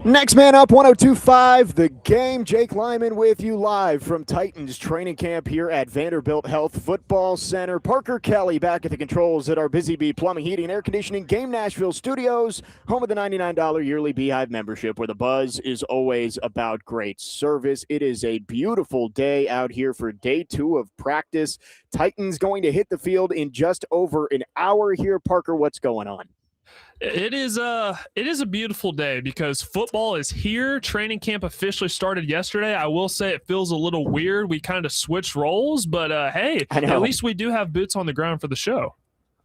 Next man up, 102.5 The Game. Jake Lyman with you live from Titans training camp here at Vanderbilt Health Football Center. Parker Kelley back at the controls at our Busy Bee Plumbing, Heating, and Air Conditioning Game Nashville Studios, home of the $99 yearly Beehive membership, where the buzz is always about great service. It is a beautiful day out here for day 2 of practice. Titans going to hit the field in just over an hour here. Parker, what's going on? It is a beautiful day because football is here. Training camp officially started yesterday. I will say it feels a little weird. We kind of switched roles, but hey, at least we do have boots on the ground for the show.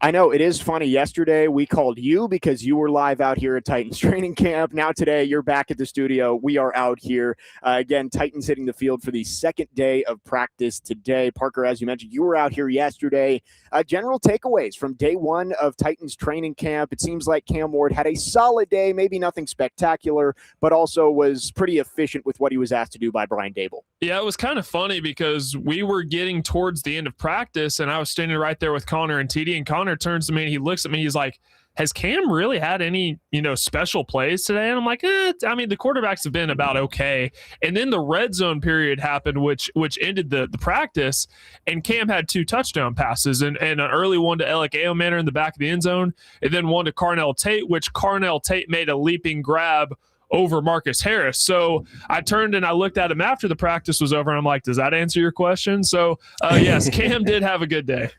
I know, it is funny. Yesterday, we called you because you were live out here at Titans training camp. Now today, you're back at the studio. We are out here. Again, Titans hitting the field for the second day of practice today. Parker, as you mentioned, you were out here yesterday. General takeaways from day 1 of Titans training camp. It seems like Cam Ward had a solid day, maybe nothing spectacular, but also was pretty efficient with what he was asked to do by Brian Daboll. Yeah, it was kind of funny because we were getting towards the end of practice, and I was standing right there with Connor and TD, and Connor turns to me and he looks at me. He's like, has Cam really had any, special plays today? And I'm like, the quarterbacks have been about okay. And then the red zone period happened, which ended the practice, and Cam had 2 touchdown passes and an early one to Alec Aomanor in the back of the end zone, and then one to Carnell Tate, which Carnell Tate made a leaping grab over Marcus Harris. So I turned and I looked at him after the practice was over, and I'm like, does that answer your question? So yes, Cam did have a good day.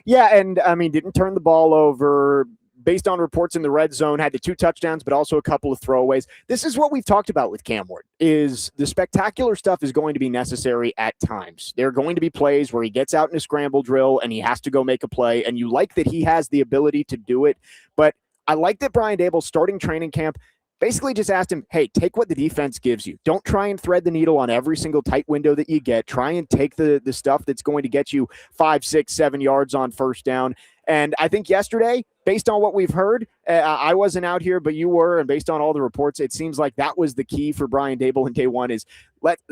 Yeah, and didn't turn the ball over. Based on reports in the red zone, had the 2 touchdowns, but also a couple of throwaways. This is what we've talked about with Cam Ward, is the spectacular stuff is going to be necessary at times. There are going to be plays where he gets out in a scramble drill and he has to go make a play, and you like that he has the ability to do it. But I like that Brian Daboll, starting training camp, basically just asked him, hey, take what the defense gives you. Don't try and thread the needle on every single tight window that you get. Try and take the stuff that's going to get you 5, 6, 7 yards on first down. And I think yesterday, based on what we've heard, I wasn't out here, but you were, and based on all the reports, it seems like that was the key for Brian Daboll in day 1 is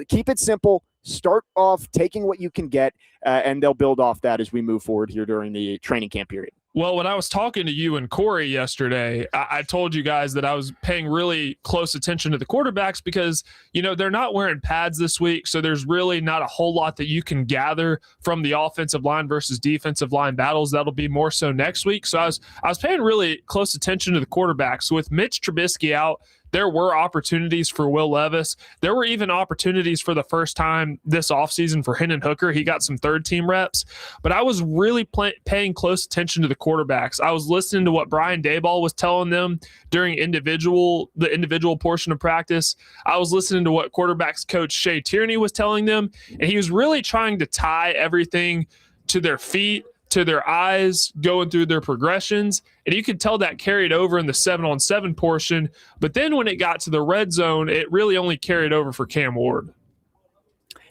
keep it simple, start off taking what you can get, and they'll build off that as we move forward here during the training camp period. Well, when I was talking to you and Corey yesterday, I told you guys that I was paying really close attention to the quarterbacks because, they're not wearing pads this week. So there's really not a whole lot that you can gather from the offensive line versus defensive line battles. That'll be more so next week. So I was paying really close attention to the quarterbacks. With Mitch Trubisky out, there were opportunities for Will Levis. There were even opportunities for the first time this offseason for Hendon Hooker. He got some third-team reps. But I was really paying close attention to the quarterbacks. I was listening to what Brian Daboll was telling them during the individual portion of practice. I was listening to what quarterbacks coach Shea Tierney was telling them, and he was really trying to tie everything to their feet, to their eyes, going through their progressions. And you could tell that carried over in the 7-on-7 portion. But then when it got to the red zone, it really only carried over for Cam Ward.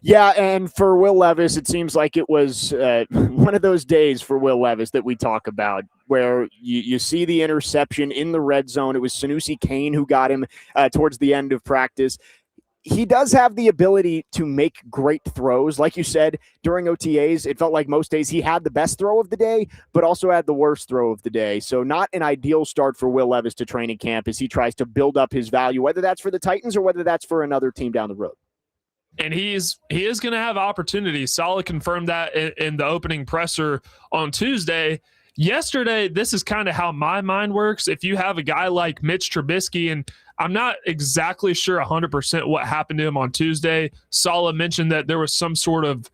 Yeah, and for Will Levis, it seems like it was one of those days for Will Levis that we talk about where you see the interception in the red zone. It was Sanusi Kane who got him towards the end of practice. He does have the ability to make great throws. Like you said, during OTAs, it felt like most days he had the best throw of the day, but also had the worst throw of the day. So not an ideal start for Will Levis to training camp as he tries to build up his value, whether that's for the Titans or whether that's for another team down the road. And he is going to have opportunities. Saleh confirmed that in the opening presser on Tuesday. Yesterday, this is kind of how my mind works. If you have a guy like Mitch Trubisky, and I'm not exactly sure 100% what happened to him on Tuesday. Saleh mentioned that there was some sort of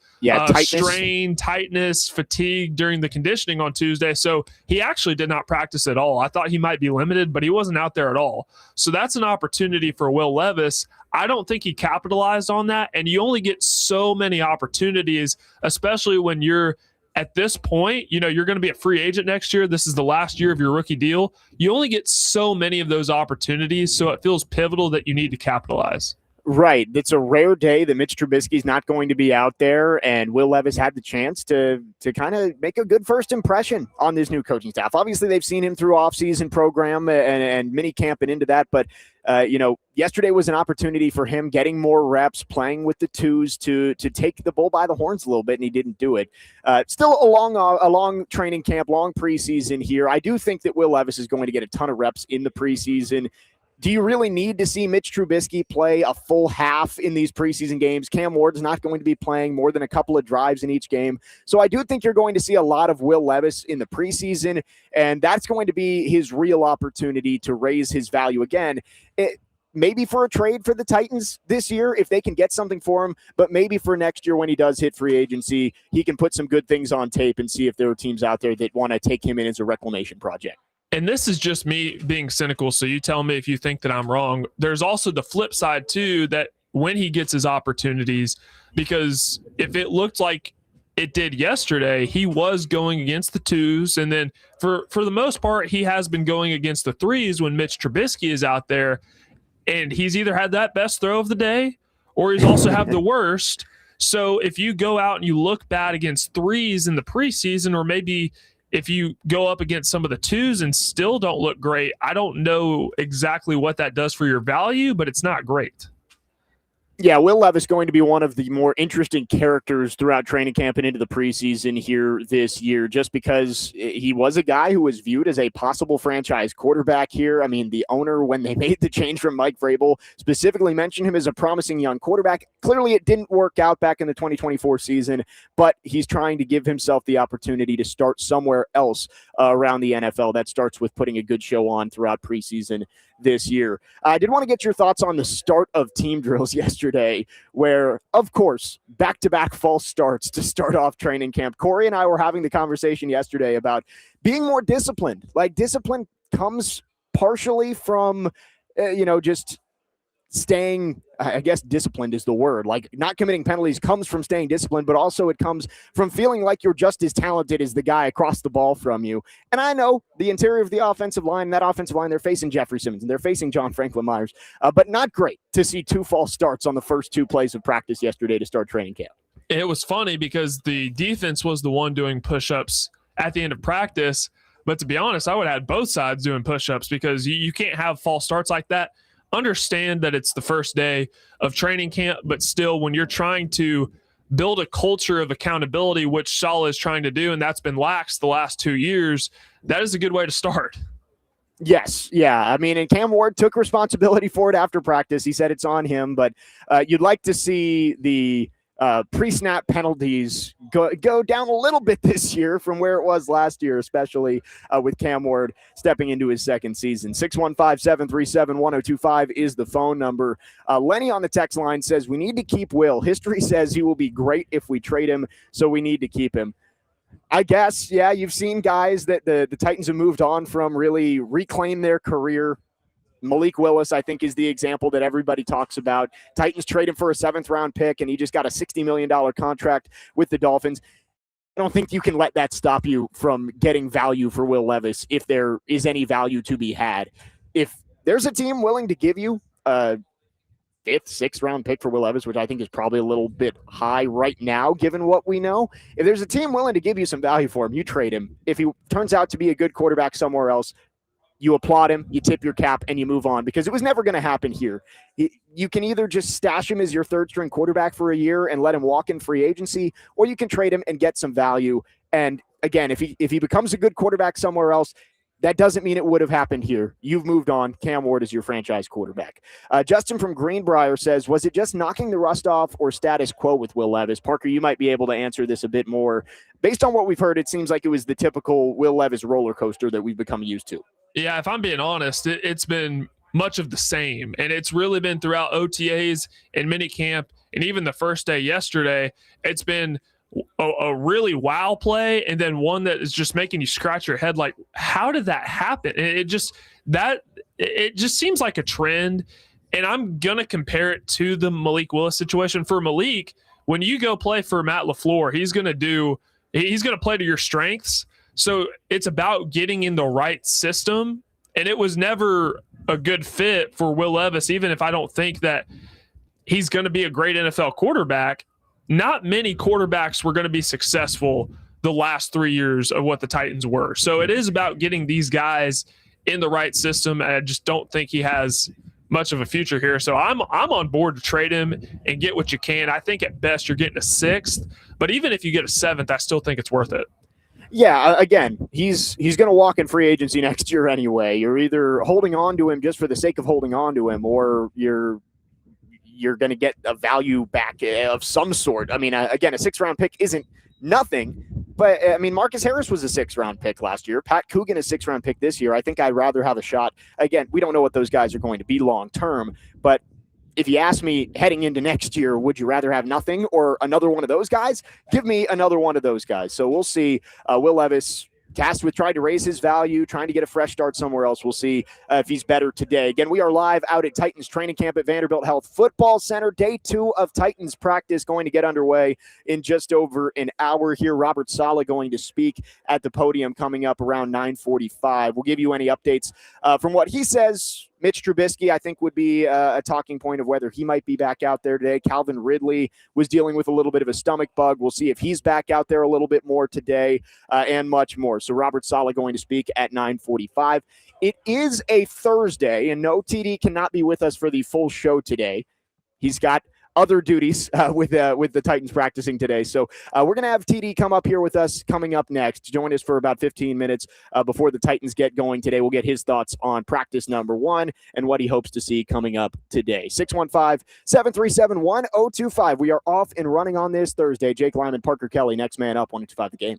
strain, tightness, fatigue during the conditioning on Tuesday. So he actually did not practice at all. I thought he might be limited, but he wasn't out there at all. So that's an opportunity for Will Levis. I don't think he capitalized on that. And you only get so many opportunities, especially when you're at this point, you're going to be a free agent next year. This is the last year of your rookie deal. You only get so many of those opportunities, so it feels pivotal that you need to capitalize. Right. It's a rare day that Mitch Trubisky's not going to be out there, and Will Levis had the chance to kind of make a good first impression on this new coaching staff. Obviously, they've seen him through off-season program and mini camp and into that, but yesterday was an opportunity for him getting more reps, playing with the twos to take the bull by the horns a little bit, and he didn't do it. Still a long training camp, long preseason here. I do think that Will Levis is going to get a ton of reps in the preseason. Do you really need to see Mitch Trubisky play a full half in these preseason games? Cam Ward's not going to be playing more than a couple of drives in each game. So I do think you're going to see a lot of Will Levis in the preseason, and that's going to be his real opportunity to raise his value again. Maybe for a trade for the Titans this year, if they can get something for him, but maybe for next year when he does hit free agency, he can put some good things on tape and see if there are teams out there that want to take him in as a reclamation project. And this is just me being cynical, so you tell me if you think that I'm wrong. There's also the flip side, too, that when he gets his opportunities, because if it looked like it did yesterday, he was going against the twos, and then for the most part, he has been going against the threes when Mitch Trubisky is out there, and he's either had that best throw of the day or he's also have the worst. So if you go out and you look bad against threes in the preseason, or maybe if you go up against some of the twos and still don't look great, I don't know exactly what that does for your value, but it's not great. Yeah, Will Levis going to be one of the more interesting characters throughout training camp and into the preseason here this year, just because he was a guy who was viewed as a possible franchise quarterback here. I mean, the owner, when they made the change from Mike Vrabel, specifically mentioned him as a promising young quarterback. Clearly, it didn't work out back in the 2024 season, but he's trying to give himself the opportunity to start somewhere else around the NFL. That starts with putting a good show on throughout preseason this year. I did want to get your thoughts on the start of team drills yesterday, where, of course, back-to-back false starts to start off training camp. Corey and I were having the conversation yesterday about being more disciplined. Like, discipline comes partially from, just staying, I guess disciplined is the word. Like, not committing penalties comes from staying disciplined, but also it comes from feeling like you're just as talented as the guy across the ball from you. And I know the interior of the offensive line, that offensive line, they're facing Jeffrey Simmons and they're facing John Franklin Myers, but not great to see two false starts on the first two plays of practice yesterday to start training camp. It was funny because the defense was the one doing push-ups at the end of practice, but to be honest, I would have had both sides doing push-ups, because you can't have false starts like that. Understand that it's the first day of training camp, but still, when you're trying to build a culture of accountability, which Saleh is trying to do, and that's been lax the last 2 years, that is a good way to start. Yes. Yeah. I mean, and Cam Ward took responsibility for it after practice. He said it's on him, but you'd like to see the pre-snap penalties go down a little bit this year from where it was last year, especially with Cam Ward stepping into his second season. 615-737-1025 is the phone number. Lenny on the text line says, we need to keep Will. History says he will be great if we trade him, so we need to keep him. I guess, yeah, you've seen guys that the Titans have moved on from really reclaim their career. Malik Willis, I think, is the example that everybody talks about. Titans trade him for a 7th-round pick, and he just got a $60 million contract with the Dolphins. I don't think you can let that stop you from getting value for Will Levis if there is any value to be had. If there's a team willing to give you a 5th, 6th-round pick for Will Levis, which I think is probably a little bit high right now, given what we know, if there's a team willing to give you some value for him, you trade him. If he turns out to be a good quarterback somewhere else, you applaud him, you tip your cap, and you move on, because it was never going to happen here. You can either just stash him as your 3rd-string quarterback for a year and let him walk in free agency, or you can trade him and get some value. And again, if he becomes a good quarterback somewhere else, that doesn't mean it would have happened here. You've moved on. Cam Ward is your franchise quarterback. Justin from Greenbrier says, was it just knocking the rust off or status quo with Will Levis? Parker, you might be able to answer this a bit more. Based on what we've heard, it seems like it was the typical Will Levis roller coaster that we've become used to. Yeah, if I'm being honest, it's been much of the same, and it's really been throughout OTAs and minicamp, and even the first day yesterday. It's been a really wow play, and then one that is just making you scratch your head, like, how did that happen? And it just seems like a trend, and I'm gonna compare it to the Malik Willis situation. For Malik, when you go play for Matt LaFleur, he's gonna play to your strengths. So it's about getting in the right system, and it was never a good fit for Will Levis, even if I don't think that he's going to be a great NFL quarterback. Not many quarterbacks were going to be successful the last 3 years of what the Titans were. So it is about getting these guys in the right system, and I just don't think he has much of a future here. So I'm on board to trade him and get what you can. I think at best you're getting a 6th, but even if you get a 7th, I still think it's worth it. Yeah, again, he's going to walk in free agency next year anyway. You're either holding on to him just for the sake of holding on to him, or you're going to get a value back of some sort. I mean, again, a 6th-round pick isn't nothing, but I mean, Marcus Harris was a 6th-round pick last year. Pat Coogan a 6th-round pick this year. I think I'd rather have a shot. Again, we don't know what those guys are going to be long term, but if you ask me heading into next year, would you rather have nothing or another one of those guys? Give me another one of those guys. So we'll see. Will Levis tasked with trying to raise his value, trying to get a fresh start somewhere else. We'll see if he's better today. Again, we are live out at Titans training camp at Vanderbilt Health Football Center. Day 2 of Titans practice going to get underway in just over an hour here. Robert Saleh going to speak at the podium coming up around 9:45. We'll give you any updates from what he says. Mitch Trubisky, I think, would be a talking point of whether he might be back out there today. Calvin Ridley was dealing with a little bit of a stomach bug. We'll see if he's back out there a little bit more today and much more. So Robert Saleh going to speak at 9:45. It is a Thursday, and no, TD cannot be with us for the full show today. He's got other duties with the Titans practicing today. So we're going to have TD come up here with us coming up next. Join us for about 15 minutes before the Titans get going today. We'll get his thoughts on practice number 1 and what he hopes to see coming up today. 615-737-1025. We are off and running on this Thursday. Jake Lyman, Parker Kelley, next man up, 125 the game.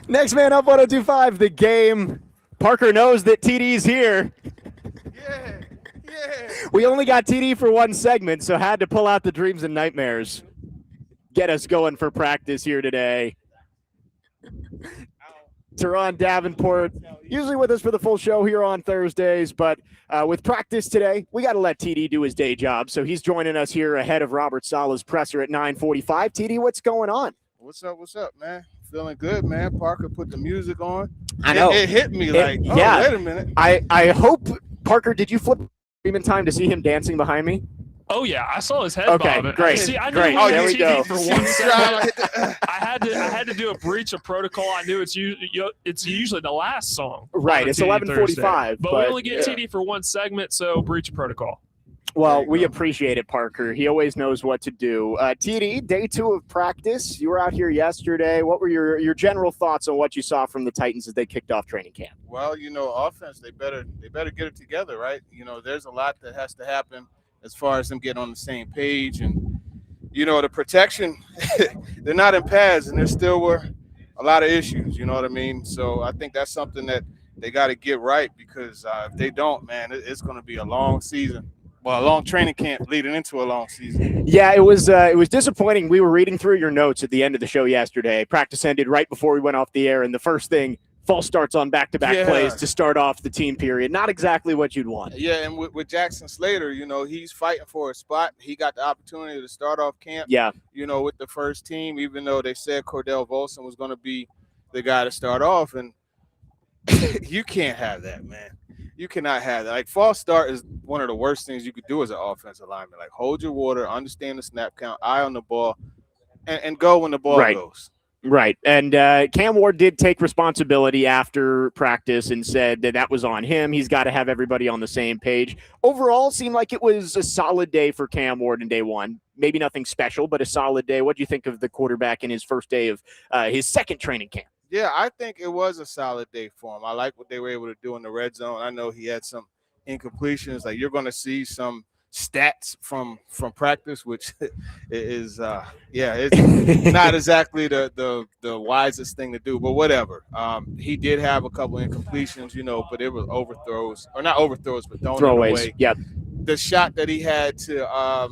Next man up, 102.5, The Game. Parker knows that TD's here. Yeah. We only got TD for one segment, so had to pull out the dreams and nightmares. Get us going for practice here today. Teron Davenport, usually with us for the full show here on Thursdays, but with practice today, we got to let TD do his day job. So he's joining us here ahead of Robert Saleh's presser at 9:45. TD, what's going on? What's up, man? Feeling good, man. Parker put the music on. I know. It hit me like, yeah. Wait a minute. I hope, Parker, did you flip in time to see him dancing behind me? Oh yeah, I saw his head okay, bob. Great. See, I knew great. we There we go. for 1 second. I had to do a breach of protocol. I knew it's usually the last song. Right. It's 11:45, but we only get TD for one segment, so breach of protocol. Well, we appreciate it, Parker. He always knows what to do. TD, day 2 of practice. You were out here yesterday. What were your general thoughts on what you saw from the Titans as they kicked off training camp? Well, offense, they better get it together, right? There's a lot that has to happen as far as them getting on the same page. And, the protection, they're not in pads, and there still were a lot of issues, you know what I mean? So I think that's something that they got to get right, because if they don't, man, it's going to be a long season. Well, a long training camp leading into a long season. Yeah, it was disappointing. We were reading through your notes at the end of the show yesterday. Practice ended right before we went off the air, and the first thing, false starts on back-to-back plays to start off the team period. Not exactly what you'd want. Yeah, and with Jackson Slater, he's fighting for a spot. He got the opportunity to start off camp, with the first team, even though they said Cordell Volson was going to be the guy to start off. And you can't have that, man. You cannot have that. Like, false start is one of the worst things you could do as an offensive lineman. Like, hold your water, understand the snap count, eye on the ball, and go when the ball goes. Right. And Cam Ward did take responsibility after practice and said that was on him. He's got to have everybody on the same page. Overall, seemed like it was a solid day for Cam Ward in day 1. Maybe nothing special, but a solid day. What do you think of the quarterback in his first day of his second training camp? Yeah, I think it was a solid day for him. I like what they were able to do in the red zone. I know he had some incompletions. Like, you're going to see some stats from practice, which is it's not exactly the wisest thing to do, but whatever. He did have a couple incompletions, but it was overthrows, or not overthrows, but throwaways. Away. Yep. The shot that he had to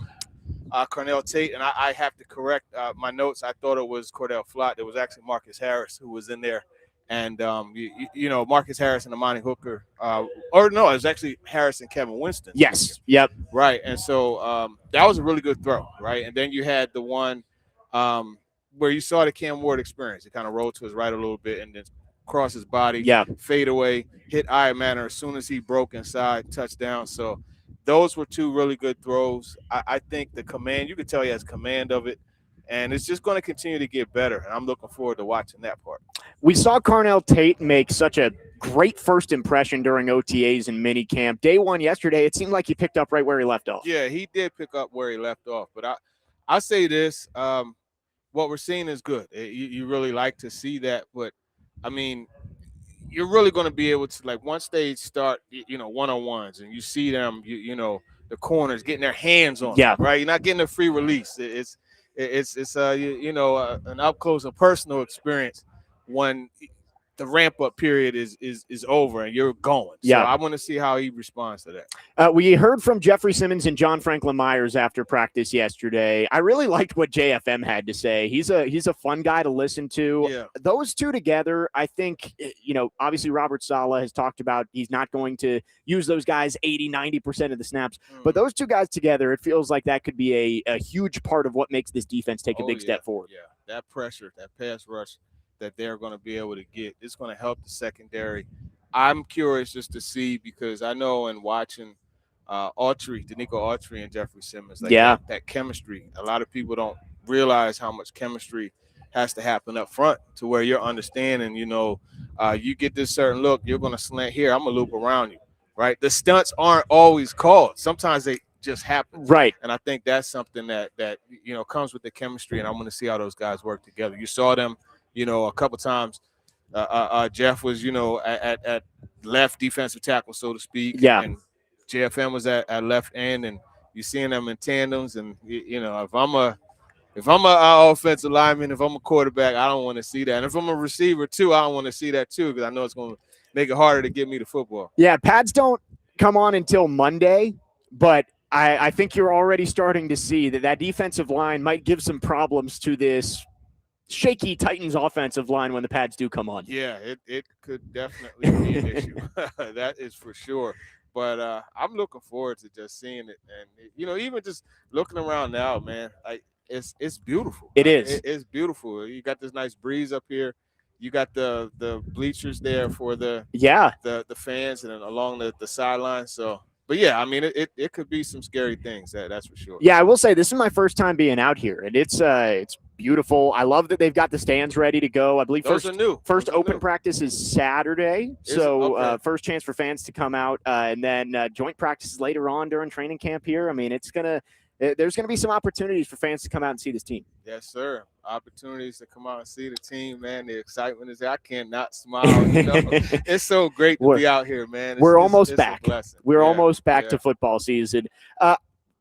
Cornell Tate, and I have to correct my notes. I thought it was Cordell Flott. It was actually Marcus Harris who was in there. And, Marcus Harris and Amani Hooker, it was actually Harris and Kevin Winston. Yes. Yep. Right. And so that was a really good throw, right? And then you had the one where you saw the Cam Ward experience. It kind of rolled to his right a little bit and then cross his body, fade away, hit Iron Manor as soon as he broke inside, touchdown. So those were 2 really good throws. I think the command, you could tell he has command of it. And it's just going to continue to get better. And I'm looking forward to watching that part. We saw Cornell Tate make such a great first impression during OTAs and minicamp. Day 1 yesterday, it seemed like he picked up right where he left off. Yeah, he did pick up where he left off. But I say this, what we're seeing is good. You really like to see that. But, I mean, you're really going to be able to, like, once they start, one-on-ones and you see them, the corners getting their hands on them, right? You're not getting a free release. It's an up close and personal experience when the ramp up period is over and you're going. So I want to see how he responds to that. We heard from Jeffrey Simmons and John Franklin Myers after practice yesterday. I really liked what JFM had to say. He's a fun guy to listen to. Yeah. Those 2 together, I think, obviously Robert Saleh has talked about he's not going to use those guys 80-90% of the snaps. But those 2 guys together, it feels like that could be a huge part of what makes this defense take a big step forward. Yeah, that pressure, that pass rush that they're going to be able to get, it's going to help the secondary. I'm curious just to see, because I know in watching Danico Autry and Jeffrey Simmons, that chemistry, a lot of people don't realize how much chemistry has to happen up front to where you're understanding, you get this certain look, you're going to slant here, I'm going to loop around you, right? The stunts aren't always called. Sometimes they just happen. Right. And I think that's something that comes with the chemistry, and I'm going to see how those guys work together. You saw them, a couple times. Jeff was, at left defensive tackle, so to speak. Yeah. And JFM was at left end, and you're seeing them in tandems. And, if I'm a If I'm a offensive lineman, if I'm a quarterback, I don't want to see that. And if I'm a receiver too, I don't want to see that too, because I know it's going to make it harder to get me the football. Yeah, pads don't come on until Monday, but I think you're already starting to see that defensive line might give some problems to this shaky Titans offensive line when the pads do come on. Yeah, it could definitely be an issue. That is for sure. But I'm looking forward to just seeing it, and even just looking around now, man, it's beautiful. It is. It's beautiful. You got this nice breeze up here. You got the bleachers there for the fans, and then along the sideline. So, but yeah, I mean, it could be some scary things. That's for sure. Yeah, I will say this is my first time being out here, and it's beautiful. I love that they've got the stands ready to go. I believe Those are new. First open practice is Saturday, so first chance for fans to come out, and then joint practices later on during training camp here. I mean, there's gonna be some opportunities for fans to come out and see this team. Yes, sir. Opportunities to come out and see the team, man. The excitement is there. I cannot smile. It's so great to be out here, man. We're almost back. We're almost back to football season.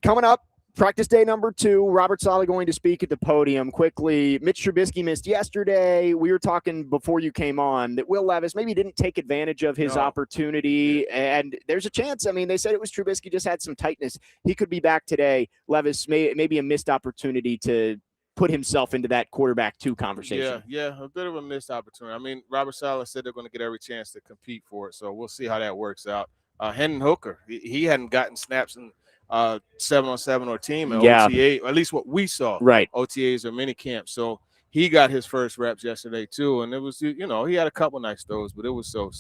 Coming up, practice day number 2. Robert Saleh going to speak at the podium. Quickly, Mitch Trubisky missed yesterday. We were talking before you came on that Will Levis maybe didn't take advantage of his opportunity, and there's a chance. I mean, they said it was Trubisky just had some tightness. He could be back today. Levis maybe a missed opportunity to put himself into that quarterback 2 conversation. Yeah, a bit of a missed opportunity. I mean, Robert Saleh said they're going to get every chance to compete for it, so we'll see how that works out. Hendon Hooker, he hadn't gotten snaps in 7-on-7 or team at OTA, at least what we saw. Right. OTAs or mini camp. So he got his first reps yesterday too, and it was he had a couple nice throws, but it was so.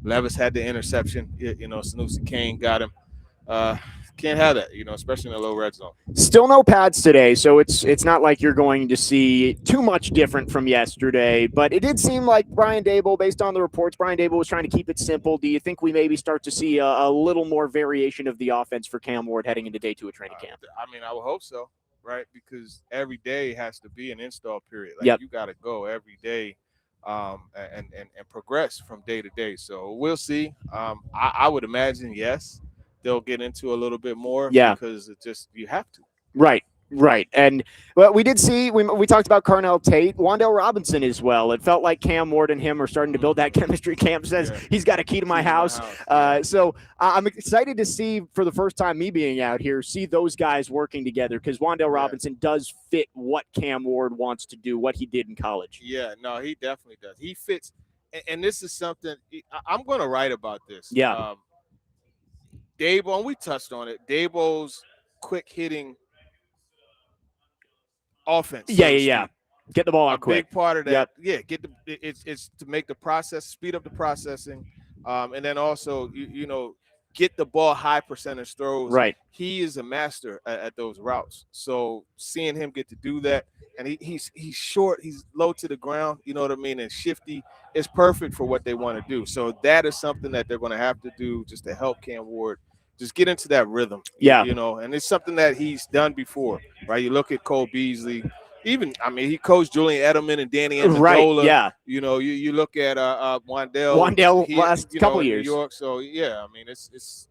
Levis had the interception. Sanusi Kane got him. Can't have that, especially in a low red zone. Still no pads today, so it's not like you're going to see too much different from yesterday. But it did seem like Brian Daboll, based on the reports, Brian Daboll was trying to keep it simple. Do you think we maybe start to see a little more variation of the offense for Cam Ward heading into day 2 of training camp? I mean, I would hope so, right? Because every day has to be an install period. You got to go every day and progress from day to day. So we'll see. I would imagine, yes, they'll get into a little bit more because it just you have to. Right. And we did see, we talked about Carnell Tate, Wan'Dale Robinson as well. It felt like Cam Ward and him are starting to build that chemistry. Cam says he's got a key to my house. So I'm excited to see, for the first time me being out here, see those guys working together, because Wan'Dale Robinson does fit what Cam Ward wants to do, what he did in college. Yeah, no, he definitely does. He fits. And this is something I'm going to write about this. Yeah. Daboll, and we touched on it, Daboll's quick hitting offense. Yeah. Get the ball out quick. A big part of that. Yeah, it's to make the process, speed up the processing, and then also get the ball high percentage throws. Right. He is a master at those routes. So seeing him get to do that, and he's short, he's low to the ground, you know what I mean, and shifty, is perfect for what they want to do. So that is something that they're going to have to do just to help Cam Ward just get into that rhythm. Yeah. And it's something that he's done before, right? You look at Cole Beasley. Even, I mean, he coached Julian Edelman and Danny Amendola. Right, yeah. You look at Wan'Dale last couple years. New York. So yeah, I mean, it's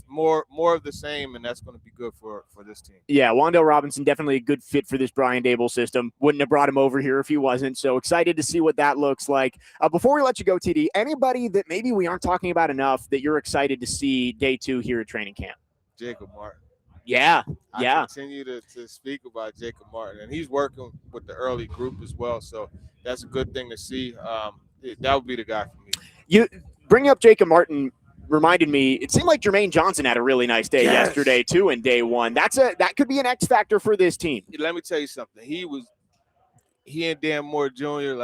more of the same, and that's going to be good for this team. Yeah, Wan'Dale Robinson definitely a good fit for this Brian Daboll system. Wouldn't have brought him over here if he wasn't. So excited to see what that looks like. Before we let you go, TD, anybody that maybe we aren't talking about enough that you're excited to see day 2 here at training camp? Jacob Martin. Yeah. I continue to speak about Jacob Martin, and he's working with the early group as well. So that's a good thing to see. That would be the guy for me. You bring up Jacob Martin reminded me, it seemed like Jermaine Johnson had a really nice day yesterday too in day 1. That could be an X factor for this team. Let me tell you something. He and Dan Moore Jr.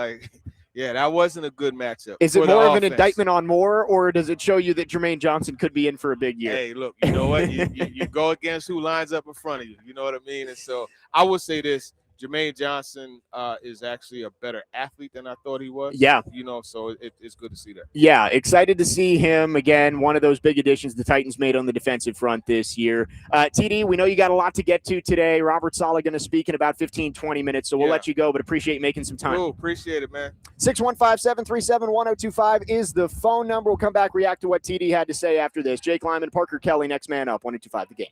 That wasn't a good matchup. Is it more of an indictment on Moore, or does it show you that Jermaine Johnson could be in for a big year? Hey, look, you know what? you go against who lines up in front of you. You know what I mean? And so I would say this. Jermaine Johnson is actually a better athlete than I thought he was. Yeah. So it's good to see that. Yeah, excited to see him again. One of those big additions the Titans made on the defensive front this year. TD, we know you got a lot to get to today. Robert Saleh going to speak in about 15, 20 minutes, so we'll let you go, but appreciate you making some time. Cool, appreciate it, man. 615-737-1025 is the phone number. We'll come back, react to what TD had to say after this. Jake Lyman, Parker Kelley, next man up, 1025 The Game.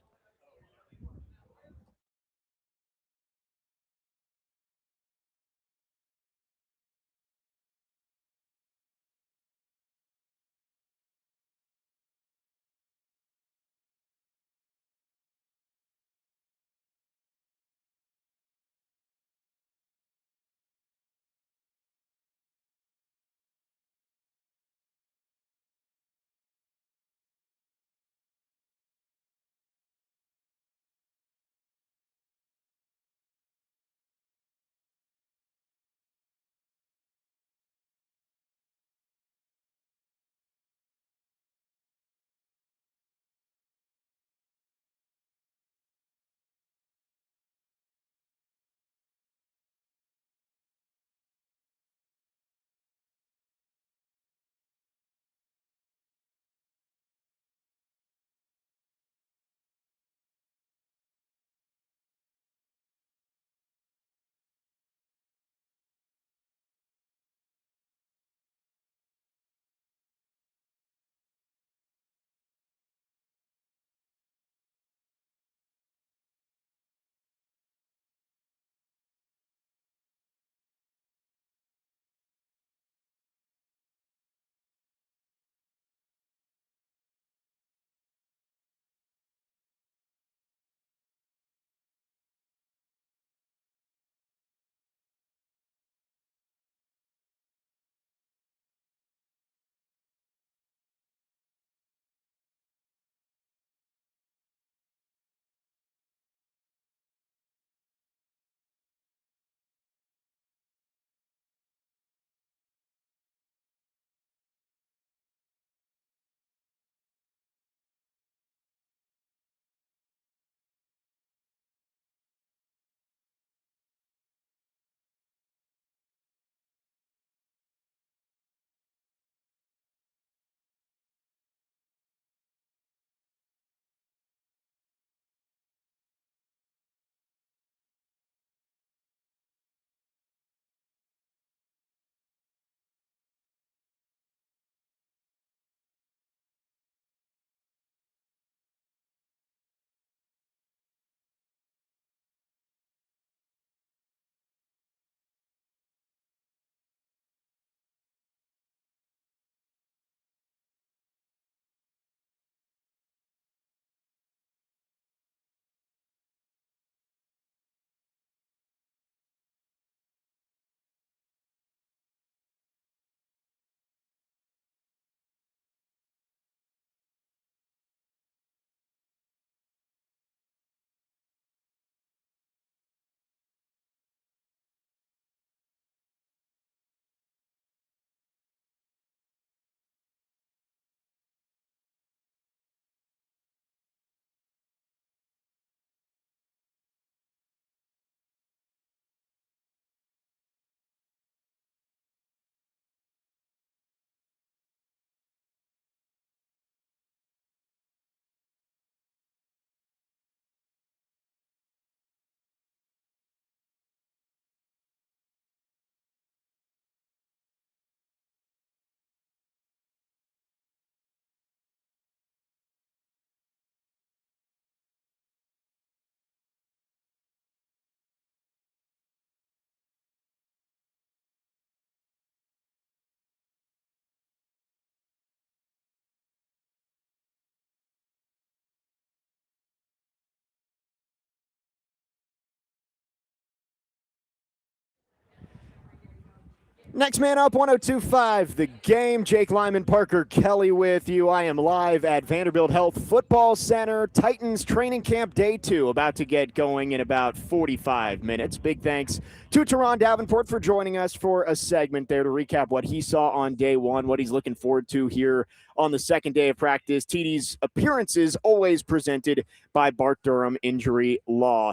Next man up, 102.5 The Game. Jake Lyman, Parker Kelley with you. I am live at Vanderbilt Health Football Center. Titans training camp day 2 about to get going in about 45 minutes. Big thanks to Teron Davenport for joining us for a segment there to recap what he saw on day 1, what he's looking forward to here on the second day of practice. TD's appearances always presented by Bart Durham Injury Law.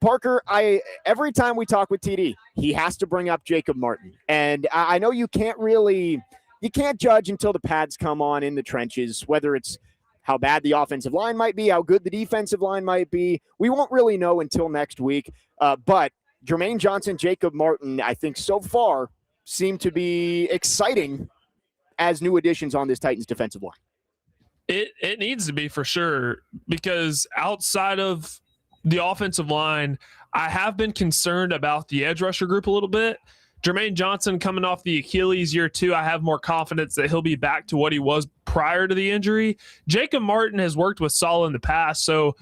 Parker, every time we talk with TD, he has to bring up Jacob Martin. And I know you can't judge until the pads come on in the trenches, whether it's how bad the offensive line might be, how good the defensive line might be. We won't really know until next week. But Jermaine Johnson, Jacob Martin, I think so far seem to be exciting as new additions on this Titans defensive line. It needs to be for sure, because outside of the offensive line, I have been concerned about the edge rusher group a little bit. Jermaine Johnson coming off the Achilles year 2, I have more confidence that he'll be back to what he was prior to the injury. Jacob Martin has worked with Saul in the past, so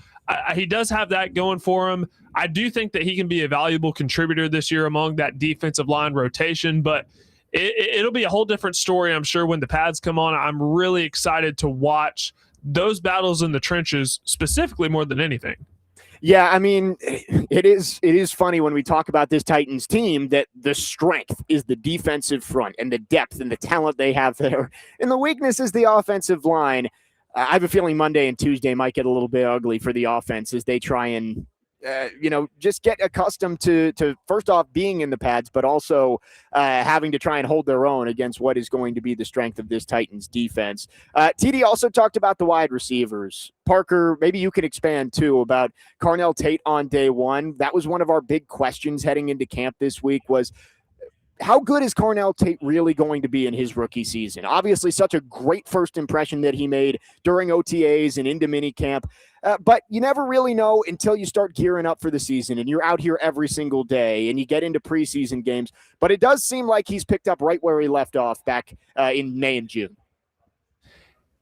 he does have that going for him. I do think that he can be a valuable contributor this year among that defensive line rotation, but it'll be a whole different story, I'm sure, when the pads come on. I'm really excited to watch those battles in the trenches, specifically more than anything. Yeah, I mean, it is funny when we talk about this Titans team that the strength is the defensive front and the depth and the talent they have there. And the weakness is the offensive line. I have a feeling Monday and Tuesday might get a little bit ugly for the offense as they try and, just get accustomed to first off being in the pads, but also having to try and hold their own against what is going to be the strength of this Titans defense. TD also talked about the wide receivers. Parker, maybe you could expand too about Carnell Tate on day 1. That was one of our big questions heading into camp this week was, how good is Carnell Tate really going to be in his rookie season? Obviously, such a great first impression that he made during OTAs and into minicamp. But you never really know until you start gearing up for the season and you're out here every single day and you get into preseason games. But it does seem like he's picked up right where he left off back in May and June.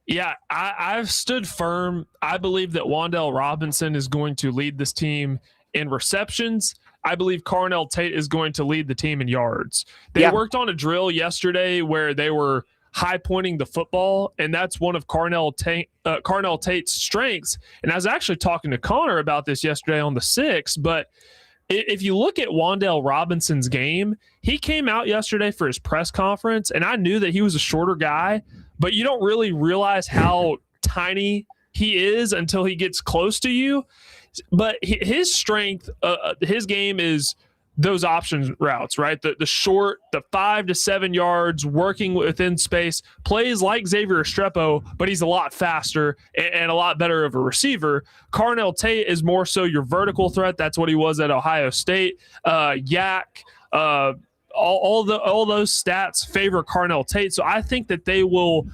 Yeah, I've stood firm. I believe that Wan'Dale Robinson is going to lead this team in receptions. I believe Carnell Tate is going to lead the team in yards. They worked on a drill yesterday where they were high pointing the football, and that's one of Carnell Tate's strengths. And I was actually talking to Connor about this yesterday on the 6th, but if you look at Wan'Dale Robinson's game, he came out yesterday for his press conference, and I knew that he was a shorter guy, but you don't really realize how tiny he is until he gets close to you. But his strength, his game is those option routes, right? The short, the 5 to 7 yards, working within space, plays like Xavier Estrepo, but he's a lot faster and a lot better of a receiver. Carnell Tate is more so your vertical threat. That's what he was at Ohio State. Yak, all those stats favor Carnell Tate. So I think that they will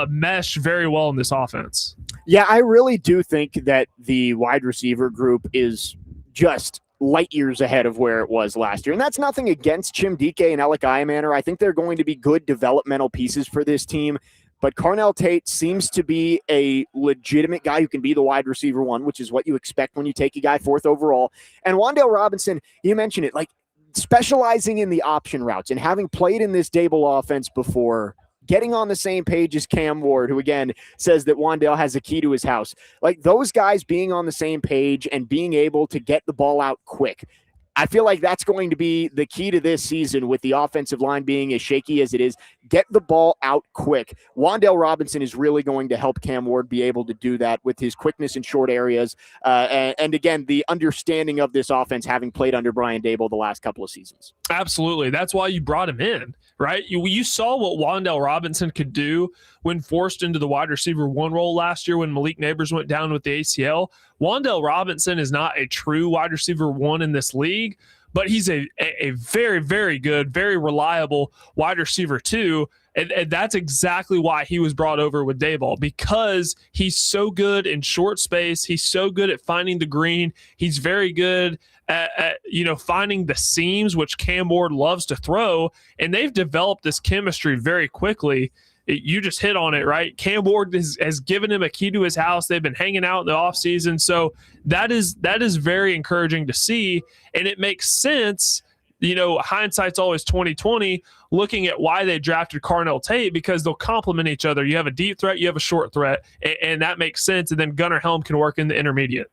mesh very well in this offense. Yeah, I really do think that the wide receiver group is just light years ahead of where it was last year. And that's nothing against Chimdike and Alec Iamaner. I think they're going to be good developmental pieces for this team. But Carnell Tate seems to be a legitimate guy who can be the wide receiver 1, which is what you expect when you take a guy 4th overall. And Wan'Dale Robinson, you mentioned it, like specializing in the option routes and having played in this Dable offense before, getting on the same page as Cam Ward, who again says that Wan'Dale has a key to his house. Like those guys being on the same page and being able to get the ball out quick. I feel like that's going to be the key to this season with the offensive line being as shaky as it is. Get the ball out quick. Wan'Dale Robinson is really going to help Cam Ward be able to do that with his quickness in short areas. And again, the understanding of this offense having played under Brian Dable the last couple of seasons. Absolutely. That's why you brought him in, right? You saw what Wan'Dale Robinson could do when forced into the wide receiver 1 role last year when Malik Neighbors went down with the ACL. Wan'Dale Robinson is not a true wide receiver 1 in this league, but he's a very, very good, very reliable wide receiver 2. And that's exactly why he was brought over with Dayball, because he's so good in short space. He's so good at finding the green. He's very good at finding the seams, which Cam Ward loves to throw. And they've developed this chemistry very quickly. You just hit on it, right? Cam Ward has given him a key to his house. They've been hanging out in the offseason. So that is very encouraging to see. And it makes sense hindsight's always 2020, looking at why they drafted Carnell Tate, because they'll complement each other. You have a deep threat, you have a short threat, and that makes sense. And then Gunnar Helm can work in the intermediate.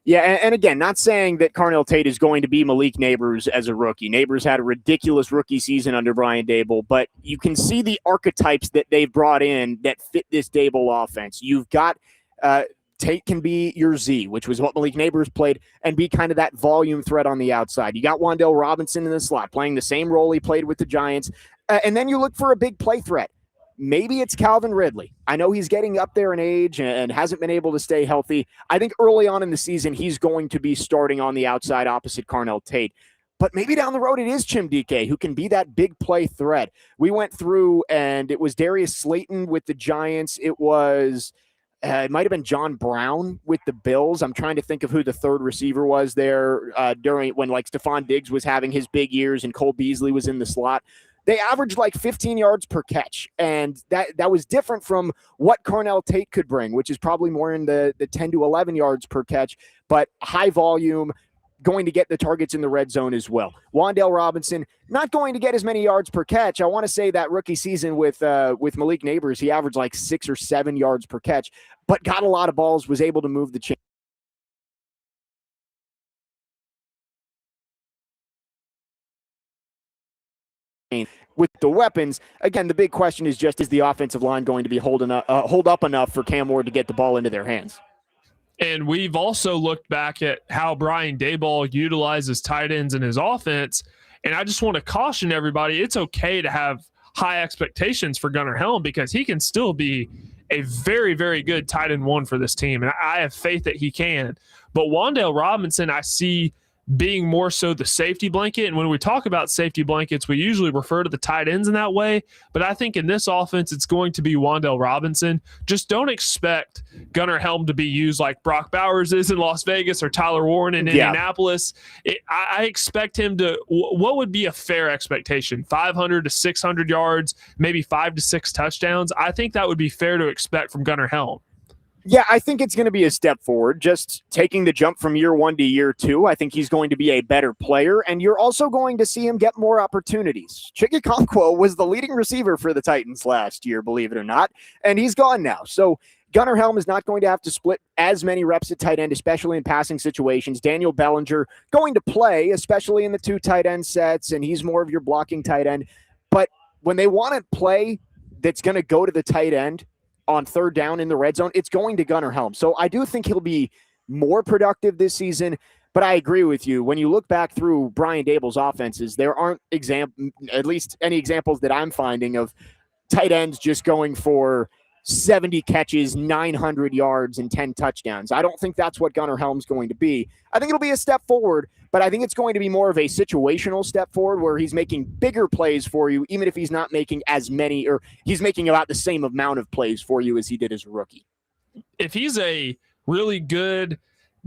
Yeah, and again, not saying that Carnell Tate is going to be Malik Neighbors as a rookie. Neighbors had a ridiculous rookie season under Brian Daboll, but you can see the archetypes that they've brought in that fit this Daboll offense. You've got Tate can be your Z, which was what Malik Neighbors played, and be kind of that volume threat on the outside. You got Wan'Dale Robinson in the slot, playing the same role he played with the Giants, and then you look for a big play threat. Maybe it's Calvin Ridley. I know he's getting up there in age and hasn't been able to stay healthy. I think early on in the season, he's going to be starting on the outside opposite Carnell Tate. But maybe down the road, it is Chimdike who can be that big play threat. We went through, and it was Darius Slayton with the Giants. It was, it might have been John Brown with the Bills. I'm trying to think of who the third receiver was there during when like Stephon Diggs was having his big years and Cole Beasley was in the slot. They averaged like 15 yards per catch, and that was different from what Carnell Tate could bring, which is probably more in the 10 to 11 yards per catch, but high volume, going to get the targets in the red zone as well. Wan'Dale Robinson, not going to get as many yards per catch. I want to say that rookie season with Malik Neighbors, he averaged like 6 or 7 yards per catch, but got a lot of balls, was able to move the chain. With the weapons, again, the big question is just, is the offensive line going to be hold up enough for Cam Ward to get the ball into their hands? And we've also looked back at how Brian Daboll utilizes tight ends in his offense. And I just want to caution everybody, it's okay to have high expectations for Gunnar Helm, because he can still be a very, very good tight end one for this team. And I have faith that he can. But Wan'Dale Robinson, I see being more so the safety blanket. And when we talk about safety blankets, we usually refer to the tight ends in that way. But I think in this offense, it's going to be Wan'Dale Robinson. Just don't expect Gunnar Helm to be used like Brock Bowers is in Las Vegas or Tyler Warren in Indianapolis. I expect him to, what would be a fair expectation? 500 to 600 yards, maybe 5 to 6 touchdowns. I think that would be fair to expect from Gunnar Helm. Yeah, I think it's going to be a step forward, just taking the jump from year 1 to year 2. I think he's going to be a better player, and you're also going to see him get more opportunities. Chigga was the leading receiver for the Titans last year, believe it or not, and he's gone now. So Gunnar Helm is not going to have to split as many reps at tight end, especially in passing situations. Daniel Bellinger going to play, especially in the 2 tight end sets, and he's more of your blocking tight end. But when they want to play that's going to go to the tight end on third down in the red zone, it's going to Gunnar Helm. So I do think he'll be more productive this season, but I agree with you. When you look back through Brian Daboll's offenses, there aren't at least any examples that I'm finding of tight ends just going for 70 catches, 900 yards, and 10 touchdowns. I don't think that's what Gunnar Helm's going to be. I think it'll be a step forward, but I think it's going to be more of a situational step forward where he's making bigger plays for you, even if he's not making as many, or he's making about the same amount of plays for you as he did as a rookie. If he's a really good,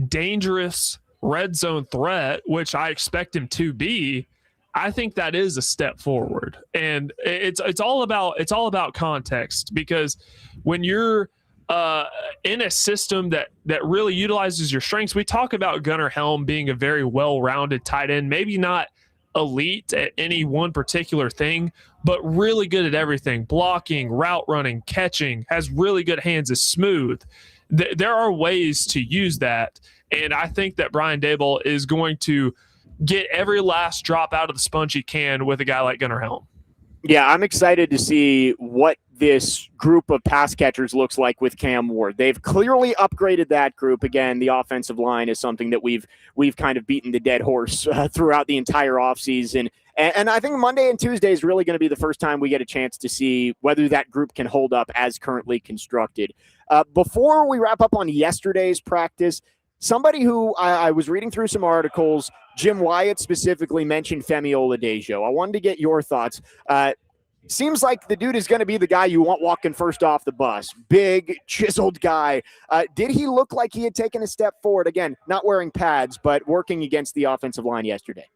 dangerous red zone threat, which I expect him to be, I think that is a step forward. And it's all about context, because when you're in a system that really utilizes your strengths, we talk about Gunnar Helm being a very well-rounded tight end, maybe not elite at any one particular thing, but really good at everything: blocking, route running, catching, has really good hands, is smooth. There are ways to use that. And I think that Brian Daboll is going to get every last drop out of the sponge he can with a guy like Gunnar Helm. Yeah, I'm excited to see what this group of pass catchers looks like with Cam Ward. They've clearly upgraded that group. Again, the offensive line is something that we've kind of beaten the dead horse throughout the entire offseason. And I think Monday and Tuesday is really going to be the first time we get a chance to see whether that group can hold up as currently constructed. Before we wrap up on yesterday's practice, somebody who I was reading through some articles, Jim Wyatt specifically mentioned Femi Oladejo. I wanted to get your thoughts. Seems like the dude is going to be the guy you want walking first off the bus. Big, chiseled guy. Did he look like he had taken a step forward? Again, not wearing pads, but working against the offensive line yesterday.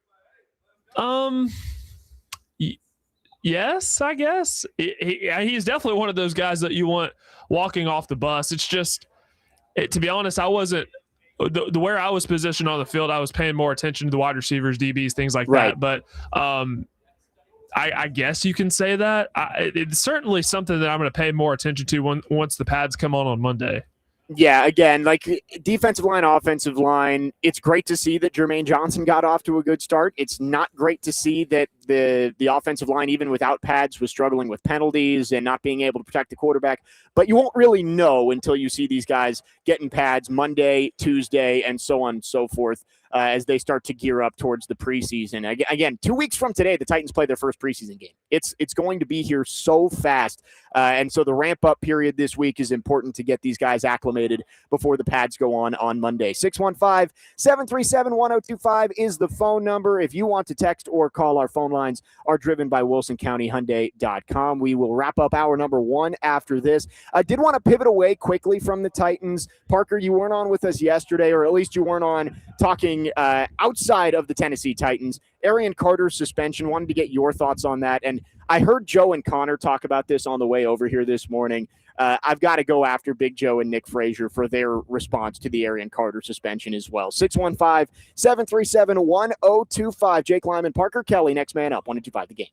Yes, I guess. He's definitely one of those guys that you want walking off the bus. It's just, to be honest, I wasn't the where I was positioned on the field, I was paying more attention to the wide receivers, DBs, things like that. But I guess you can say that. It's certainly something that I'm going to pay more attention to once the pads come on Monday. Yeah, again, like defensive line, offensive line, it's great to see that Jermaine Johnson got off to a good start. It's not great to see that the offensive line, even without pads, was struggling with penalties and not being able to protect the quarterback. But you won't really know until you see these guys getting pads Monday, Tuesday, and so on and so forth as they start to gear up towards the preseason. Again, 2 weeks from today, the Titans play their first preseason game. It's going to be here so fast. And so the ramp-up period this week is important to get these guys acclimated before the pads go on Monday. 615-737-1025 is the phone number. If you want to text or call, our phone lines are driven by WilsonCountyHyundai.com. We will wrap up hour number 1 after this. I did want to pivot away quickly from the Titans. Parker, you weren't on with us yesterday, or at least you weren't on talking outside of the Tennessee Titans. Arian Carter's suspension, wanted to get your thoughts on that. And I heard Joe and Connor talk about this on the way over here this morning. I've got to go after Big Joe and Nick Frazier for their response to the Arian Carter suspension as well. 615-737-1025. Jake Lyman, Parker Kelley, next man up, 1-2-5 the game.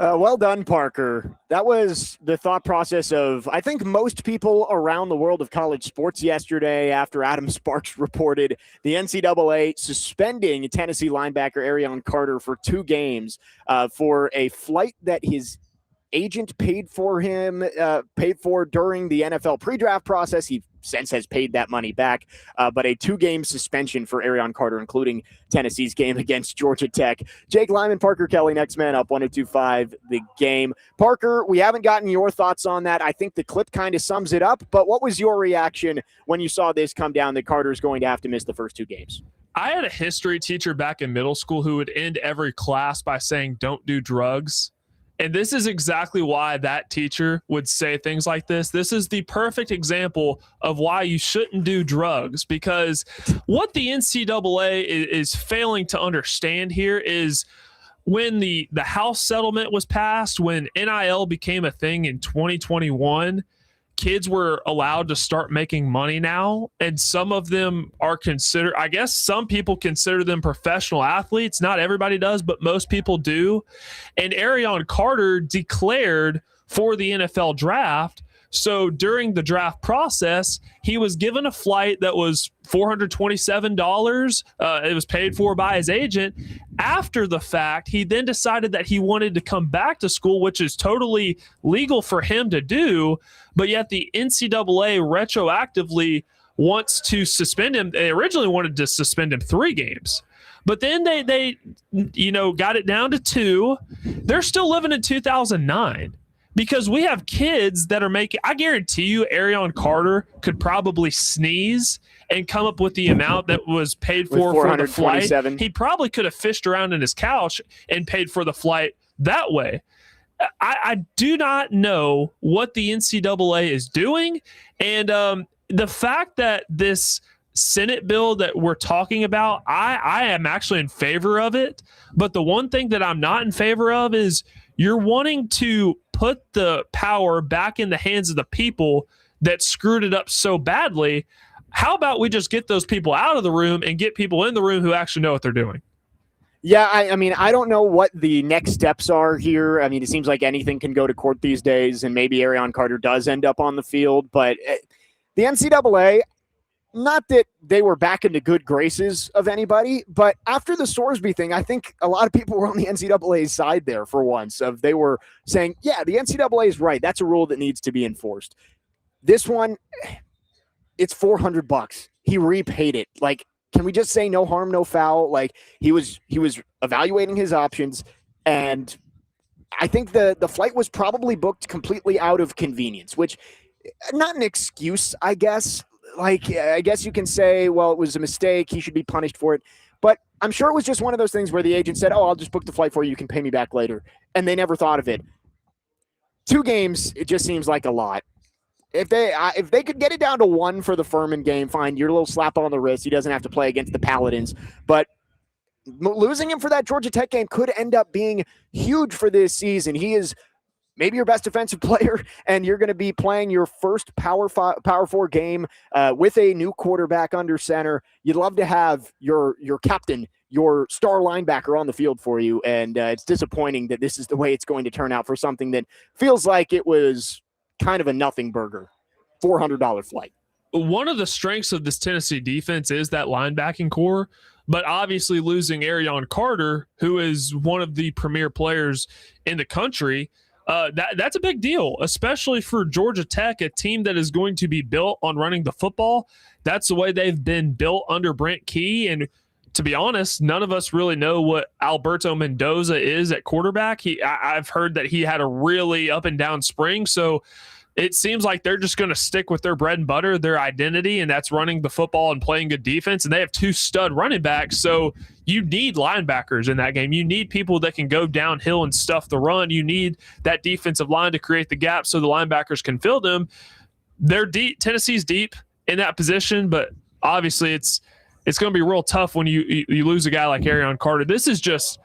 Well done, Parker. That was the thought process of, I think, most people around the world of college sports yesterday after Adam Sparks reported the NCAA suspending Tennessee linebacker Arion Carter for 2 games for a flight that his agent paid for during the NFL pre-draft process. He since has paid that money back, but a 2-game suspension for Arion Carter, including Tennessee's game against Georgia Tech. Jake Lyman, Parker Kelley, next man up, 102.5 The Game. Parker, we haven't gotten your thoughts on that. I think the clip kind of sums it up, but what was your reaction when you saw this come down that Carter's going to have to miss the first 2 games? I had a history teacher back in middle school who would end every class by saying, "Don't do drugs." And this is exactly why that teacher would say things like this. This is the perfect example of why you shouldn't do drugs, because what the NCAA is failing to understand here is when the House settlement was passed, when NIL became a thing in 2021, kids were allowed to start making money now, and some of them are considered, I guess some people consider them professional athletes. Not everybody does, but most people do. And Arion Carter declared for the NFL draft. So during the draft process, he was given a flight that was $427. It was paid for by his agent. After the fact, he then decided that he wanted to come back to school, which is totally legal for him to do. But yet the NCAA retroactively wants to suspend him. They originally wanted to suspend him 3 games. But then they got it down to 2. They're still living in 2009. Because we have kids that are making, I guarantee you, Arion Carter could probably sneeze and come up with the amount that was paid for the flight. He probably could have fished around in his couch and paid for the flight that way. I do not know what the NCAA is doing. And the fact that this Senate bill that we're talking about, I am actually in favor of it. But the one thing that I'm not in favor of is you're wanting to put the power back in the hands of the people that screwed it up so badly. How about we just get those people out of the room and get people in the room who actually know what they're doing? Yeah, I mean, I don't know what the next steps are here. I mean, it seems like anything can go to court these days, and maybe Arion Carter does end up on the field. But the NCAA, not that they were back in the good graces of anybody, but after the Sorsby thing, I think a lot of people were on the NCAA's side there for once. Of they were saying, yeah, the NCAA is right. That's a rule that needs to be enforced. This one, it's $400. He repaid it. Like, can we just say no harm, no foul? Like, he was evaluating his options, and I think the flight was probably booked completely out of convenience, which not an excuse, I guess. Like, I guess you can say, well, it was a mistake. He should be punished for it. But I'm sure it was just one of those things where the agent said, oh, I'll just book the flight for you. You can pay me back later. And they never thought of it. 2 games, it just seems like a lot. If they could get it down to 1 for the Furman game, fine. You're a little slap on the wrist. He doesn't have to play against the Paladins. But losing him for that Georgia Tech game could end up being huge for this season. He is maybe your best defensive player, and you're going to be playing your first Power 4 game with a new quarterback under center. You'd love to have your captain, your star linebacker on the field for you, and it's disappointing that this is the way it's going to turn out for something that feels like it was kind of a nothing burger, $400 flight. One of the strengths of this Tennessee defense is that linebacking core, but obviously losing Arion Carter, who is one of the premier players in the country, that's a big deal, especially for Georgia Tech, a team that is going to be built on running the football. That's the way they've been built under Brent Key. And to be honest, none of us really know what Alberto Mendoza is at quarterback. I've heard that he had a really up and down spring. So it seems like they're just going to stick with their bread and butter, their identity, and that's running the football and playing good defense. And they have 2 stud running backs. So you need linebackers in that game. You need people that can go downhill and stuff the run. You need that defensive line to create the gap so the linebackers can fill them. They're deep. Tennessee's deep in that position, but obviously it's going to be real tough when you lose a guy like Arion Carter. This is just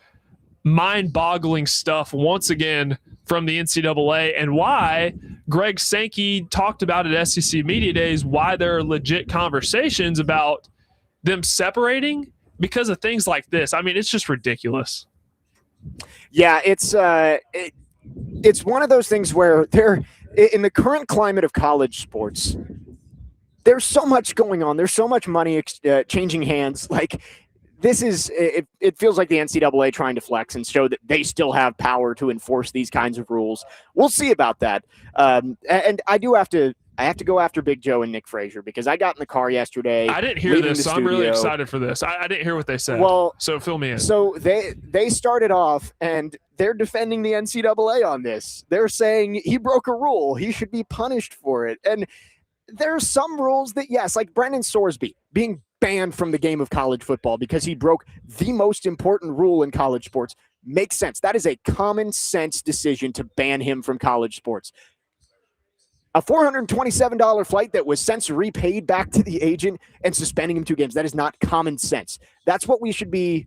mind-boggling stuff once again from the NCAA, and why Greg Sankey talked about at SEC Media Days why there are legit conversations about them separating because of things like this. I mean, it's just ridiculous. Yeah, it's it's one of those things where in the current climate of college sports, there's so much going on. There's so much money changing hands. Like, this is it feels like the NCAA trying to flex and show that they still have power to enforce these kinds of rules. We'll see about that. And I have to go after Big Joe and Nick Frazier because I got in the car yesterday. I didn't hear this, so I'm really excited for this. I didn't hear what they said. Well, so fill me in. So they started off and they're defending the NCAA on this. They're saying he broke a rule. He should be punished for it. And there's some rules that, yes, like Brendan Sorsby being banned from the game of college football because he broke the most important rule in college sports makes sense. That is a common sense decision to ban him from college sports. A $427 flight that was since repaid back to the agent and suspending him 2 games. That is not common sense. That's what we should be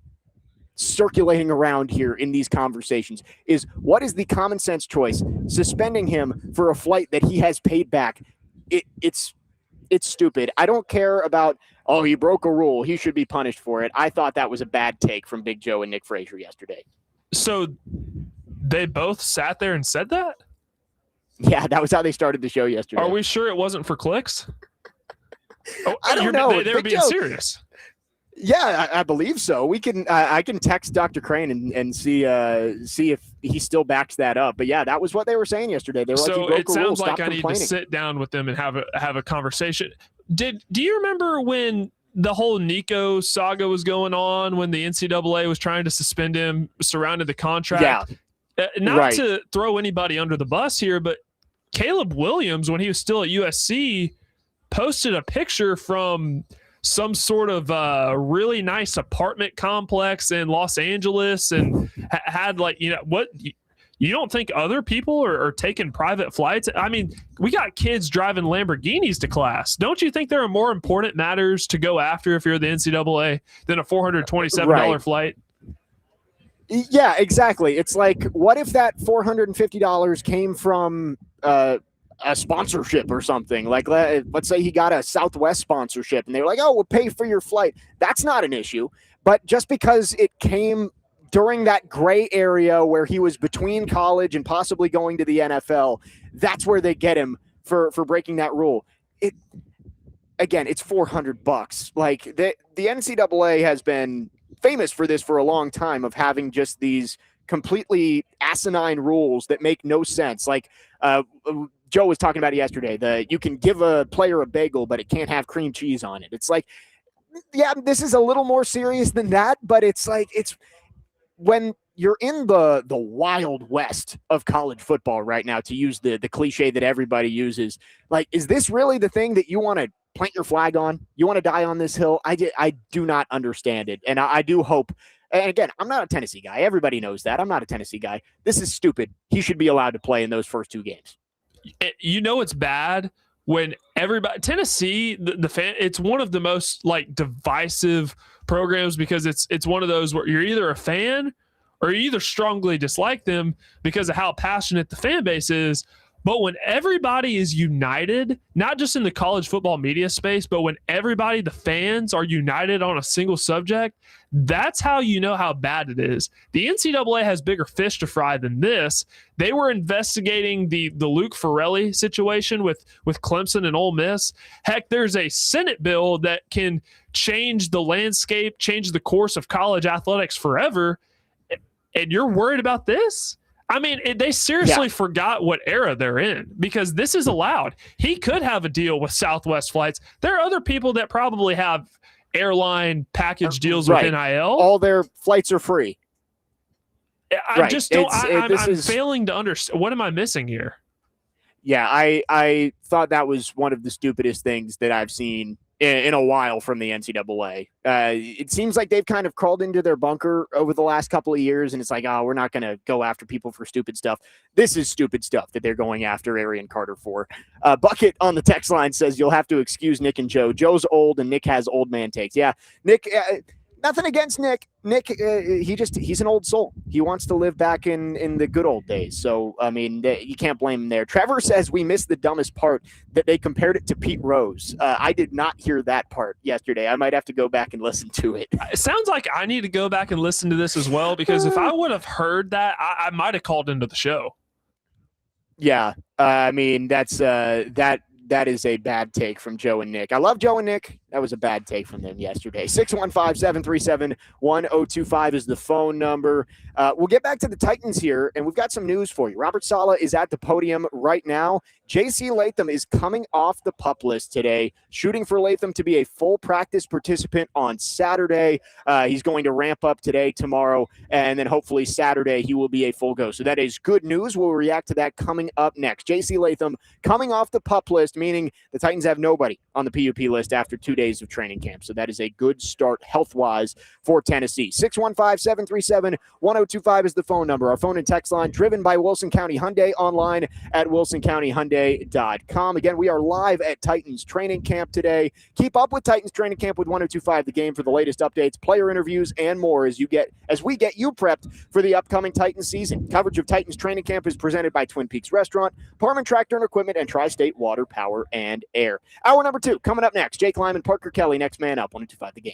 circulating around here in these conversations is what is the common sense choice? Suspending him for a flight that he has paid back. It's stupid. I don't care about, oh, he broke a rule, he should be punished for it. I thought that was a bad take from Big Joe and Nick Frazier yesterday. So they both sat there and said that? Yeah, that was how they started the show yesterday. Are we sure it wasn't for clicks? I don't know. They were being serious. Yeah, I believe so. We can. I can text Dr. Crane and see if he still backs that up. But yeah, that was what they were saying yesterday. They were so like, it sounds like I need to sit down with them and have a conversation. Do you remember when the whole Nico saga was going on when the NCAA was trying to suspend him, surrounded the contract? Yeah. Not to throw anybody under the bus here, but Caleb Williams, when he was still at USC, posted a picture from some sort of really nice apartment complex in Los Angeles and had what you don't think other people are taking private flights? I mean, we got kids driving Lamborghinis to class. Don't you think there are more important matters to go after if you're the NCAA than a $427 flight? Yeah, exactly. It's like, what if that $450 came from a sponsorship or something? Like, let's say he got a Southwest sponsorship and they were like, oh, we'll pay for your flight. That's not an issue. But just because it came during that gray area where he was between college and possibly going to the NFL, that's where they get him for breaking that rule. Again, it's $400. Like, the NCAA has been famous for this for a long time, of having just these completely asinine rules that make no sense. Like Joe was talking about it yesterday, you can give a player a bagel, but it can't have cream cheese on it. It's like, yeah, this is a little more serious than that, but it's like, it's when you're in the wild west of college football right now, to use the cliche that everybody uses. Like, is this really the thing that you want to plant your flag on? You want to die on this hill? I do not understand it. And I do hope, and again, I'm not a Tennessee guy. Everybody knows that. I'm not a Tennessee guy. This is stupid. He should be allowed to play in those first 2 games. You know, it's bad when everybody, Tennessee, the fan, it's one of the most divisive programs because it's one of those where you're either a fan or you either strongly dislike them because of how passionate the fan base is. But when everybody is united, not just in the college football media space, but when everybody, the fans, are united on a single subject, that's how you know how bad it is. The NCAA has bigger fish to fry than this. They were investigating the Luke Farrelly situation with Clemson and Ole Miss. Heck, there's a Senate bill that can change the landscape, change the course of college athletics forever. And you're worried about this? I mean, they seriously forgot what era they're in, because this is allowed. He could have a deal with Southwest flights. There are other people that probably have airline package deals with NIL. All their flights are free. I just don't. I'm failing to understand. What am I missing here? Yeah, I thought that was one of the stupidest things that I've seen in a while from the NCAA. It seems like they've kind of crawled into their bunker over the last couple of years, and it's like, oh, we're not going to go after people for stupid stuff. This is stupid stuff that they're going after Arian Carter for. Bucket on the text line says, you'll have to excuse Nick and Joe. Joe's old, and Nick has old man takes. Yeah, Nick, nothing against Nick. Nick, he's an old soul. He wants to live back in the good old days. So, I mean, you can't blame him there. Trevor says we missed the dumbest part, that they compared it to Pete Rose. I did not hear that part yesterday. I might have to go back and listen to it. It sounds like I need to go back and listen to this as well, because if I would have heard that, I might have called into the show. Yeah, I mean that is a bad take from Joe and Nick. I love Joe and Nick. That was a bad take from them yesterday. 615-737-1025 is the phone number. We'll get back to the Titans here, and we've got some news for you. Robert Saleh is at the podium right now. J.C. Latham is coming off the PUP list today, shooting for Latham to be a full practice participant on Saturday. He's going to ramp up today, tomorrow, and then hopefully Saturday he will be a full go. So that is good news. We'll react to that coming up next. J.C. Latham coming off the PUP list, meaning the Titans have nobody on the PUP list after 2 days of training camp. So that is a good start health-wise for Tennessee. 615-737-1025 is the phone number. Our phone and text line driven by Wilson County Hyundai, online at wilsoncountyhyundai.com. Again, we are live at Titans training camp today. Keep up with Titans training camp with 1025 The Game for the latest updates, player interviews, and more as we get you prepped for the upcoming Titans season. Coverage of Titans training camp is presented by Twin Peaks Restaurant, Parman Tractor and Equipment, and Tri-State Water, Power, and Air. Hour number 2 coming up next. Jake Lyman, Parker Kelley, next man up, 1025 The Game.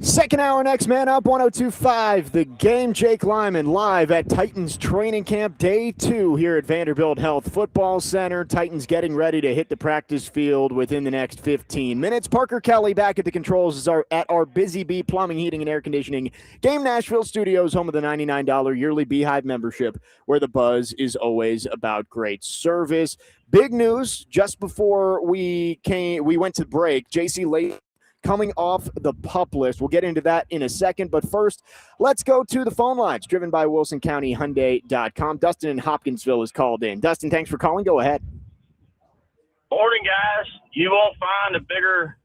Second hour, next man up, 102.5. The Game, Jake Lyman, live at Titans training camp, day 2 here at Vanderbilt Health Football Center. Titans getting ready to hit the practice field within the next 15 minutes. Parker Kelley back at the controls at our Busy Bee Plumbing, Heating, and Air Conditioning Game Nashville Studios, home of the $99 yearly Beehive membership, where the buzz is always about great service. Big news just before we went to break. J.C. Layton coming off the PUP list. We'll get into that in a second, but first, let's go to the phone lines, driven by WilsonCountyHyundai.com. Dustin in Hopkinsville is called in. Dustin, thanks for calling. Go ahead. Morning, guys. You won't find a bigger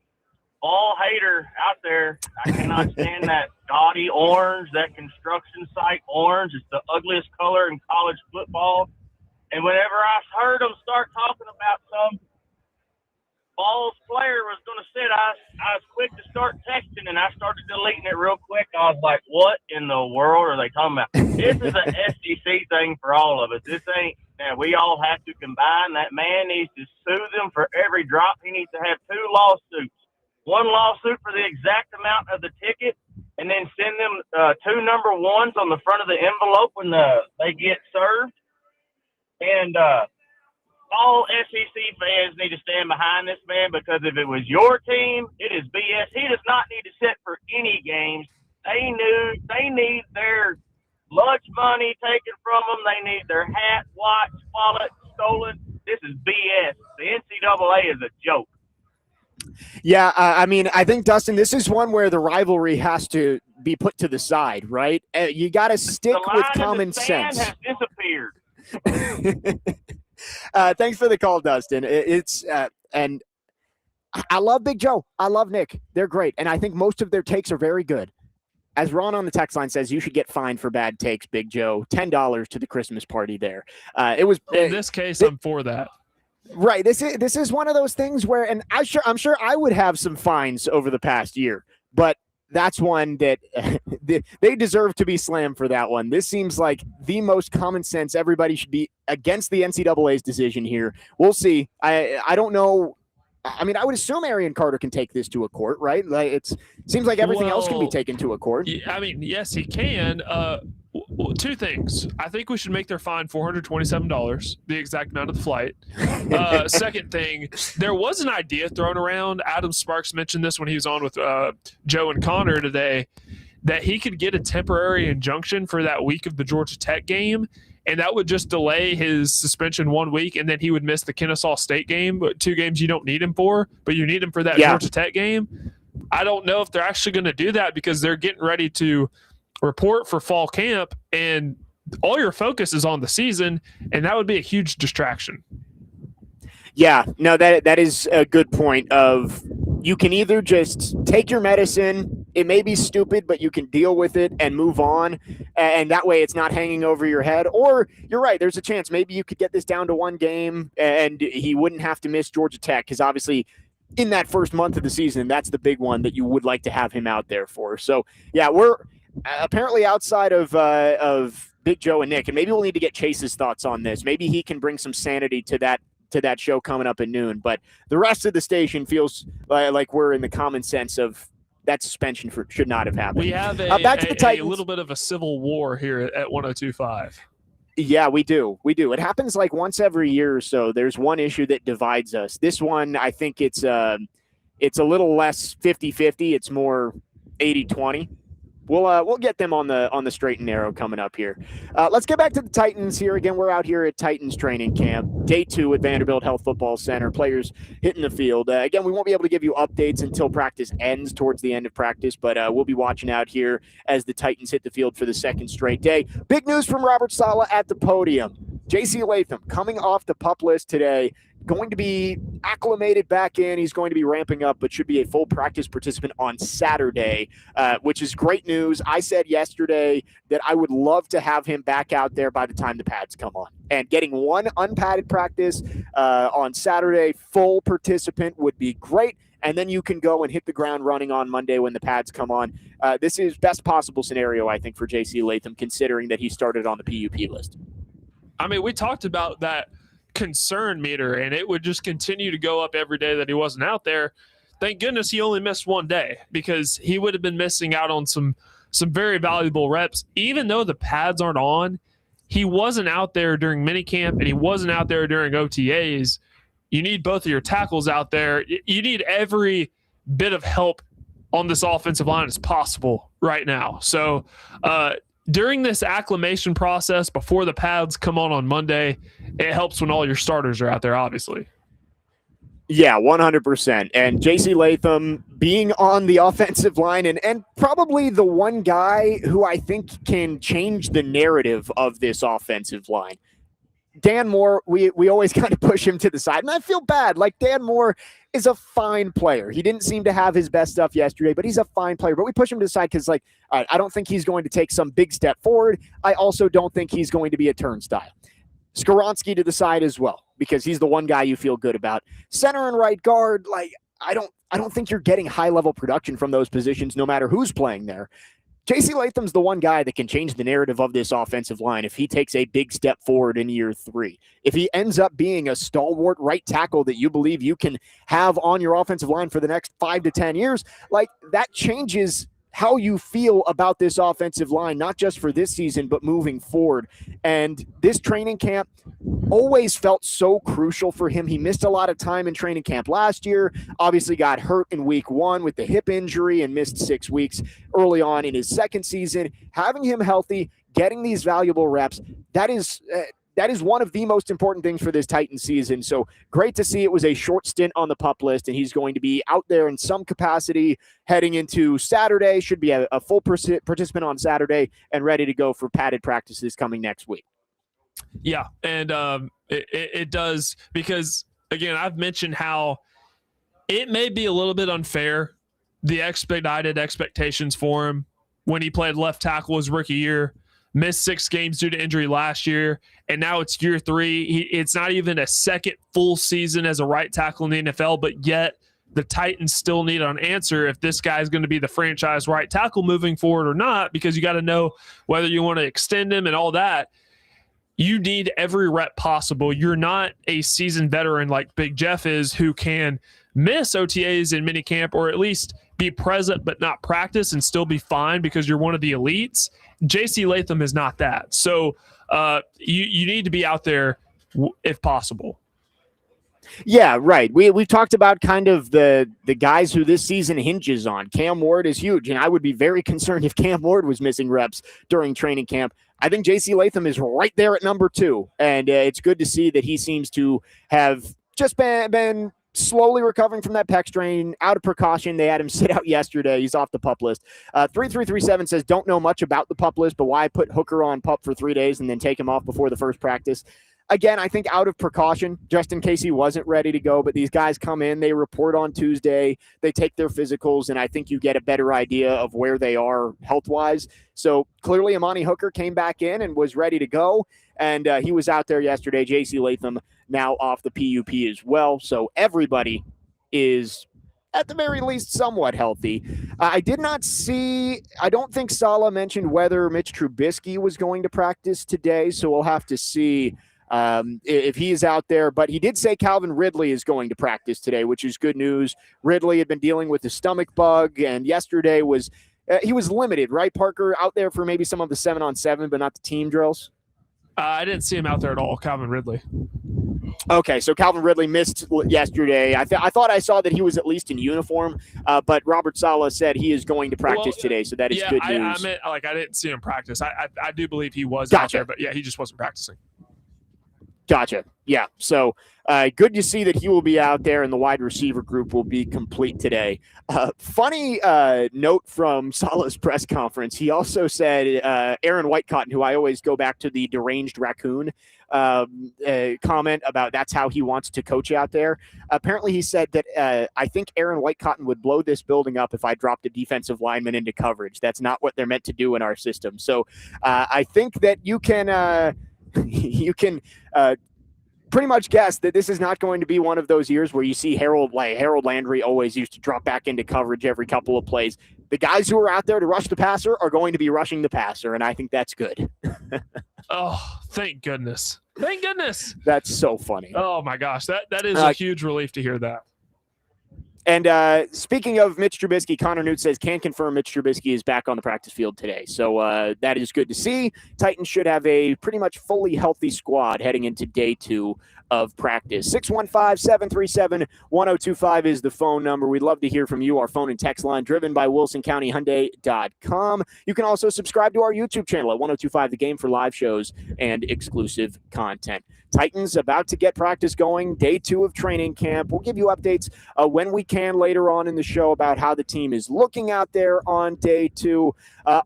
ball hater out there. I cannot stand that gaudy orange, that construction site orange. It's the ugliest color in college football. And whenever I heard them start talking about some Ball's player was going to sit, I was quick to start texting, and I started deleting it real quick. I was like, what in the world are they talking about? This is an SEC thing for all of us. This ain't – we all have to combine. That man needs to sue them for every drop. He needs to have 2 lawsuits. One lawsuit for the exact amount of the ticket, and then send them 2 number 1s on the front of the envelope when they get served. And all SEC fans need to stand behind this man, because if it was your team, it is BS. He does not need to sit for any games. They need their lunch money taken from them. They need their hat, watch, wallet stolen. This is BS. The NCAA is a joke. Yeah, I mean, I think, Dustin, this is one where the rivalry has to be put to the side, right? You got to stick with common sense. The line in the sand has disappeared. Thanks for the call, Dustin. And I love Big Joe. I love Nick. They're great. And I think most of their takes are very good. As Ron on the text line says, you should get fined for bad takes, Big Joe. $10 to the Christmas party there. In this case, I'm for that. Right. This is one of those things where, and I'm sure I would have some fines over the past year, but that's one that they deserve to be slammed for that one. This seems like the most common sense. Everybody should be against the NCAA's decision here. We'll see. I don't know. I mean, I would assume Arian Carter can take this to a court, right? Like it seems like everything else can be taken to a court. I mean, yes, he can. 2 things. I think we should make their fine $427, the exact amount of the flight. Second thing, there was an idea thrown around. Adam Sparks mentioned this when he was on with Joe and Connor today, that he could get a temporary injunction for that week of the Georgia Tech game, and that would just delay his suspension 1 week, and then he would miss the Kennesaw State game, but 2 games you don't need him for, but you need him for that Georgia Tech game. I don't know if they're actually going to do that, because they're getting ready to report for fall camp, and all your focus is on the season, and that would be a huge distraction. Yeah, no, that is a good point. Of you can either just take your medicine, it may be stupid, but you can deal with it and move on, and that way it's not hanging over your head. Or you're right, there's a chance maybe you could get this down to 1 game and he wouldn't have to miss Georgia Tech, because obviously in that first month of the season, that's the big one that you would like to have him out there for. So yeah, we're apparently outside of Big Joe and Nick, and maybe we'll need to get Chase's thoughts on this. Maybe he can bring some sanity to that show coming up at noon. But the rest of the station feels like we're in the common sense of that suspension should not have happened. We have back to the Titans. A little bit of a civil war here at 102.5. Yeah, we do. It happens like once every year or so. There's one issue that divides us. This one, I think it's a little less 50-50. It's more 80-20. We'll get them on the straight and narrow coming up here. Let's get back to the Titans here. Again, we're out here at Titans training camp, day 2 at Vanderbilt Health Football Center. Players hitting the field. Again, we won't be able to give you updates until practice ends, towards the end of practice, but we'll be watching out here as the Titans hit the field for the 2nd straight day. Big news from Robert Saleh at the podium. J.C. Latham coming off the PUP list today, going to be acclimated back in. He's going to be ramping up, but should be a full practice participant on Saturday, which is great news. I said yesterday that I would love to have him back out there by the time the pads come on. And getting 1 unpadded practice on Saturday, full participant, would be great. And then you can go and hit the ground running on Monday when the pads come on. This is best possible scenario, I think, for J.C. Latham, considering that he started on the PUP list. I mean, we talked about that concern meter, and it would just continue to go up every day that he wasn't out there. thank goodness he only missed one day, because he would have been missing out on some very valuable reps. Even though the pads aren't on, he wasn't out there during minicamp and he wasn't out there during OTAs. You need both of your tackles out there. You need every bit of help on this offensive line as possible right now. So during this acclimation process before the pads come on Monday, it helps when all your starters are out there, obviously. Yeah, 100%. And J.C. Latham being on the offensive line and probably the one guy who I think can change the narrative of this offensive line. Dan Moore, we always kind of push him to the side, and I feel bad. Like, Dan Moore is a fine player. He didn't seem to have his best stuff yesterday, but he's a fine player. But we push him to the side because, like, all right, I don't think he's going to take some big step forward. I also don't think he's going to be a turnstile. Skoronski to the side as well, because he's the one guy you feel good about. Center and right guard, like, I don't think you're getting high-level production from those positions no matter who's playing there. J.C. Latham's the one guy that can change the narrative of this offensive line if he takes a big step forward in year 3. If he ends up being a stalwart right tackle that you believe you can have on your offensive line for the next 5 to 10 years, like, that changes how you feel about this offensive line, not just for this season, but moving forward. And this training camp always felt so crucial for him. He missed a lot of time in training camp last year, obviously got hurt in week 1 with the hip injury and missed 6 weeks early on in his second season. Having him healthy, getting these valuable reps, that is one of the most important things for this Titans season. So great to see it was a short stint on the PUP list, and he's going to be out there in some capacity heading into Saturday. Should be a full participant on Saturday and ready to go for padded practices coming next week. Yeah, and it does, because, again, I've mentioned how it may be a little bit unfair, the expedited expectations for him when he played left tackle his rookie year. Missed 6 games due to injury last year, and now it's year 3. It's not even a second full season as a right tackle in the NFL, but yet the Titans still need an answer if this guy's going to be the franchise right tackle moving forward or not, because you got to know whether you want to extend him and all that. You need every rep possible. You're not a seasoned veteran like Big Jeff is, who can miss OTAs in minicamp or at least be present but not practice and still be fine because you're one of the elites. J.C. Latham is not that. So you need to be out there if possible. Yeah, right. We've talked about kind of the guys who this season hinges on. Cam Ward is huge, and I would be very concerned if Cam Ward was missing reps during training camp. I think J.C. Latham is right there at number 2, and it's good to see that he seems to have just been slowly recovering from that pec strain. Out of precaution, they had him sit out yesterday. He's off the PUP list. 3337 says, don't know much about the PUP list, but why put Hooker on PUP for 3 days and then take him off before the first practice? Again, I think out of precaution, just in case he wasn't ready to go. But these guys come in, they report on Tuesday, they take their physicals, and I think you get a better idea of where they are health-wise. So clearly Amani Hooker came back in and was ready to go, and he was out there yesterday. J.C. Latham now off the PUP as well. So everybody is, at the very least, somewhat healthy. I don't think Saleh mentioned whether Mitch Trubisky was going to practice today, so we'll have to see if he's out there. But he did say Calvin Ridley is going to practice today, which is good news. Ridley had been dealing with a stomach bug, and yesterday he was limited, right, Parker? Out there for maybe some of the 7-on-7, but not the team drills? I didn't see him out there at all, Calvin Ridley. Okay, so Calvin Ridley missed yesterday. I thought I saw that he was at least in uniform, but Robert Saleh said he is going to practice today, so that is good news. I meant, I didn't see him practice. I do believe he was Gotcha. out there, but yeah, he just wasn't practicing. Gotcha. Yeah, so good to see that he will be out there and the wide receiver group will be complete today. Funny note from Saleh's press conference. He also said Aaron Whitecotton, who I always go back to the deranged raccoon comment about that's how he wants to coach out there. Apparently he said that I think Aaron Whitecotton would blow this building up if I dropped a defensive lineman into coverage. That's not what they're meant to do in our system. So I think that you can pretty much guess that this is not going to be one of those years where you see Harold Landry always used to drop back into coverage every couple of plays. The guys who are out there to rush the passer are going to be rushing the passer, and I think that's good. Oh, thank goodness. Thank goodness. That's so funny. Oh, my gosh. That is a huge relief to hear that. And speaking of Mitch Trubisky, Connor Newt says can confirm Mitch Trubisky is back on the practice field today. So that is good to see. Titans should have a pretty much fully healthy squad heading into day 2 of practice. 615-737-1025 is the phone number. We'd love to hear from you. Our phone and text line driven by WilsonCountyHyundai.com. You can also subscribe to our YouTube channel at 1025 The Game for live shows and exclusive content. Titans about to get practice going, day 2 of training camp. We'll give you updates when we can later on in the show about how the team is looking out there on day 2.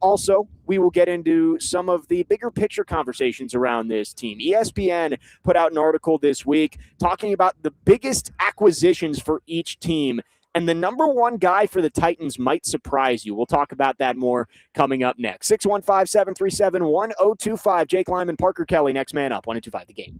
Also, we will get into some of the bigger picture conversations around this team. ESPN put out an article this week talking about the biggest acquisitions for each team, and the number 1 guy for the Titans might surprise you. We'll talk about that more coming up next. 615-737-1025. Jake Lyman, Parker Kelley, next man up, 1025 The Game.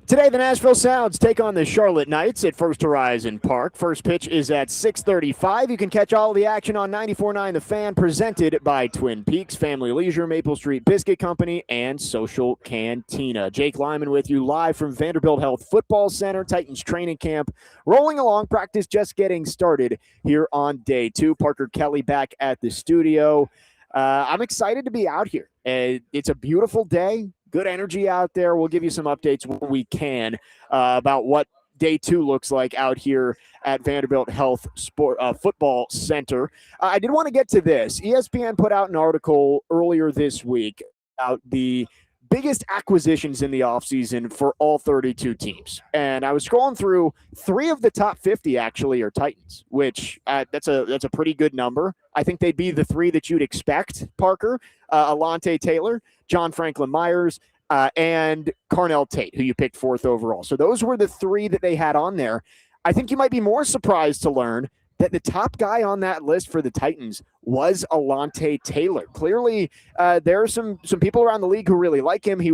Today, the Nashville Sounds take on the Charlotte Knights at First Horizon Park. First pitch is at 6:35. You can catch all the action on 94.9 The Fan, presented by Twin Peaks Family Leisure, Maple Street Biscuit Company, and Social Cantina. Jake Lyman with you live from Vanderbilt Health Football Center, Titans training camp. Rolling along, practice just getting started here on day 2. Parker Kelley back at the studio. I'm excited to be out here. It's a beautiful day. Good energy out there. We'll give you some updates when we can about what day 2 looks like out here at Vanderbilt Health Football Center. I did want to get to this. ESPN put out an article earlier this week about the biggest acquisitions in the offseason for all 32 teams. And I was scrolling through, 3 of the top 50 actually are Titans, which that's a pretty good number. I think they'd be the 3 that you'd expect, Parker, Alontae Taylor, John Franklin Myers, and Carnell Tate, who you picked 4th overall. So those were the 3 that they had on there. I think you might be more surprised to learn that the top guy on that list for the Titans was Alontae Taylor. Clearly, there are some people around the league who really like him. He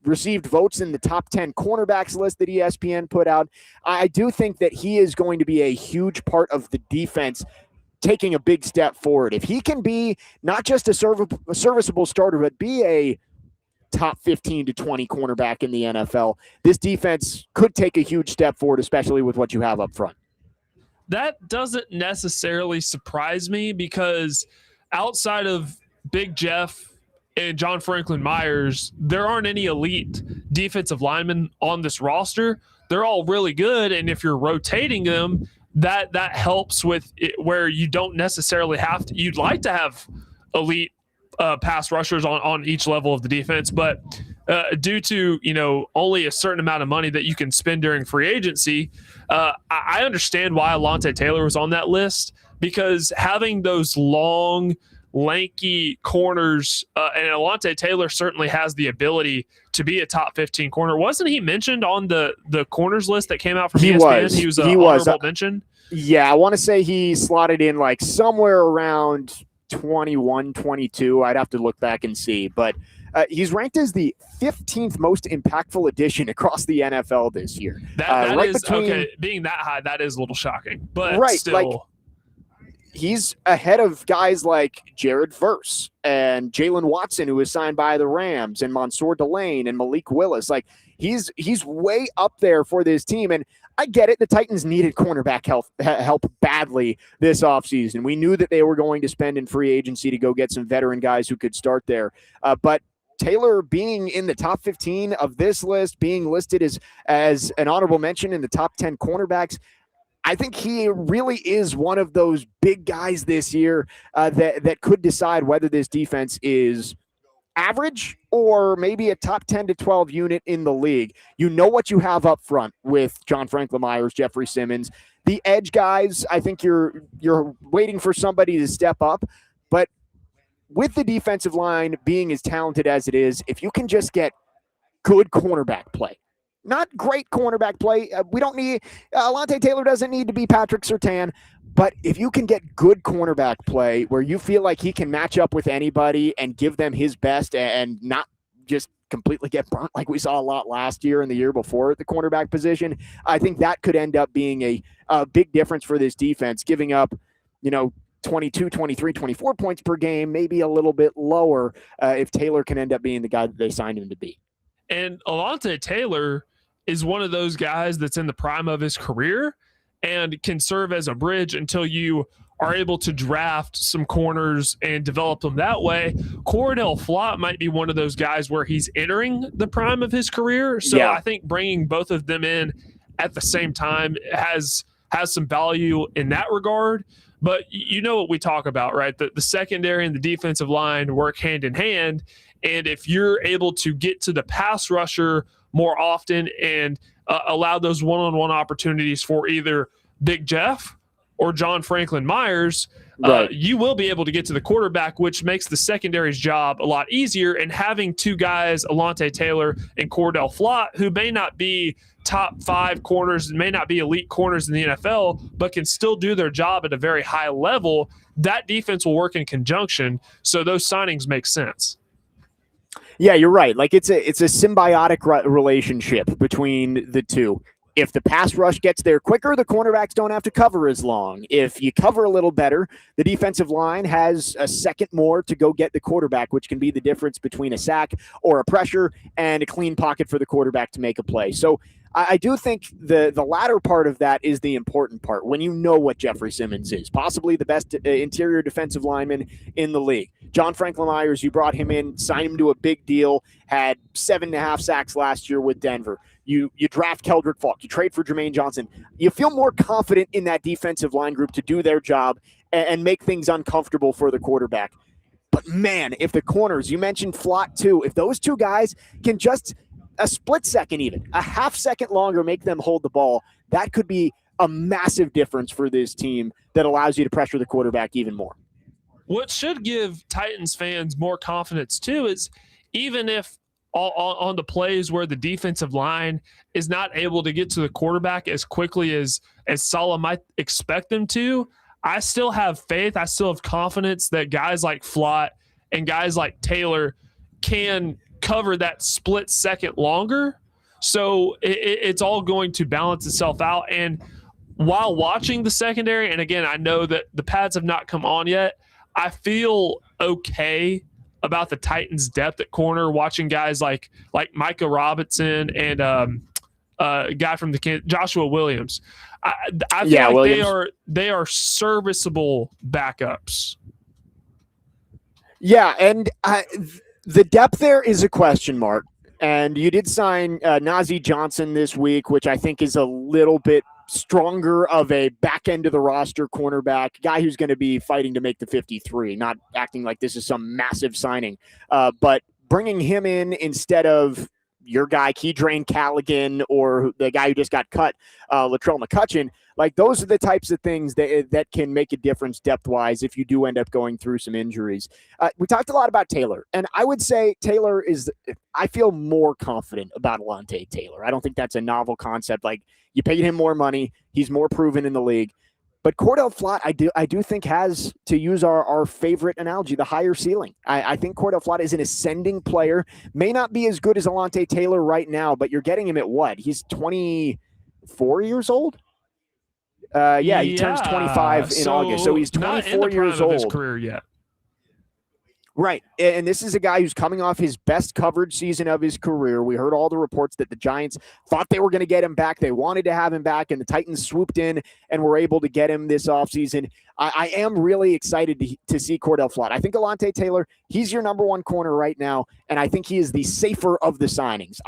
received votes in the top 10 cornerbacks list that ESPN put out. I do think that he is going to be a huge part of the defense taking a big step forward. If he can be not just a serviceable starter, but be a top 15 to 20 cornerback in the NFL, this defense could take a huge step forward, especially with what you have up front. That doesn't necessarily surprise me because outside of Big Jeff and John Franklin Myers, there aren't any elite defensive linemen on this roster. They're all really good, and if you're rotating them, that helps with it, where you don't necessarily have to. You'd like to have elite pass rushers on each level of the defense, but due to only a certain amount of money that you can spend during free agency, I understand why Alontae Taylor was on that list, because having those long, lanky corners, and Alontae Taylor certainly has the ability to be a top 15 corner. Wasn't he mentioned on the corners list that came out from ESPN? He was honorable mention. Yeah, I want to say he slotted in like somewhere around 21, 22. I'd have to look back and see, but he's ranked as the 15th most impactful addition across the NFL this year. That right is okay. Being that high, that is a little shocking, but right, still. Like, he's ahead of guys like Jared Verse and Jalen Watson, who was signed by the Rams, and Mansour Delane and Malik Willis. Like, he's way up there for this team. And I get it. The Titans needed cornerback help badly this offseason. We knew that they were going to spend in free agency to go get some veteran guys who could start there. But Taylor being in the top 15 of this list, being listed as an honorable mention in the top 10 cornerbacks, I think he really is one of those big guys this year that could decide whether this defense is average or maybe a top 10 to 12 unit in the league. You know what you have up front with John Franklin Myers, Jeffrey Simmons. The edge guys, I think you're waiting for somebody to step up. But with the defensive line being as talented as it is, if you can just get good cornerback play, not great cornerback play. We don't need Alontae Taylor doesn't need to be Patrick Surtain, but if you can get good cornerback play where you feel like he can match up with anybody and give them his best and not just completely get burnt like we saw a lot last year and the year before at the cornerback position, I think that could end up being a big difference for this defense, giving up, 22, 23, 24 points per game, maybe a little bit lower if Taylor can end up being the guy that they signed him to be. And Alontae Taylor is one of those guys that's in the prime of his career and can serve as a bridge until you are able to draft some corners and develop them that way. Cordell Flott might be one of those guys where he's entering the prime of his career. So yeah. I think bringing both of them in at the same time has some value in that regard. But you know what we talk about, right? The secondary and the defensive line work hand in hand. And if you're able to get to the pass rusher more often and allow those one-on-one opportunities for either Big Jeff or John Franklin Myers, right, you will be able to get to the quarterback, which makes the secondary's job a lot easier. And having two guys, Alontae Taylor and Cordell Flott, who may not be top 5 corners, may not be elite corners in the NFL, but can still do their job at a very high level, that defense will work in conjunction. So those signings make sense. Yeah, you're right. Like it's a symbiotic relationship between the two. If the pass rush gets there quicker, the cornerbacks don't have to cover as long. If you cover a little better, the defensive line has a second more to go get the quarterback, which can be the difference between a sack or a pressure and a clean pocket for the quarterback to make a play. So I do think the latter part of that is the important part when you know what Jeffrey Simmons is, possibly the best interior defensive lineman in the league. John Franklin Myers, you brought him in, signed him to a big deal, had 7.5 sacks last year with Denver. You draft Keldrick Falk, you trade for Jermaine Johnson. You feel more confident in that defensive line group to do their job and make things uncomfortable for the quarterback. But man, if the corners, you mentioned Flott too, if those two guys can just a split second, even a half second longer, make them hold the ball, that could be a massive difference for this team that allows you to pressure the quarterback even more. What should give Titans fans more confidence too is even if on the plays where the defensive line is not able to get to the quarterback as quickly as Saleh might expect them to, I still have faith. I still have confidence that guys like Flott and guys like Taylor can cover that split second longer. So it's all going to balance itself out. And while watching the secondary, and again, I know that the pads have not come on yet, I feel okay about the Titans' depth at corner, watching guys like Micah Robinson and a guy from Joshua Williams. I feel like Williams. They are serviceable backups. Yeah, and the depth there is a question mark. And you did sign Najee Johnson this week, which I think is a little bit stronger of a back end of the roster cornerback, guy who's going to be fighting to make the 53, not acting like this is some massive signing. But bringing him in instead of your guy, Keedrain Callaghan, or the guy who just got cut, Latrell McCutcheon, like those are the types of things that can make a difference depth-wise if you do end up going through some injuries. We talked a lot about Taylor, and I would say Taylor I feel more confident about Alontae Taylor. I don't think that's a novel concept. Like, you paid him more money. He's more proven in the league. But Cordell Flott, I do think has, to use our favorite analogy, the higher ceiling. I think Cordell Flott is an ascending player. May not be as good as Alontae Taylor right now, but you're getting him at what? He's 24 years old? He turns 25 in August, so he's 24 years old. Of his career yet. Right, and this is a guy who's coming off his best coverage season of his career. We heard all the reports that the Giants thought they were going to get him back. They wanted to have him back, and the Titans swooped in and were able to get him this offseason. I am really excited to see Cordell Flott. I think Alontae Taylor, he's your number one corner right now, and I think he is the safer of the signings.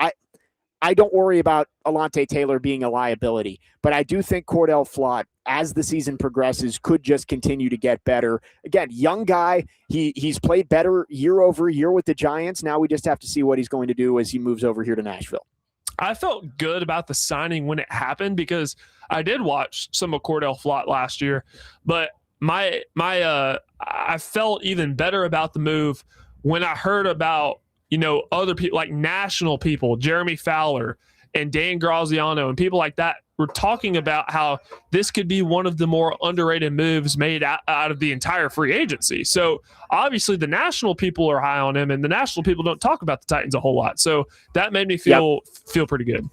I don't worry about Alontae Taylor being a liability, but I do think Cordell Flott, as the season progresses, could just continue to get better. Again, young guy. He's played better year over year with the Giants. Now we just have to see what he's going to do as he moves over here to Nashville. I felt good about the signing when it happened because I did watch some of Cordell Flott last year, but I felt even better about the move when I heard about, other people like national people, Jeremy Fowler and Dan Graziano and people like that were talking about how this could be one of the more underrated moves made out of the entire free agency. So obviously the national people are high on him, and the national people don't talk about the Titans a whole lot. So that made me feel pretty good.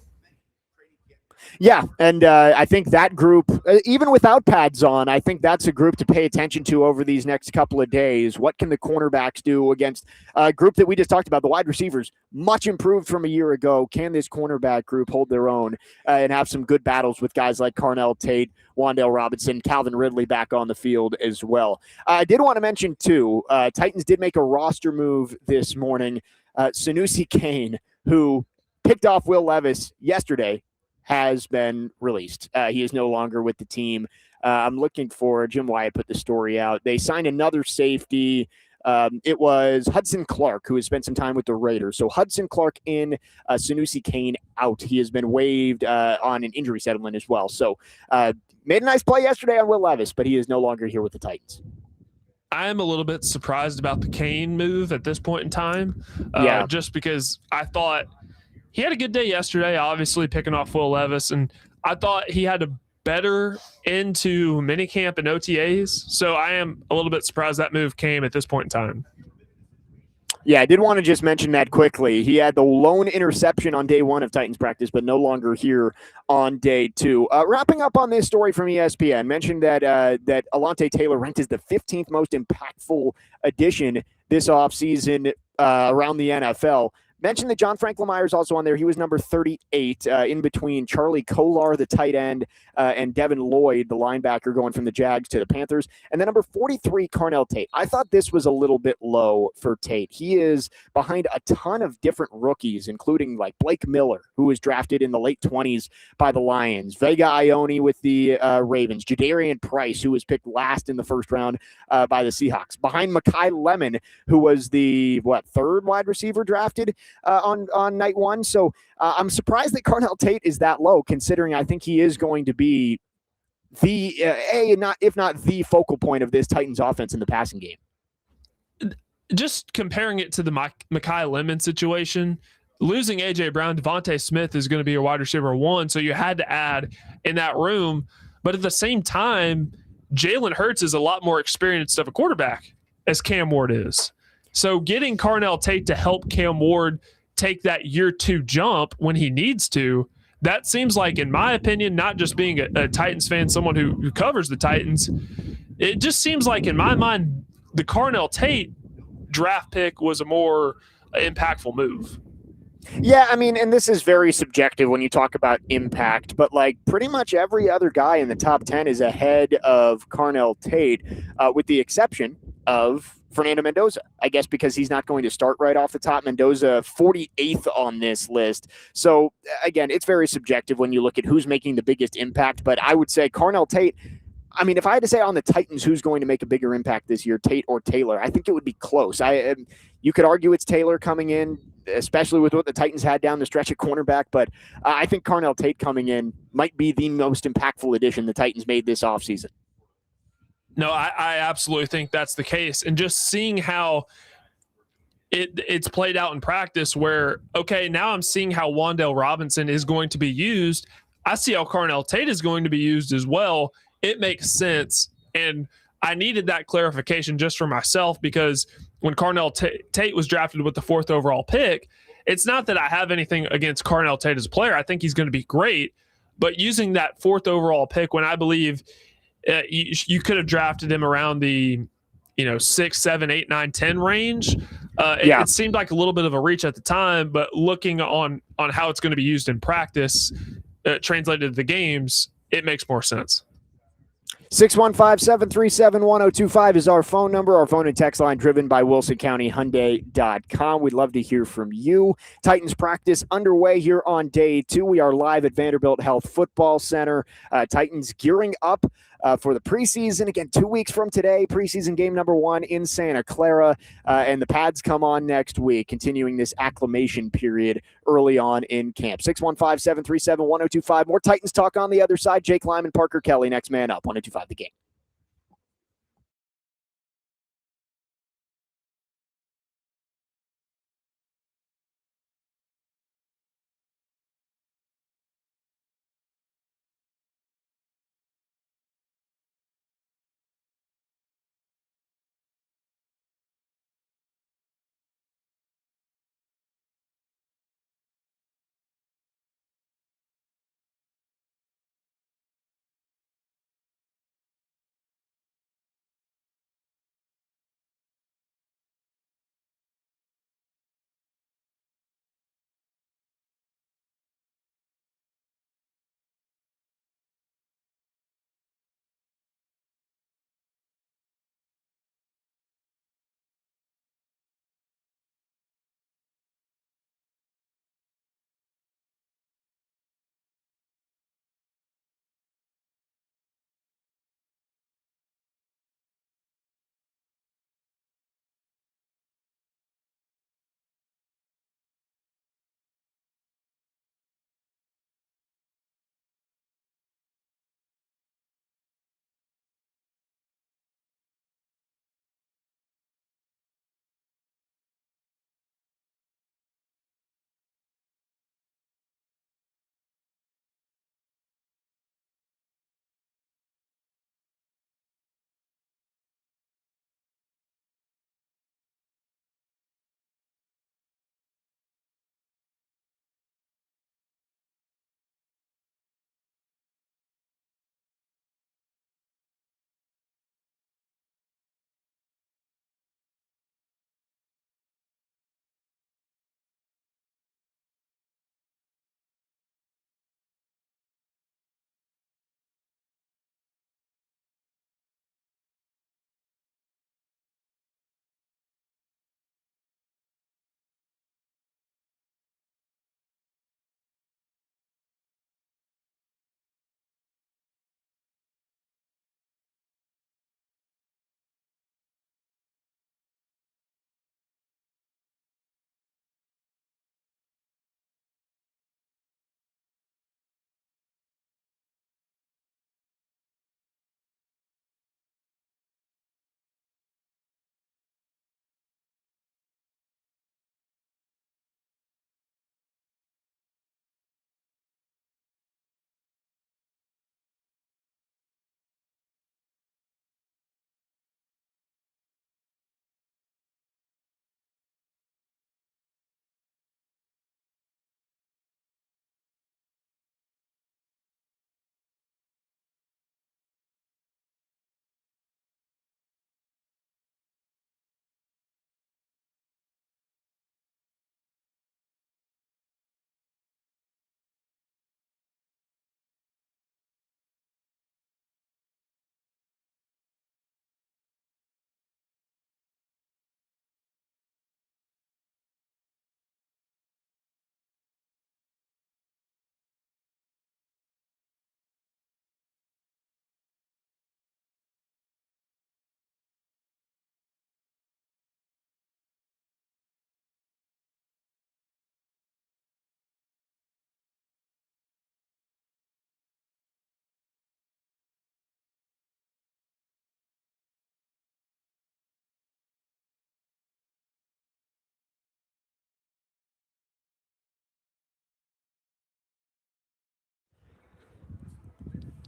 Yeah, and I think that group, even without pads on, I think that's a group to pay attention to over these next couple of days. What can the cornerbacks do against a group that we just talked about, the wide receivers, much improved from a year ago? Can this cornerback group hold their own and have some good battles with guys like Carnell Tate, Wan'Dale Robinson, Calvin Ridley back on the field as well? I did want to mention, too, Titans did make a roster move this morning. Sanusi Kane, who picked off Will Levis yesterday, has been released. He is no longer with the team. I'm looking for Jim Wyatt put the story out. They signed another safety. It was Hudson Clark, who has spent some time with the Raiders. So Hudson Clark in, Sanusi Kane out. He has been waived on an injury settlement as well. So made a nice play yesterday on Will Levis, but he is no longer here with the Titans. I am a little bit surprised about the Kane move at this point in time. Just because I thought he had a good day yesterday, obviously picking off Will Levis, and I thought he had a better into minicamp and OTAs. So I am a little bit surprised that move came at this point in time. Yeah, I did want to just mention that quickly. He had the lone interception on day one of Titans practice, but no longer here on day two. Wrapping up on this story from ESPN, mentioned that Alontae Taylor ranked as the 15th most impactful addition this offseason around the NFL. Mentioned that John Franklin Myers also on there. He was number 38, in between Charlie Kolar, the tight end, and Devin Lloyd, the linebacker, going from the Jags to the Panthers. And then number 43, Carnell Tate. I thought this was a little bit low for Tate. He is behind a ton of different rookies, including like Blake Miller, who was drafted in the late 20s by the Lions, Vega Ione with the Ravens, Jadarian Price, who was picked last in the first round by the Seahawks, behind Mekhi Lemon, who was the third wide receiver drafted on night one. So I'm surprised that Carnell Tate is that low, considering I think he is going to be the if not the focal point of this Titans offense in the passing game. Just comparing it to the Mekhi Lemon situation, losing A.J. Brown, Devontae Smith is going to be your wide receiver 1, so you had to add in that room. But at the same time, Jalen Hurts is a lot more experienced of a quarterback as Cam Ward is. So getting Carnell Tate to help Cam Ward take that year 2 jump when he needs to, that seems like, in my opinion, not just being a Titans fan, someone who covers the Titans, it just seems like, in my mind, the Carnell Tate draft pick was a more impactful move. Yeah, I mean, and this is very subjective when you talk about impact, but like pretty much every other guy in the top 10 is ahead of Carnell Tate, with the exception of Fernando Mendoza, I guess, because he's not going to start right off the top. Mendoza 48th on this list. So again, it's very subjective when you look at who's making the biggest impact, but I would say Carnell Tate, I mean, if I had to say on the Titans who's going to make a bigger impact this year, Tate or Taylor, I think it would be close. You could argue it's Taylor coming in, especially with what the Titans had down the stretch at cornerback, but I think Carnell Tate coming in might be the most impactful addition the Titans made this offseason. No, I absolutely think that's the case. And just seeing how it's played out in practice where, okay, now I'm seeing how Wan'Dale Robinson is going to be used. I see how Carnell Tate is going to be used as well. It makes sense. And I needed that clarification just for myself, because when Carnell Tate was drafted with the 4th overall pick, it's not that I have anything against Carnell Tate as a player. I think he's going to be great. But using that 4th overall pick, when I believe you could have drafted him around the 6, 7, 8, 9, 10 range. It seemed like a little bit of a reach at the time, but looking on how it's going to be used in practice, translated to the games, it makes more sense. 615-737-1025 is our phone number, our phone and text line, driven by WilsonCountyHyundai.com. We'd love to hear from you. Titans practice underway here on day 2. We are live at Vanderbilt Health Football Center. Titans gearing up for the preseason. Again, 2 weeks from today, preseason game number 1 in Santa Clara. And the pads come on next week, continuing this acclimation period early on in camp. 615-737-1025. More Titans talk on the other side. Jake Lyman, Parker Kelley, next man up, 1025 The Game.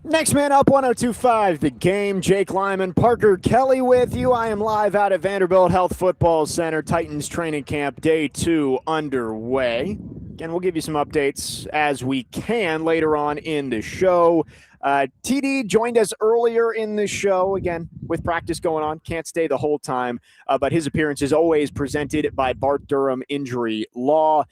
Next man up, 102.5 The Game. Jake Lyman, Parker Kelley with you. I am live out at Vanderbilt Health Football Center. Titans training camp day 2 underway. Again, we'll give you some updates as we can later on in the show. TD joined us earlier in the show, again, with practice going on. Can't stay the whole time, but his appearance is always presented by Bart Durham Injury Law.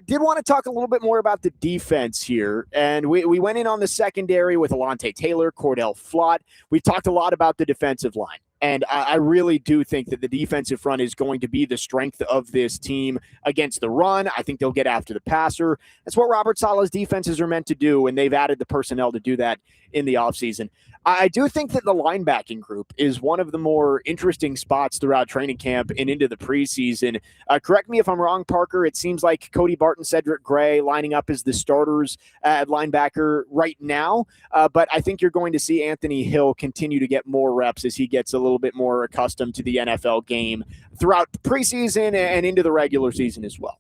Did want to talk a little bit more about the defense here, and we went in on the secondary with Alontae Taylor, Cordell Flott. We talked a lot about the defensive line. And I really do think that the defensive front is going to be the strength of this team against the run. I think they'll get after the passer. That's what Robert Saleh's defenses are meant to do, and they've added the personnel to do that in the offseason. I do think that the linebacking group is one of the more interesting spots throughout training camp and into the preseason. Correct me if I'm wrong, Parker. It seems like Cody Barton, Cedric Gray lining up as the starters at linebacker right now. But I think you're going to see Anthony Hill continue to get more reps as he gets a little bit more accustomed to the NFL game throughout the preseason and into the regular season as well.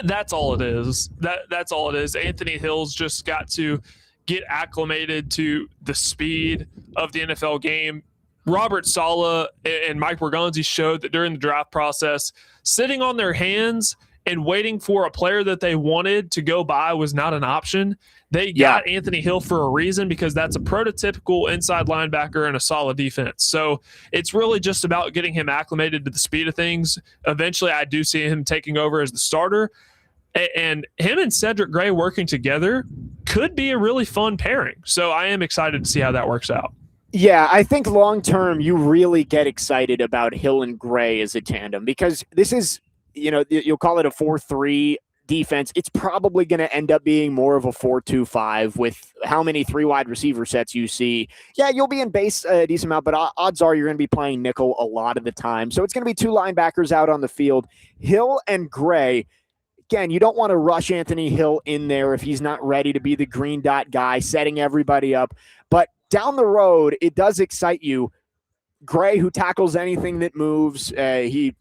That's all it is. That's all it is. Anthony Hill's just got to get acclimated to the speed of the NFL game. Robert Saleh and Mike Bergonzi showed that during the draft process, sitting on their hands and waiting for a player that they wanted to go by was not an option. They got Anthony Hill for a reason, because that's a prototypical inside linebacker and a solid defense. So it's really just about getting him acclimated to the speed of things. Eventually, I do see him taking over as the starter. And him and Cedric Gray working together could be a really fun pairing. So I am excited to see how that works out. Yeah, I think long-term you really get excited about Hill and Gray as a tandem, because this is, you'll call it a 4-3 defense. It's probably going to end up being more of a 4-2-5 with how many 3 wide receiver sets you see. Yeah, you'll be in base a decent amount, but odds are you're going to be playing nickel a lot of the time. So it's going to be 2 linebackers out on the field. Hill and Gray. Again, you don't want to rush Anthony Hill in there if he's not ready to be the green dot guy, setting everybody up. But down the road, it does excite you. Gray, who tackles anything that moves, he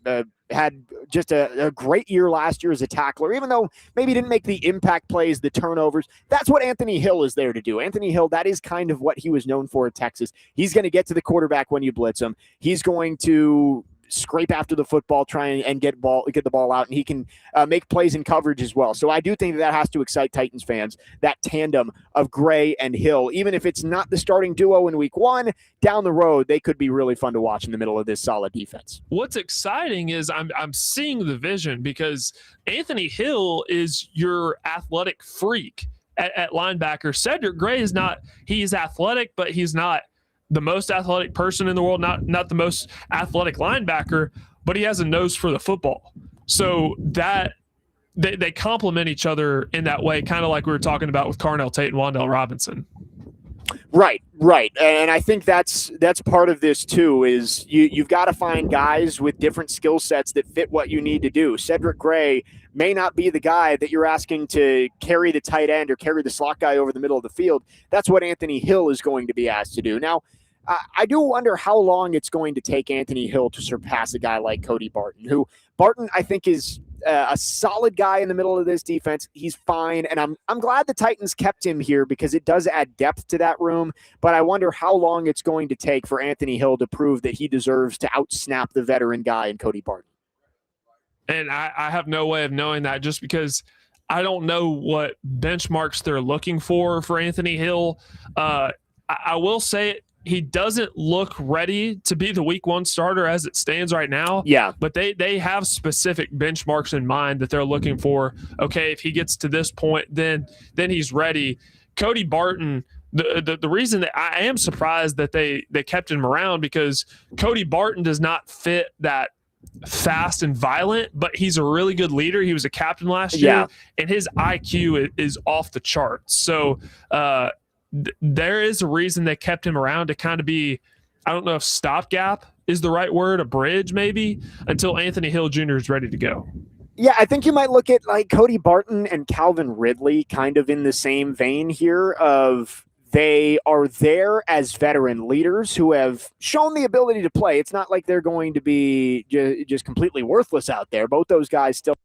had just a great year last year as a tackler, even though maybe didn't make the impact plays, the turnovers. That's what Anthony Hill is there to do. Anthony Hill, that is kind of what he was known for at Texas. He's going to get to the quarterback when you blitz him. He's going to scrape after the football, try and get the ball out, and he can make plays in coverage as well. So I do think that has to excite Titans fans, that tandem of Gray and Hill. Even if it's not the starting duo in week 1, down the road, they could be really fun to watch in the middle of this solid defense. What's exciting is I'm seeing the vision, because Anthony Hill is your athletic freak at linebacker. Cedric Gray is not – he's athletic, but he's not the most athletic person in the world, not the most athletic linebacker, but he has a nose for the football. So that they complement each other in that way, kind of like we were talking about with Carnell Tate and Wan'Dale Robinson. Right. And I think that's part of this too, is you've got to find guys with different skill sets that fit what you need to do. Cedric Gray may not be the guy that you're asking to carry the tight end or carry the slot guy over the middle of the field. That's what Anthony Hill is going to be asked to do. Now, I do wonder how long it's going to take Anthony Hill to surpass a guy like Cody Barton, who Barton, I think, is a solid guy in the middle of this defense. He's fine, and I'm glad the Titans kept him here, because it does add depth to that room, but I wonder how long it's going to take for Anthony Hill to prove that he deserves to outsnap the veteran guy in Cody Barton. And I have no way of knowing that, just because I don't know what benchmarks they're looking for Anthony Hill. I will say he doesn't look ready to be the week 1 starter as it stands right now. Yeah. But they have specific benchmarks in mind that they're looking for. Okay, if he gets to this point, then he's ready. Cody Barton, the reason that I am surprised that they kept him around, because Cody Barton does not fit that fast and violent, but he's a really good leader. He was a captain last year, and his IQ is off the charts. So there is a reason they kept him around, to kind of be, I don't know if stopgap is the right word, a bridge maybe, until Anthony Hill Jr. is ready to go. Yeah, I think you might look at like Cody Barton and Calvin Ridley kind of in the same vein here, of they are there as veteran leaders who have shown the ability to play. It's not like they're going to be just completely worthless out there. Both those guys still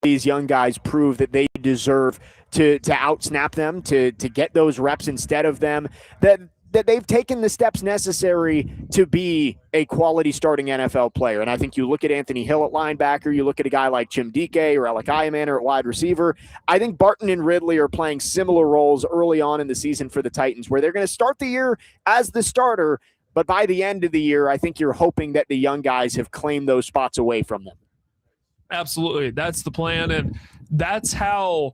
these young guys prove that they deserve to outsnap them, to get those reps instead of them, that they've taken the steps necessary to be a quality starting NFL player. And I think you look at Anthony Hill at linebacker, you look at a guy like Jim Dike or Alec Iamaner at wide receiver. I think Barton and Ridley are playing similar roles early on in the season for the Titans, where they're going to start the year as the starter, but by the end of the year, I think you're hoping that the young guys have claimed those spots away from them. Absolutely. That's the plan. And that's how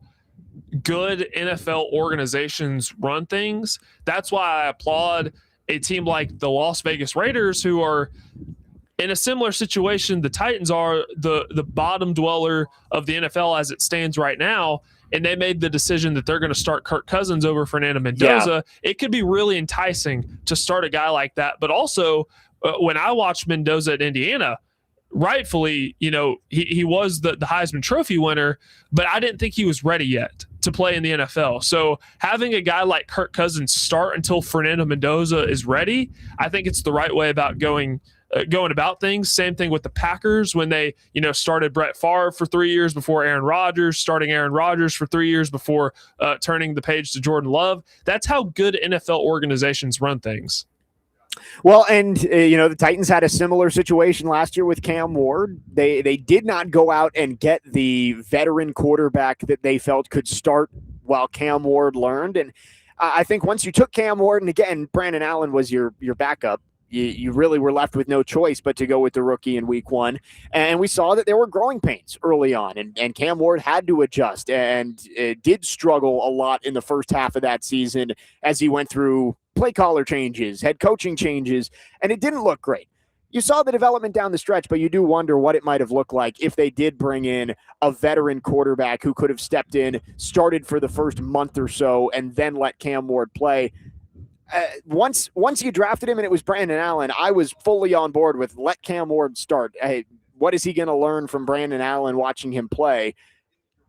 good NFL organizations run things. That's why I applaud a team like the Las Vegas Raiders, who are in a similar situation. The Titans are the bottom dweller of the NFL as it stands right now, and they made the decision that they're going to start Kirk Cousins over Fernando Mendoza. Yeah. It could be really enticing to start a guy like that. But also, when I watched Mendoza at Indiana, rightfully, he was the Heisman Trophy winner, but I didn't think he was ready yet to play in the NFL. So having a guy like Kirk Cousins start until Fernando Mendoza is ready, I think it's the right way about going about things. Same thing with the Packers when they, started Brett Favre for 3 years before Aaron Rodgers, starting Aaron Rodgers for 3 years before turning the page to Jordan Love. That's how good NFL organizations run things. Well, and, the Titans had a similar situation last year with Cam Ward. They did not go out and get the veteran quarterback that they felt could start while Cam Ward learned. And I think once you took Cam Ward, and again, Brandon Allen was your backup, you really were left with no choice but to go with the rookie in week one. And we saw that there were growing pains early on, and Cam Ward had to adjust and did struggle a lot in the first half of that season as he went through play caller changes, head coaching changes, and it didn't look great. You saw the development down the stretch, but you do wonder what it might have looked like if they did bring in a veteran quarterback who could have stepped in, started for the first month or so, and then let Cam Ward play. Once you drafted him and it was Brandon Allen, I was fully on board with let Cam Ward start. Hey, what is he going to learn from Brandon Allen watching him play?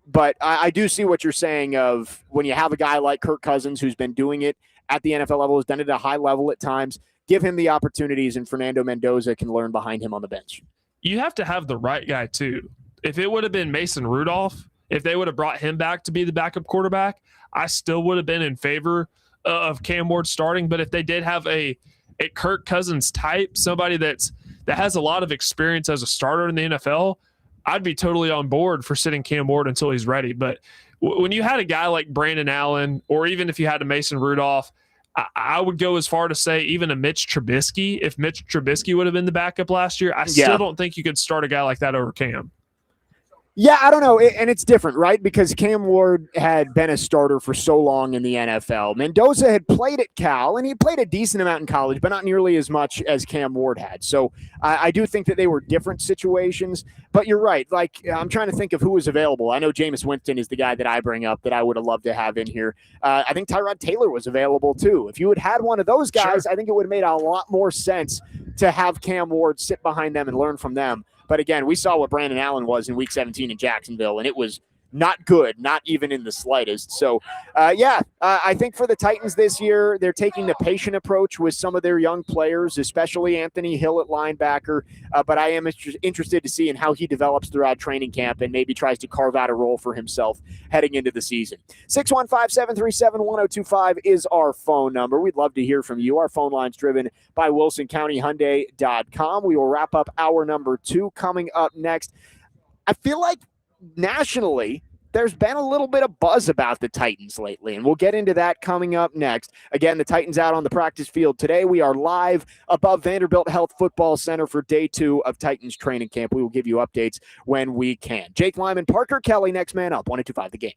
But I do see what you're saying of when you have a guy like Kirk Cousins who's been doing it at the NFL level, has done it at a high level at times, give him the opportunities, and Fernando Mendoza can learn behind him on the bench. You have to have the right guy too. If it would have been Mason Rudolph, if they would have brought him back to be the backup quarterback, I still would have been in favor of Cam Ward starting. But if they did have a Kirk Cousins type, somebody that has a lot of experience as a starter in the NFL, I'd be totally on board for sitting Cam Ward until he's ready. But when you had a guy like Brandon Allen, or even if you had a Mason Rudolph, I would go as far to say even a Mitch Trubisky. If Mitch Trubisky would have been the backup last year, I still don't think you could start a guy like that over Cam. Yeah, I don't know. And it's different, right? Because Cam Ward had been a starter for so long in the NFL. Mendoza had played at Cal, and he played a decent amount in college, but not nearly as much as Cam Ward had. So I do think that they were different situations. But you're right. Like, I'm trying to think of who was available. I know Jameis Winston is the guy that I bring up that I would have loved to have in here. I think Tyrod Taylor was available too. If you had one of those guys, sure, I think it would have made a lot more sense to have Cam Ward sit behind them and learn from them. But again, we saw what Brandon Allen was in Week 17 in Jacksonville, and it was not good, not even in the slightest. So, I think for the Titans this year, they're taking the patient approach with some of their young players, especially Anthony Hill at linebacker. But I am interested to see in how he develops throughout training camp and maybe tries to carve out a role for himself heading into the season. 615-737-1025 is our phone number. We'd love to hear from you. Our phone line's driven by WilsonCountyHyundai.com. We will wrap up hour number 2 coming up next. I feel like nationally, there's been a little bit of buzz about the Titans lately, and we'll get into that coming up next. Again, the Titans out on the practice field today. We are live above Vanderbilt Health Football Center for day 2 of Titans training camp. We will give you updates when we can. Jake Lyman, Parker Kelley, next man up, 102.5 The Game.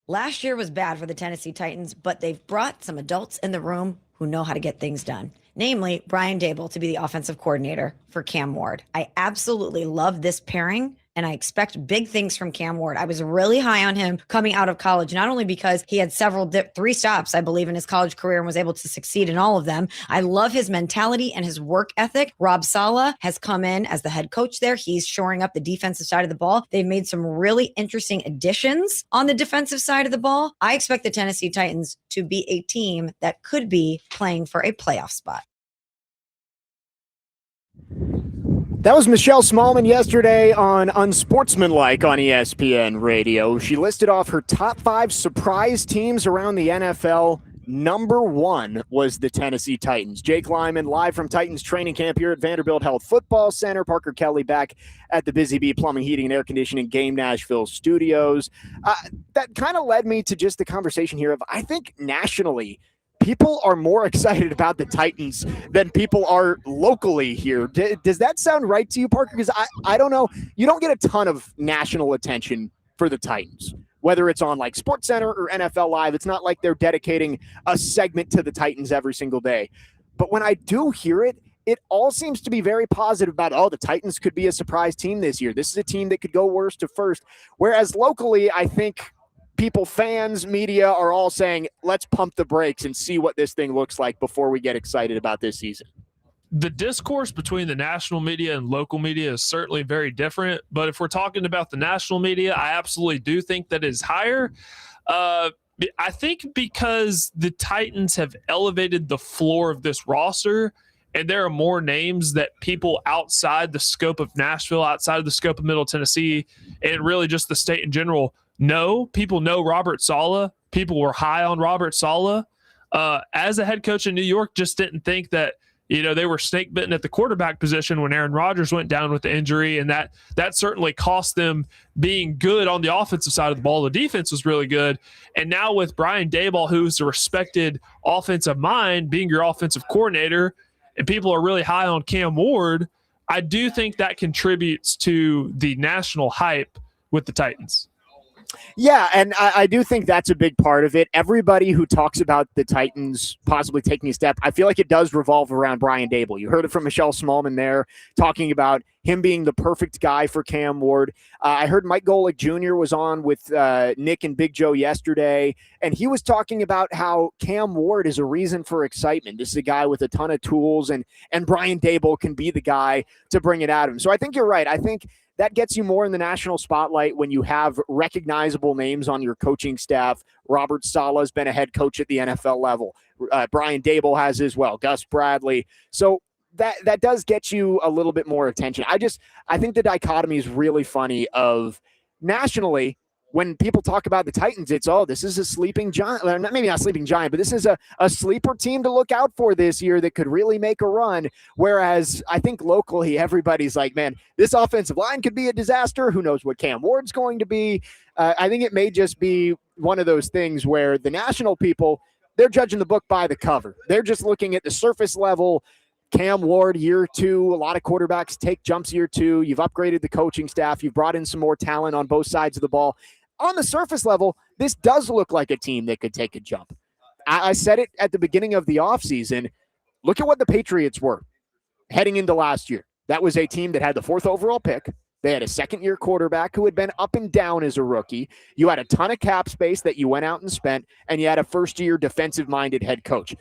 Last year was bad for the Tennessee Titans, but they've brought some adults in the room who know how to get things done, namely Brian Daboll to be the offensive coordinator for Cam Ward. I absolutely love this pairing, and I expect big things from Cam Ward. I was really high on him coming out of college, not only because he had three stops, I believe, in his college career and was able to succeed in all of them. I love his mentality and his work ethic. Rob Saleh has come in as the head coach there. He's shoring up the defensive side of the ball. They've made some really interesting additions on the defensive side of the ball. I expect the Tennessee Titans to be a team that could be playing for a playoff spot. That was Michelle Smallman yesterday on Unsportsmanlike on ESPN Radio. She listed off her top 5 surprise teams around the NFL. Number 1 was the Tennessee Titans. Jake Lyman live from Titans training camp here at Vanderbilt Health Football Center. Parker Kelley back at the Busy Bee Plumbing, Heating, and Air Conditioning Game Nashville studios. That kind of led me to just the conversation here of, I think nationally, people are more excited about the Titans than people are locally here. Does that sound right to you, Parker? Because I don't know. You don't get a ton of national attention for the Titans, whether it's on like SportsCenter or NFL Live. It's not like they're dedicating a segment to the Titans every single day. But when I do hear it, it all seems to be very positive about, oh, the Titans could be a surprise team this year. This is a team that could go worst to first. Whereas locally, I think people, fans, media are all saying, let's pump the brakes and see what this thing looks like before we get excited about this season. The discourse between the national media and local media is certainly very different. But if we're talking about the national media, I absolutely do think that is higher. I think because the Titans have elevated the floor of this roster, and there are more names that people outside the scope of Nashville, outside of the scope of Middle Tennessee, and really just the state in general, people know Robert Saleh. People were high on Robert Saleh. As a head coach in New York, just didn't think that, they were snake bitten at the quarterback position when Aaron Rodgers went down with the injury. And that certainly cost them being good on the offensive side of the ball. The defense was really good. And now with Brian Daboll, who's a respected offensive mind, being your offensive coordinator, and people are really high on Cam Ward, I do think that contributes to the national hype with the Titans. Yeah, and I do think that's a big part of it. Everybody who talks about the Titans possibly taking a step, I feel like it does revolve around Brian Daboll. You heard it from Michelle Smallman there, talking about him being the perfect guy for Cam Ward. I heard Mike Golick Jr. was on with Nick and Big Joe yesterday, and he was talking about how Cam Ward is a reason for excitement. This is a guy with a ton of tools, and Brian Daboll can be the guy to bring it at him. So I think you're right. I think that gets you more in the national spotlight when you have recognizable names on your coaching staff. Robert Saleh has been a head coach at the NFL level. Brian Daboll has as well. Gus Bradley. So that does get you a little bit more attention. I think the dichotomy is really funny of nationally, when people talk about the Titans, it's, this is a sleeping giant. Maybe not sleeping giant, but this is a sleeper team to look out for this year that could really make a run. Whereas I think locally, everybody's like, man, this offensive line could be a disaster. Who knows what Cam Ward's going to be? I think it may just be one of those things where the national people, they're judging the book by the cover. They're just looking at the surface level. Cam Ward, year 2, a lot of quarterbacks take jumps year 2. You've upgraded the coaching staff. You've brought in some more talent on both sides of the ball. On the surface level, this does look like a team that could take a jump. I said it at the beginning of the offseason. Look at what the Patriots were heading into last year. That was a team that had the 4th overall pick. They had a second-year quarterback who had been up and down as a rookie. You had a ton of cap space that you went out and spent, and you had a first-year defensive-minded head coach.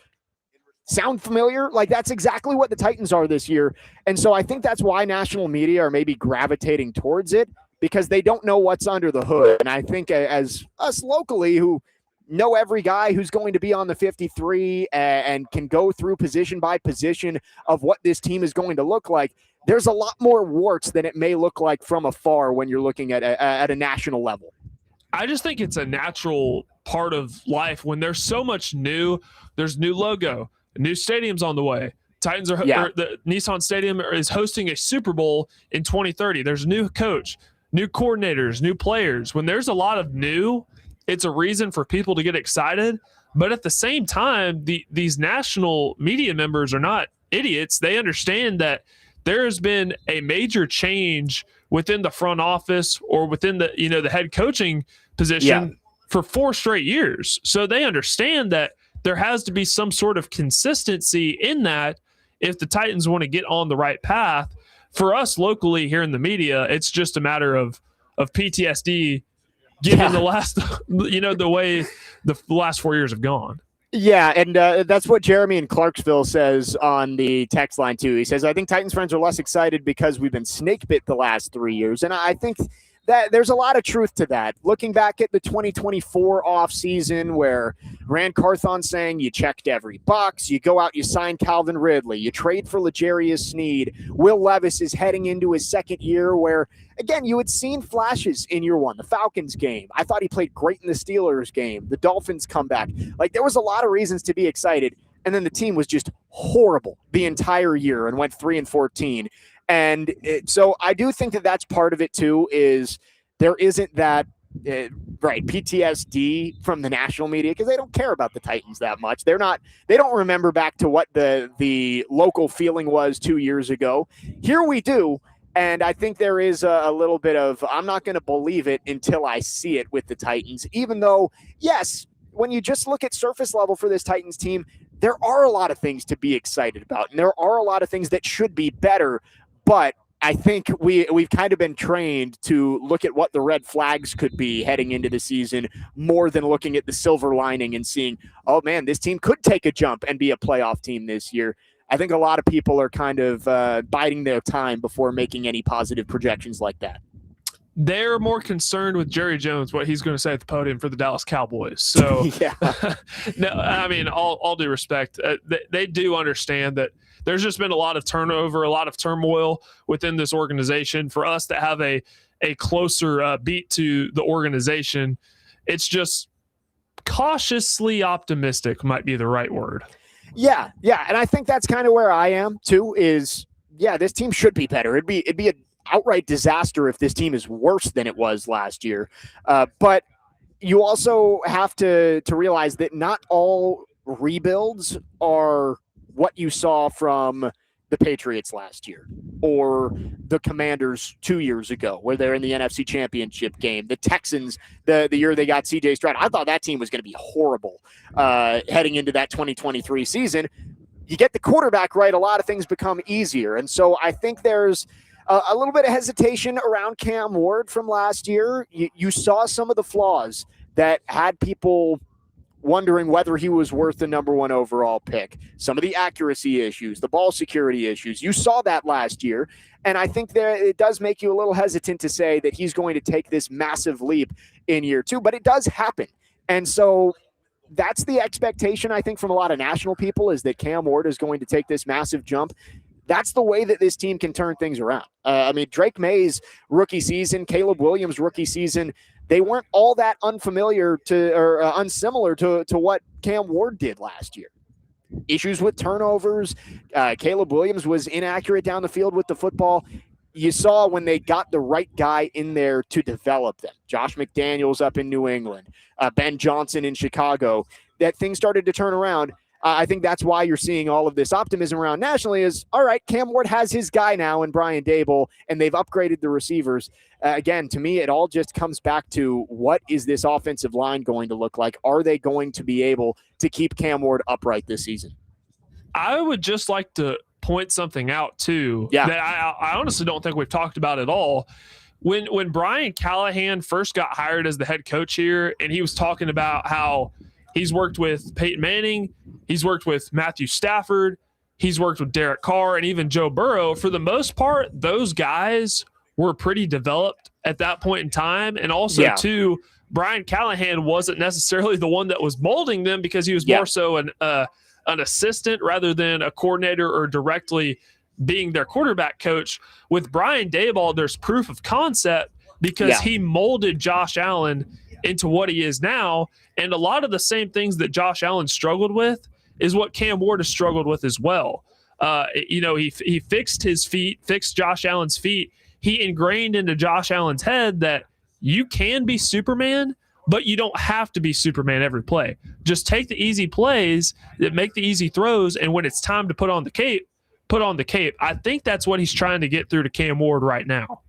Sound familiar? Like, that's exactly what the Titans are this year. And so I think that's why national media are maybe gravitating towards it, because they don't know what's under the hood. And I think as us locally who know every guy who's going to be on the 53 and can go through position by position of what this team is going to look like, there's a lot more warts than it may look like from afar when you're looking at a national level. I just think it's a natural part of life when there's so much new. There's new logo, new stadiums on the way. Titans are the Nissan Stadium is hosting a Super Bowl in 2030. There's a new coach, new coordinators, new players. When there's a lot of new, it's a reason for people to get excited. But at the same time, these national media members are not idiots. They understand that there has been a major change within the front office or within the the head coaching position for 4 straight years. So they understand that there has to be some sort of consistency in that if the Titans want to get on the right path. For us locally here in the media, it's just a matter of PTSD given the last, the way the last 4 years have gone. Yeah, and that's what Jeremy in Clarksville says on the text line, too. He says, I think Titans fans are less excited because we've been snake bit the last 3 years. And I think that there's a lot of truth to that. Looking back at the 2024 offseason where Rand Carthon saying you checked every box, you go out, you sign Calvin Ridley, you trade for L'Jarius Sneed. Will Levis is heading into his second year where, again, you had seen flashes in year one. The Falcons game, I thought he played great in the Steelers game. The Dolphins comeback. Like, there was a lot of reasons to be excited. And then the team was just horrible the entire year and went 3-14. And so I do think that that's part of it too, is there isn't that PTSD from the national media because they don't care about the Titans that much. They don't remember back to what the local feeling was 2 years ago. Here we do. And I think there is a little bit of, I'm not going to believe it until I see it with the Titans, even though, yes, when you just look at surface level for this Titans team, there are a lot of things to be excited about. And there are a lot of things that should be better. But I think we've kind of been trained to look at what the red flags could be heading into the season more than looking at the silver lining and seeing, oh, man, this team could take a jump and be a playoff team this year. I think a lot of people are kind of biding their time before making any positive projections like that. They're more concerned with Jerry Jones, what he's going to say at the podium for the Dallas Cowboys. So, no, I mean, all due respect, they do understand that there's just been a lot of turnover, a lot of turmoil within this organization. For us to have a closer beat to the organization, it's just cautiously optimistic might be the right word. Yeah, and I think that's kind of where I am too. Is this team should be better. It'd be an outright disaster if this team is worse than it was last year. But you also have to realize that not all rebuilds are what you saw from the Patriots last year or the Commanders 2 years ago where they're in the NFC Championship game. The Texans, the year they got C.J. Stroud, I thought that team was going to be horrible heading into that 2023 season. You get the quarterback right, a lot of things become easier. And so I think there's a little bit of hesitation around Cam Ward from last year. You saw some of the flaws that had people wondering whether he was worth the number 1 overall pick. Some of the accuracy issues, the ball security issues. You saw that last year. And I think that it does make you a little hesitant to say that he's going to take this massive leap in year 2, but it does happen. And so that's the expectation, I think, from a lot of national people is that Cam Ward is going to take this massive jump. That's the way that this team can turn things around. I mean, Drake May's rookie season, Caleb Williams' rookie season, they weren't all that unsimilar to what Cam Ward did last year. Issues with turnovers. Caleb Williams was inaccurate down the field with the football. You saw when they got the right guy in there to develop them. Josh McDaniels up in New England, Ben Johnson in Chicago, that things started to turn around. I think that's why you're seeing all of this optimism around nationally is, all right, Cam Ward has his guy now in Brian Daboll, and they've upgraded the receivers. Again, to me, it all just comes back to what is this offensive line going to look like? Are they going to be able to keep Cam Ward upright this season? I would just like to point something out, too, that I honestly don't think we've talked about at all. When Brian Callahan first got hired as the head coach here, and he was talking about how he's worked with Peyton Manning, he's worked with Matthew Stafford, he's worked with Derek Carr, and even Joe Burrow. For the most part, those guys were pretty developed at that point in time. And also, too, Brian Callahan wasn't necessarily the one that was molding them because he was more so an assistant rather than a coordinator or directly being their quarterback coach. With Brian Daboll, there's proof of concept because he molded Josh Allen into what he is now. And a lot of the same things that Josh Allen struggled with is what Cam Ward has struggled with as well. He fixed his feet, fixed Josh Allen's feet. He ingrained into Josh Allen's head that you can be Superman, but you don't have to be Superman every play. Just take the easy plays that make the easy throws, and when it's time to put on the cape, put on the cape. I think that's what he's trying to get through to Cam Ward right now.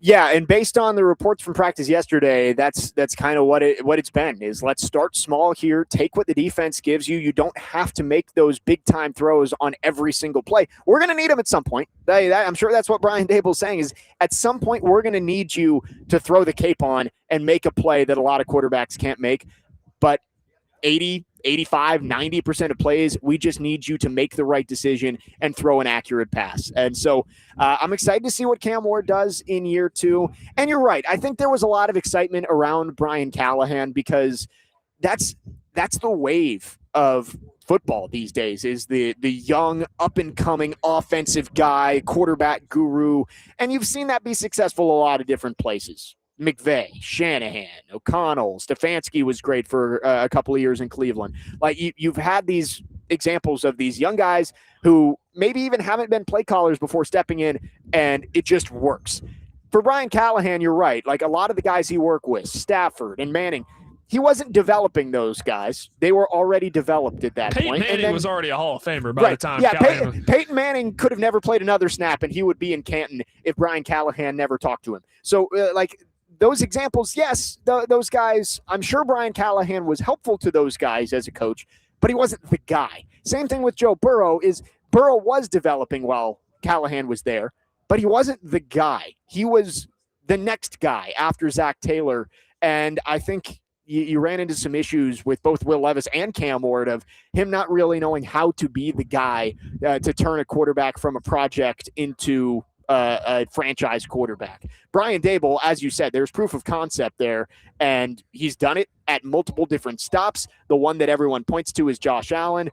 Yeah, and based on the reports from practice yesterday, that's kind of what it's been. Is let's start small here, take what the defense gives you. You don't have to make those big time throws on every single play. We're going to need them at some point. I'm sure that's what Brian Dable's saying. Is at some point we're going to need you to throw the cape on and make a play that a lot of quarterbacks can't make. But 80, 85, 90% of plays, we just need you to make the right decision and throw an accurate pass. And so I'm excited to see what Cam Ward does in year 2. And you're right. I think there was a lot of excitement around Brian Callahan because that's the wave of football these days, is the young, up-and-coming offensive guy, quarterback guru. And you've seen that be successful a lot of different places. McVay, Shanahan, O'Connell, Stefanski was great for a couple of years in Cleveland. Like you've had these examples of these young guys who maybe even haven't been play callers before stepping in, and it just works. For Brian Callahan, you're right. Like a lot of the guys he worked with, Stafford and Manning, he wasn't developing those guys. They were already developed at that point. Peyton Manning was already a Hall of Famer by the time. Yeah, Peyton Manning could have never played another snap, and he would be in Canton if Brian Callahan never talked to him. So, those examples, yes, those guys, I'm sure Brian Callahan was helpful to those guys as a coach, but he wasn't the guy. Same thing with Joe Burrow. Burrow was developing while Callahan was there, but he wasn't the guy. He was the next guy after Zach Taylor, and I think you ran into some issues with both Will Levis and Cam Ward of him not really knowing how to be the guy to turn a quarterback from a project into a franchise quarterback. Brian Dable, as you said, there's proof of concept there, and he's done it at multiple different stops. The one that everyone points to is Josh Allen.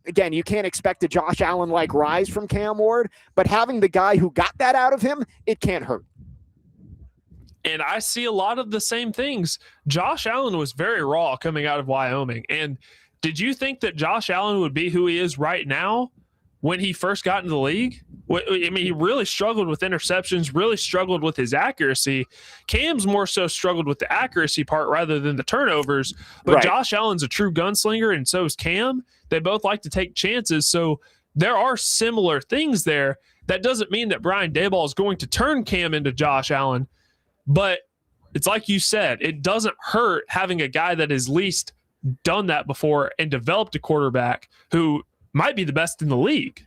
Again, you can't expect a Josh Allen-like rise from Cam Ward, but having the guy who got that out of him, it can't hurt. And I see a lot of the same things. Josh Allen was very raw coming out of Wyoming. And did you think that Josh Allen would be who he is right now when he first got into the league? I mean, he really struggled with interceptions, really struggled with his accuracy. Cam's more so struggled with the accuracy part rather than the turnovers. But right. Josh Allen's a true gunslinger, and so is Cam. They both like to take chances. So there are similar things there. That doesn't mean that Brian Daboll is going to turn Cam into Josh Allen. But it's like you said, it doesn't hurt having a guy that has at least done that before and developed a quarterback who might be the best in the league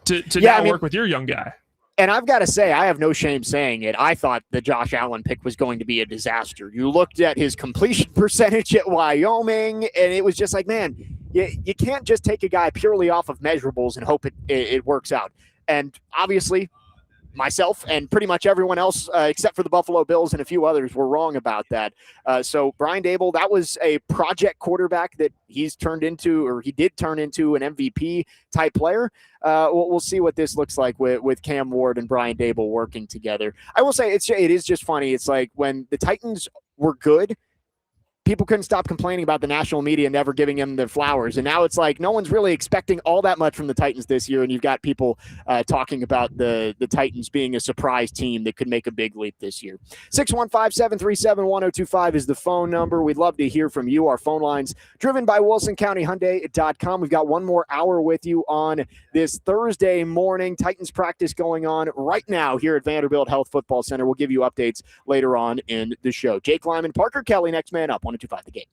to work with your young guy. And I've got to say, I have no shame saying it. I thought the Josh Allen pick was going to be a disaster. You looked at his completion percentage at Wyoming, and it was just like, man, you can't just take a guy purely off of measurables and hope it works out. And obviously, myself and pretty much everyone else, except for the Buffalo Bills and a few others, were wrong about that. So Brian Dable, that was a project quarterback that he did turn into an MVP type player. We'll see what this looks like with Cam Ward and Brian Dable working together. I will say it is just funny. It's like when the Titans were good, people couldn't stop complaining about the national media never giving him the flowers. And now it's like no one's really expecting all that much from the Titans this year. And you've got people talking about the Titans being a surprise team that could make a big leap this year. 615-737-1025 is the phone number. We'd love to hear from you. Our phone line's driven by WilsonCountyHyundai.com. We've got one more hour with you on this Thursday morning. Titans practice going on right now here at Vanderbilt Health Football Center. We'll give you updates later on in the show. Jake Lyman, Parker Kelley, next man up. 102.5 The Game.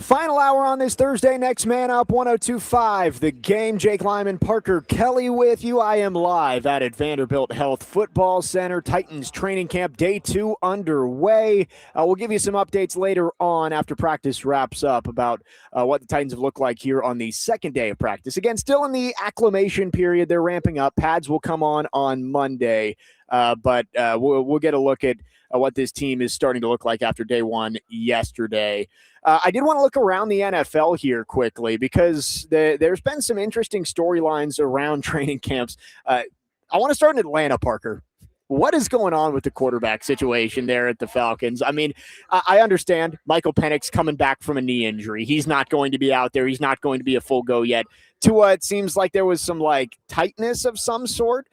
Final hour on this Thursday. Next Man Up 102.5. The Game. Jake Lyman, Parker Kelley with you. I am live at Vanderbilt Health Football Center. Titans training camp day 2 underway. We'll give you some updates later on after practice wraps up about what the Titans have looked like here on the second day of practice. Again, still in the acclimation period. They're ramping up. Pads will come on Monday, but we'll get a look at what this team is starting to look like after day 1 yesterday. I did want to look around the NFL here quickly because there's been some interesting storylines around training camps. I want to start in Atlanta, Parker. What is going on with the quarterback situation there at the Falcons? I mean, I understand Michael Penix coming back from a knee injury. He's not going to be out there. He's not going to be a full go yet. Tua, it seems like there was some tightness of some sort.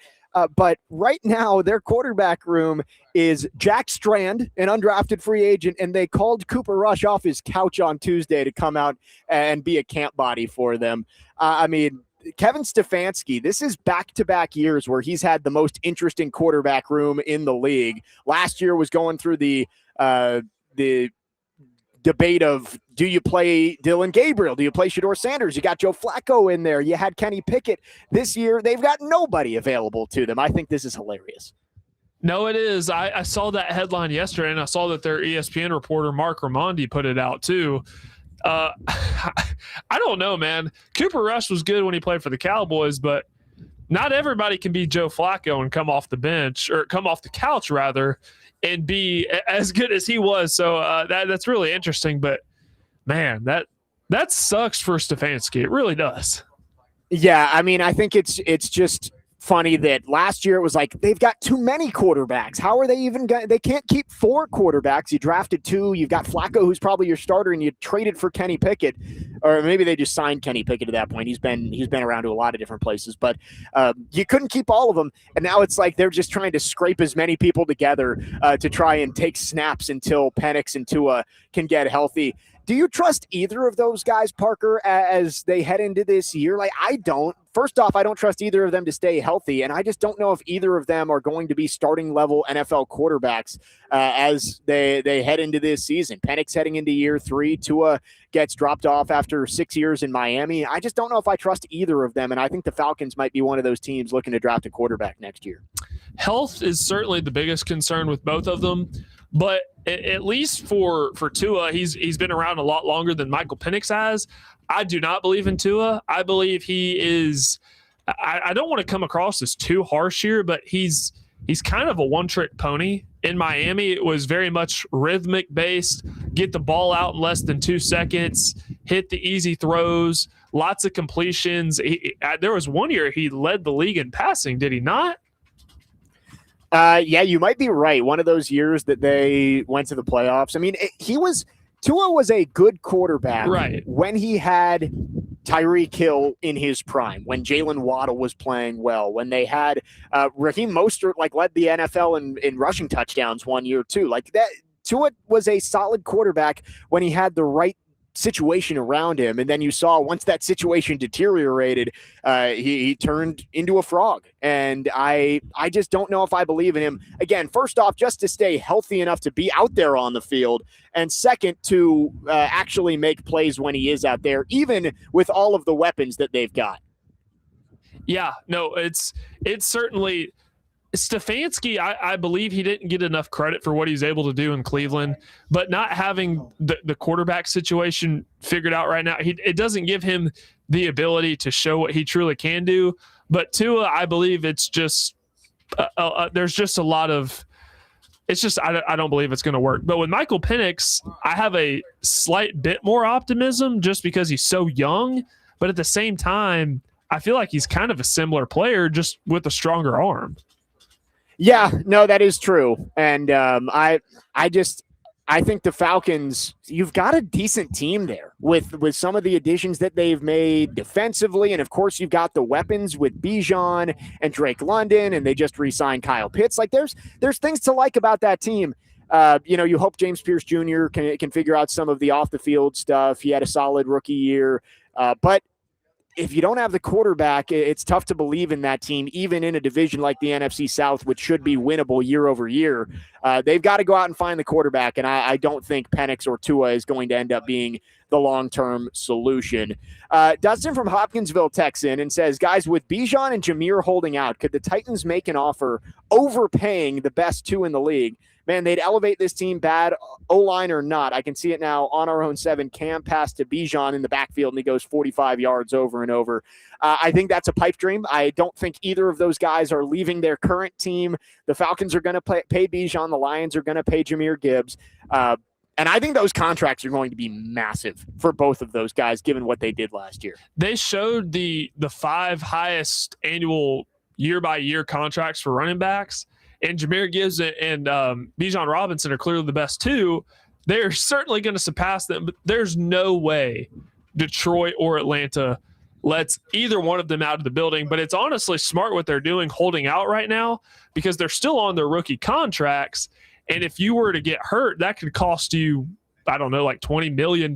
But right now, their quarterback room is Jack Strand, an undrafted free agent, and they called Cooper Rush off his couch on Tuesday to come out and be a camp body for them. I mean, Kevin Stefanski, this is back-to-back years where he's had the most interesting quarterback room in the league. Last year was going through the debate of, do you play Dylan Gabriel? Do you play Shedeur Sanders? You got Joe Flacco in there. You had Kenny Pickett. This year, they've got nobody available to them. I think this is hilarious. No, it is. I saw that headline yesterday, and I saw that their ESPN reporter, Mark Raimondi, put it out too. I don't know, man. Cooper Rush was good when he played for the Cowboys, but not everybody can be Joe Flacco and come off the bench, or come off the couch, rather, and be as good as he was. So that's really interesting. But, man, that sucks for Stefanski. It really does. Yeah, I mean, I think it's just funny that last year it was like they've got too many quarterbacks. How are they even going? They can't keep 4 quarterbacks. You drafted 2. You've got Flacco, who's probably your starter, and you traded for Kenny Pickett, or maybe they just signed Kenny Pickett at that point. He's been around to a lot of different places, but you couldn't keep all of them. And now it's like they're just trying to scrape as many people together to try and take snaps until Penix and Tua can get healthy. Do you trust either of those guys, Parker, as they head into this year? I don't. First off, I don't trust either of them to stay healthy, and I just don't know if either of them are going to be starting-level NFL quarterbacks as they head into this season. Penix heading into year 3. Tua gets dropped off after 6 years in Miami. I just don't know if I trust either of them, and I think the Falcons might be one of those teams looking to draft a quarterback next year. Health is certainly the biggest concern with both of them. But at least for Tua, he's been around a lot longer than Michael Penix has. I do not believe in Tua. I believe he is – I don't want to come across as too harsh here, but he's kind of a one-trick pony. In Miami, it was very much rhythmic-based, get the ball out in less than 2 seconds, hit the easy throws, lots of completions. There was one year he led the league in passing, did he not? Yeah, you might be right. One of those years that they went to the playoffs. I mean, Tua was a good quarterback when he had Tyreek Hill in his prime, when Jalen Waddle was playing well, when they had Raheem Mostert led the NFL in rushing touchdowns one year too. That Tua was a solid quarterback when he had the right situation around him, and then you saw once that situation deteriorated, he turned into a frog, and I just don't know if I believe in him. Again, first off, just to stay healthy enough to be out there on the field, and second, to actually make plays when he is out there, even with all of the weapons that they've got. Yeah, no, it's certainly Stefanski. I believe he didn't get enough credit for what he's able to do in Cleveland, but not having the quarterback situation figured out right now, it doesn't give him the ability to show what he truly can do. But Tua, I believe it's just there's just a lot of it's just I don't believe it's going to work. But with Michael Penix, I have a slight bit more optimism just because he's so young, but at the same time, I feel like he's kind of a similar player just with a stronger arm. Yeah, no, that is true. And I think the Falcons, you've got a decent team there with some of the additions that they've made defensively. And of course, you've got the weapons with Bijan and Drake London, and they just re-signed Kyle Pitts. There's things to like about that team. You hope James Pierce Jr. can figure out some of the off the field stuff. He had a solid rookie year, but if you don't have the quarterback, it's tough to believe in that team, even in a division like the NFC South, which should be winnable year over year. They've got to go out and find the quarterback, and I don't think Penix or Tua is going to end up being the long-term solution. Dustin from Hopkinsville texts in and says, guys, with Bijan and Jameer holding out, could the Titans make an offer overpaying the best two in the league? Man, they'd elevate this team, bad O-line or not. I can see it now on our own 7. Cam pass to Bijan in the backfield, and he goes 45 yards over and over. I think that's a pipe dream. I don't think either of those guys are leaving their current team. The Falcons are going to pay Bijan. The Lions are going to pay Jahmyr Gibbs. And I think those contracts are going to be massive for both of those guys, given what they did last year. They showed the 5 highest annual year-by-year contracts for running backs, and Jahmyr Gibbs and Bijan Robinson are clearly the best two. They're certainly going to surpass them, but there's no way Detroit or Atlanta lets either one of them out of the building. But it's honestly smart what they're doing, holding out right now, because they're still on their rookie contracts. And if you were to get hurt, that could cost you, I don't know, like $20 million.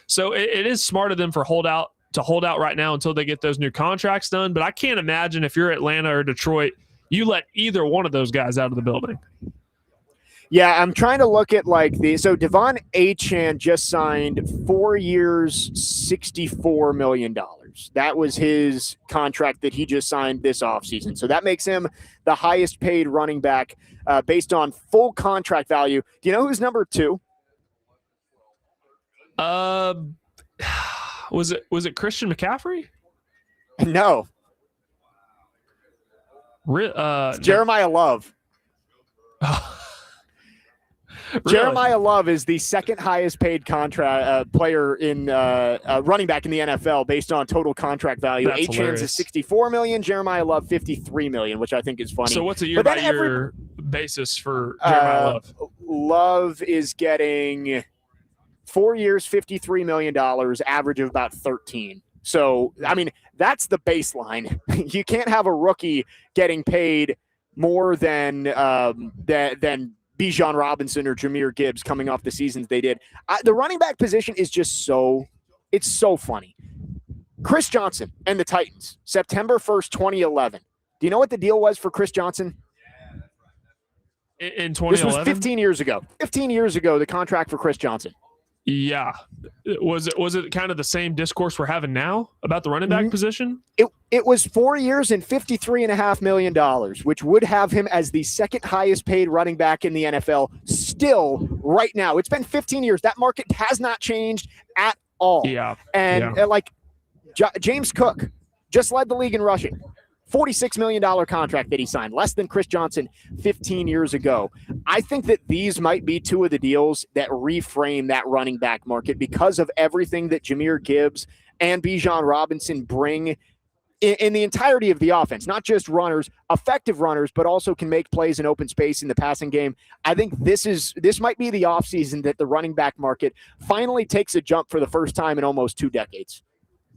So it is smart of them to hold out right now until they get those new contracts done. But I can't imagine if you're Atlanta or Detroit, you let either one of those guys out of the building. Yeah, I'm trying to look at so Devon Achane just signed 4 years, $64 million. That was his contract that he just signed this offseason. So that makes him the highest paid running back based on full contract value. Do you know who's number 2? Was it Christian McCaffrey? No. Jeremiah Love. Really? Jeremiah Love is the second highest paid contract player in running back in the NFL based on total contract value. Achane's is $64 million, Jeremiah Love $53 million, which I think is funny. So what's a year-by-year basis for Jeremiah Love? Love is getting 4 years, $53 million, average of about 13. So, I mean, that's the baseline. You can't have a rookie getting paid more than Bijan Robinson or Jahmyr Gibbs coming off the seasons they did. The running back position is just it's so funny. Chris Johnson and the Titans, September 1st, 2011. Do you know what the deal was for Chris Johnson? In 2011? This was 15 years ago. 15 years ago, the contract for Chris Johnson. Yeah. Was it kind of the same discourse we're having now about the running back position? It was 4 years and $53.5 million, which would have him as the second highest paid running back in the NFL still right now. It's been 15 years. That market has not changed at all. Yeah. And James Cook just led the league in rushing. $46 million contract that he signed, less than Chris Johnson 15 years ago. I think that these might be two of the deals that reframe that running back market because of everything that Jahmyr Gibbs and Bijan Robinson bring in the entirety of the offense, not just runners, effective runners, but also can make plays in open space in the passing game. I think this might be the offseason that the running back market finally takes a jump for the first time in almost 2 decades.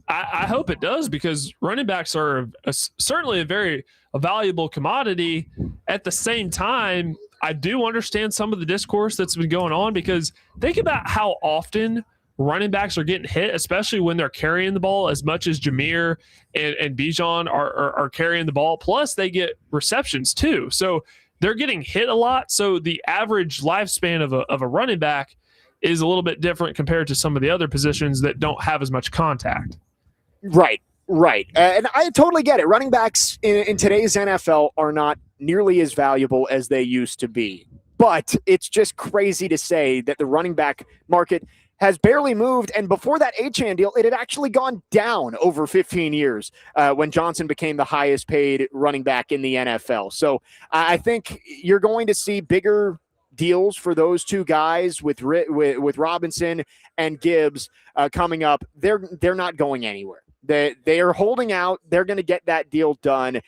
I hope it does, because running backs are certainly a valuable commodity. At the same time, I do understand some of the discourse that's been going on, because think about how often running backs are getting hit, especially when they're carrying the ball as much as Jahmyr and Bijan are carrying the ball. Plus, they get receptions too. So they're getting hit a lot. So the average lifespan of a running back is a little bit different compared to some of the other positions that don't have as much contact. Right. And I totally get it. Running backs in today's NFL are not nearly as valuable as they used to be. But it's just crazy to say that the running back market has barely moved. And before that Achane deal, it had actually gone down over 15 years when Johnson became the highest paid running back in the NFL. So I think you're going to see bigger deals for those two guys with Robinson and Gibbs coming up. They're not going anywhere. They are holding out. They're going to get that deal done.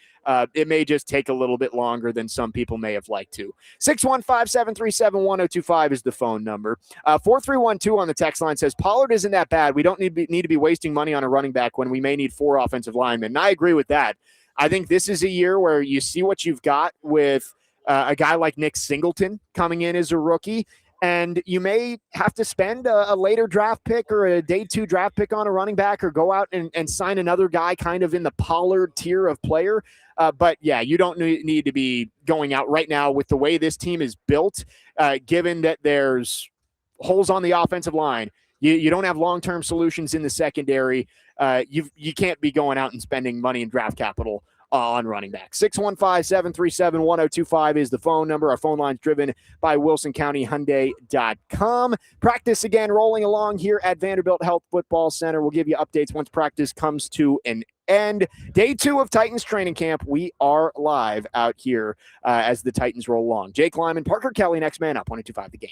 It may just take a little bit longer than some people may have liked to. 615-737-1025 is the phone number. 4312 on the text line says, Pollard isn't that bad. We don't need to be wasting money on a running back when we may need 4 offensive linemen. And I agree with that. I think this is a year where you see what you've got with a guy like Nick Singleton coming in as a rookie. And you may have to spend a later draft pick or a day 2 draft pick on a running back, or go out and sign another guy kind of in the Pollard tier of player. But yeah, you don't need to be going out right now with the way this team is built, given that there's holes on the offensive line. You don't have long-term solutions in the secondary. You can't be going out and spending money in draft capital on running back. 615-737-1025 is the phone number. Our phone line's driven by WilsonCountyHyundai.com. Practice again rolling along here at Vanderbilt Health Football Center. We'll give you updates once practice comes to an end. Day 2 of Titans training camp. We are live out here as the Titans roll along. Jake Lyman, Parker Kelley, next man up, 102.5 The Game.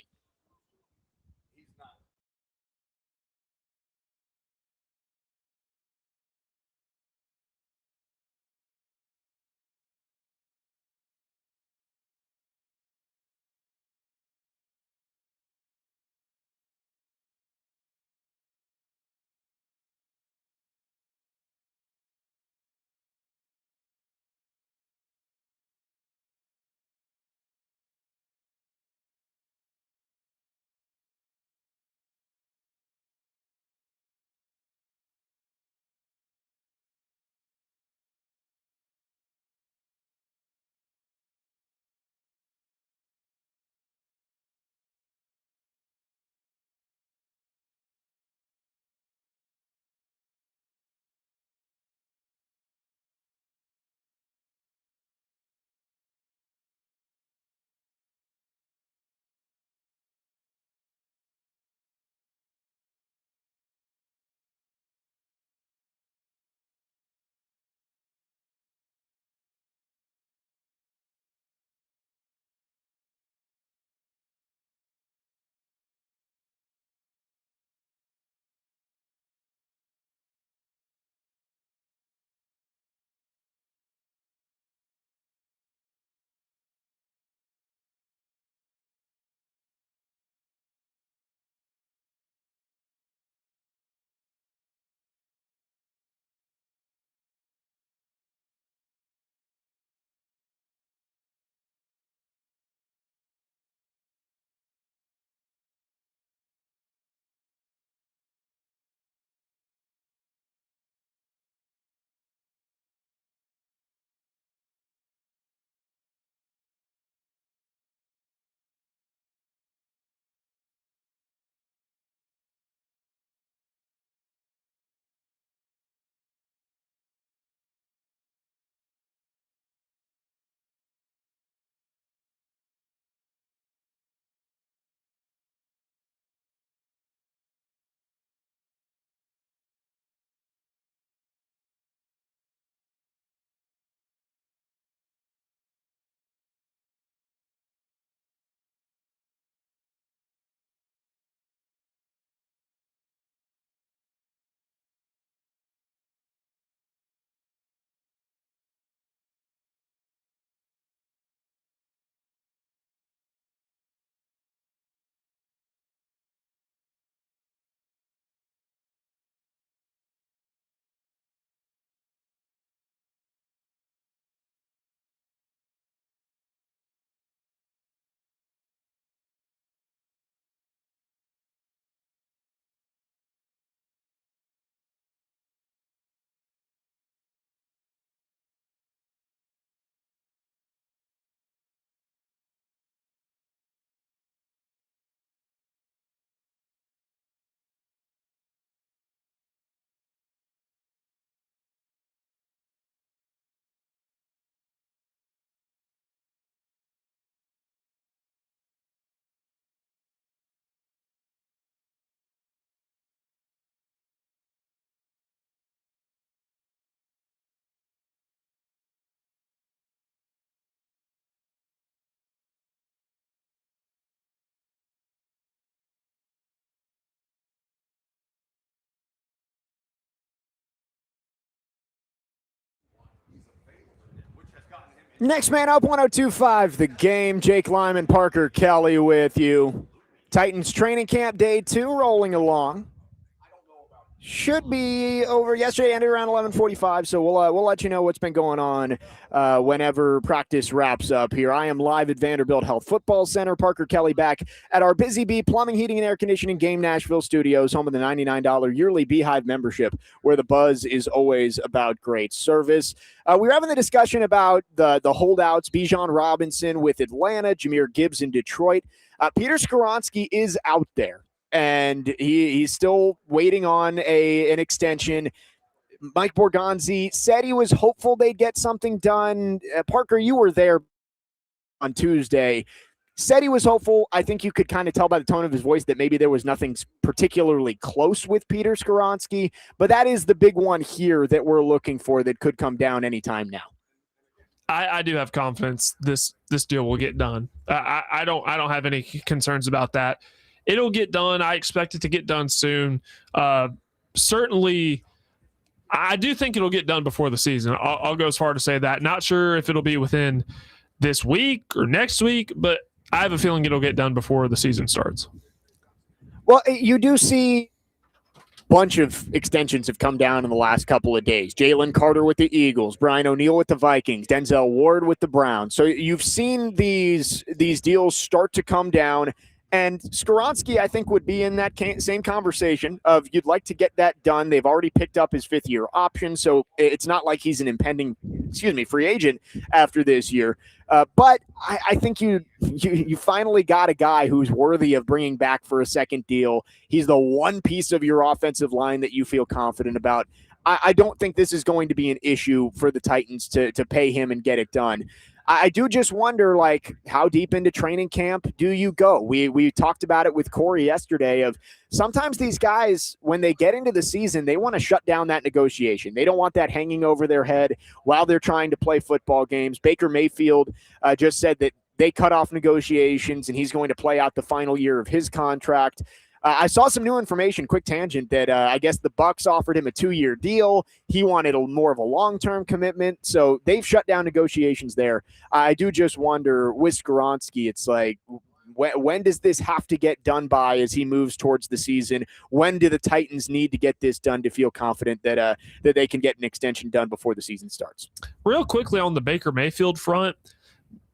Next man up, 102.5 The Game. Jake Lyman, Parker Kelley with you. Titans training camp day 2 rolling along. should be over. Yesterday ended around 11:45, so we'll let you know what's been going on whenever practice wraps up here. I am live at Vanderbilt Health Football Center. Parker Kelley back at our Busy Bee Plumbing, Heating, and Air Conditioning Game Nashville studios, home of the $99 yearly Beehive membership, where the buzz is always about great service. We were having the discussion about the holdouts, Bijan Robinson with Atlanta, Jahmyr Gibbs in Detroit. Peter Skoronski is out there, and he's still waiting on an extension. Mike Borgonzi said he was hopeful they'd get something done. Parker, you were there on Tuesday. Said he was hopeful. I think you could kind of tell by the tone of his voice that maybe there was nothing particularly close with Peter Skoronski, but that is the big one here that we're looking for that could come down anytime now. I do have confidence this deal will get done. I don't have any concerns about that. It'll get done. I expect it to get done soon. Certainly, I do think it'll get done before the season. I'll go as far to say that. Not sure if it'll be within this week or next week, but I have a feeling it'll get done before the season starts. Well, you do see bunch of extensions have come down in the last couple of days. Jalen Carter with the Eagles, Brian O'Neill with the Vikings, Denzel Ward with the Browns. So you've seen these deals start to come down, and Skoronski, I think, would be in that same conversation of you'd like to get that done. They've already picked up his fifth-year option, so it's not like he's an impending, free agent after this year. But I think you finally got a guy who's worthy of bringing back for a second deal. He's the one piece of your offensive line that you feel confident about. I don't think this is going to be an issue for the Titans to pay him and get it done. I do just wonder, how deep into training camp do you go? We talked about it with Corey yesterday of sometimes these guys, when they get into the season, they want to shut down that negotiation. They don't want that hanging over their head while they're trying to play football games. Baker Mayfield just said that they cut off negotiations and he's going to play out the final year of his contract. I saw some new information, quick tangent, that I guess the Bucs offered him a 2-year deal. He wanted more of a long-term commitment, so they've shut down negotiations there. I do just wonder, with Skoronski, it's like, when does this have to get done by as he moves towards the season? When do the Titans need to get this done to feel confident that they can get an extension done before the season starts? Real quickly on the Baker Mayfield front,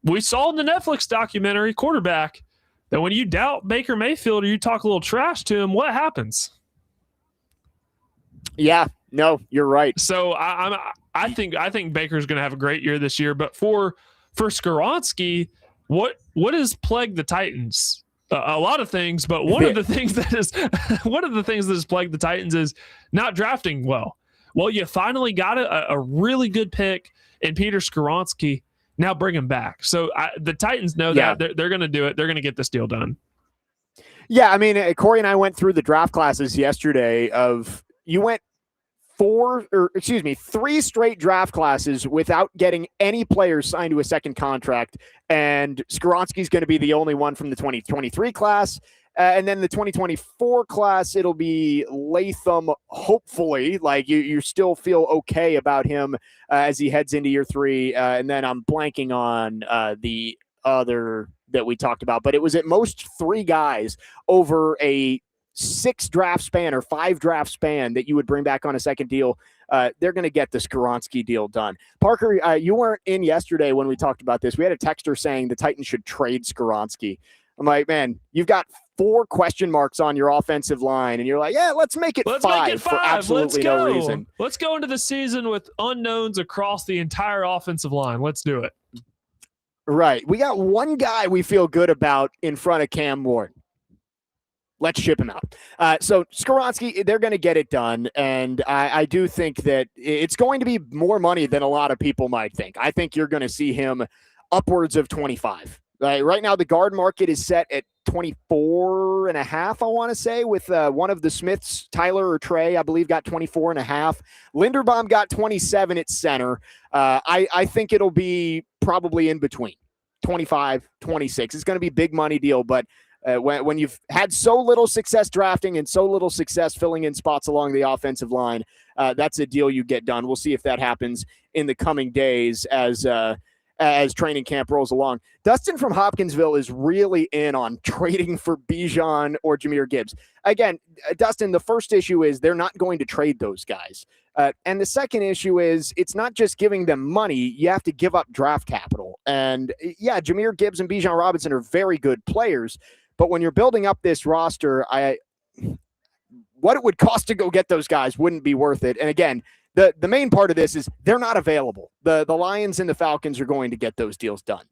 we saw in the Netflix documentary, Quarterback, that when you doubt Baker Mayfield or you talk a little trash to him, what happens? Yeah, no, you're right. So I think Baker's going to have a great year this year. But for Skoronski, what has plagued the Titans? A lot of things, but one of the things that has plagued the Titans is not drafting well. Well, you finally got a really good pick in Peter Skoronski. Now bring him back. So the Titans know that they're going to do it. They're going to get this deal done. Yeah, I mean, Corey and I went through the draft classes yesterday you went 3 straight draft classes without getting any players signed to a second contract. And Skoronski's going to be the only one from the 2023 class. And then the 2024 class, it'll be Latham, hopefully. You still feel okay about him as he heads into year 3. And then I'm blanking on the other that we talked about. But it was at most 3 guys over a 6 draft span or 5 draft span that you would bring back on a second deal. They're going to get the Skoronski deal done. Parker, you weren't in yesterday when we talked about this. We had a texter saying the Titans should trade Skoronski. I'm like, man, you've got 4 question marks on your offensive line, and you're like, yeah, let's make it 5 for absolutely no reason. Let's go into the season with unknowns across the entire offensive line. Let's do it. Right. We got one guy we feel good about in front of Cam Ward. Let's ship him out. So Skoronski, they're going to get it done, and I do think that it's going to be more money than a lot of people might think. I think you're going to see him upwards of 25. Right now, the guard market is set at 24 and a half, I want to say, with one of the Smiths, Tyler or Trey, I believe, got 24 and a half. Linderbaum got 27 at center. I think it'll be probably in between 25, 26. It's going to be a big money deal, but when you've had so little success drafting and so little success filling in spots along the offensive line, that's a deal you get done. We'll see if that happens in the coming days as as training camp rolls along. Dustin from Hopkinsville is really in on trading for Bijan or Jahmyr Gibbs. Again, Dustin, the first issue is they're not going to trade those guys. And the second issue is it's not just giving them money. You have to give up draft capital. And yeah, Jahmyr Gibbs and Bijan Robinson are very good players. But when you're building up this roster, what it would cost to go get those guys wouldn't be worth it. And again, the main part of this is they're not available. The Lions and the Falcons are going to get those deals done.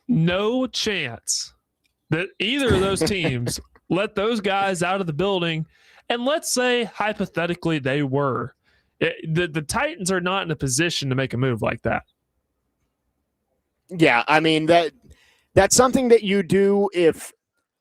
No chance that either of those teams let those guys out of the building. And let's say hypothetically they were. The Titans are not in a position to make a move like that. Yeah, I mean, that's something that you do if,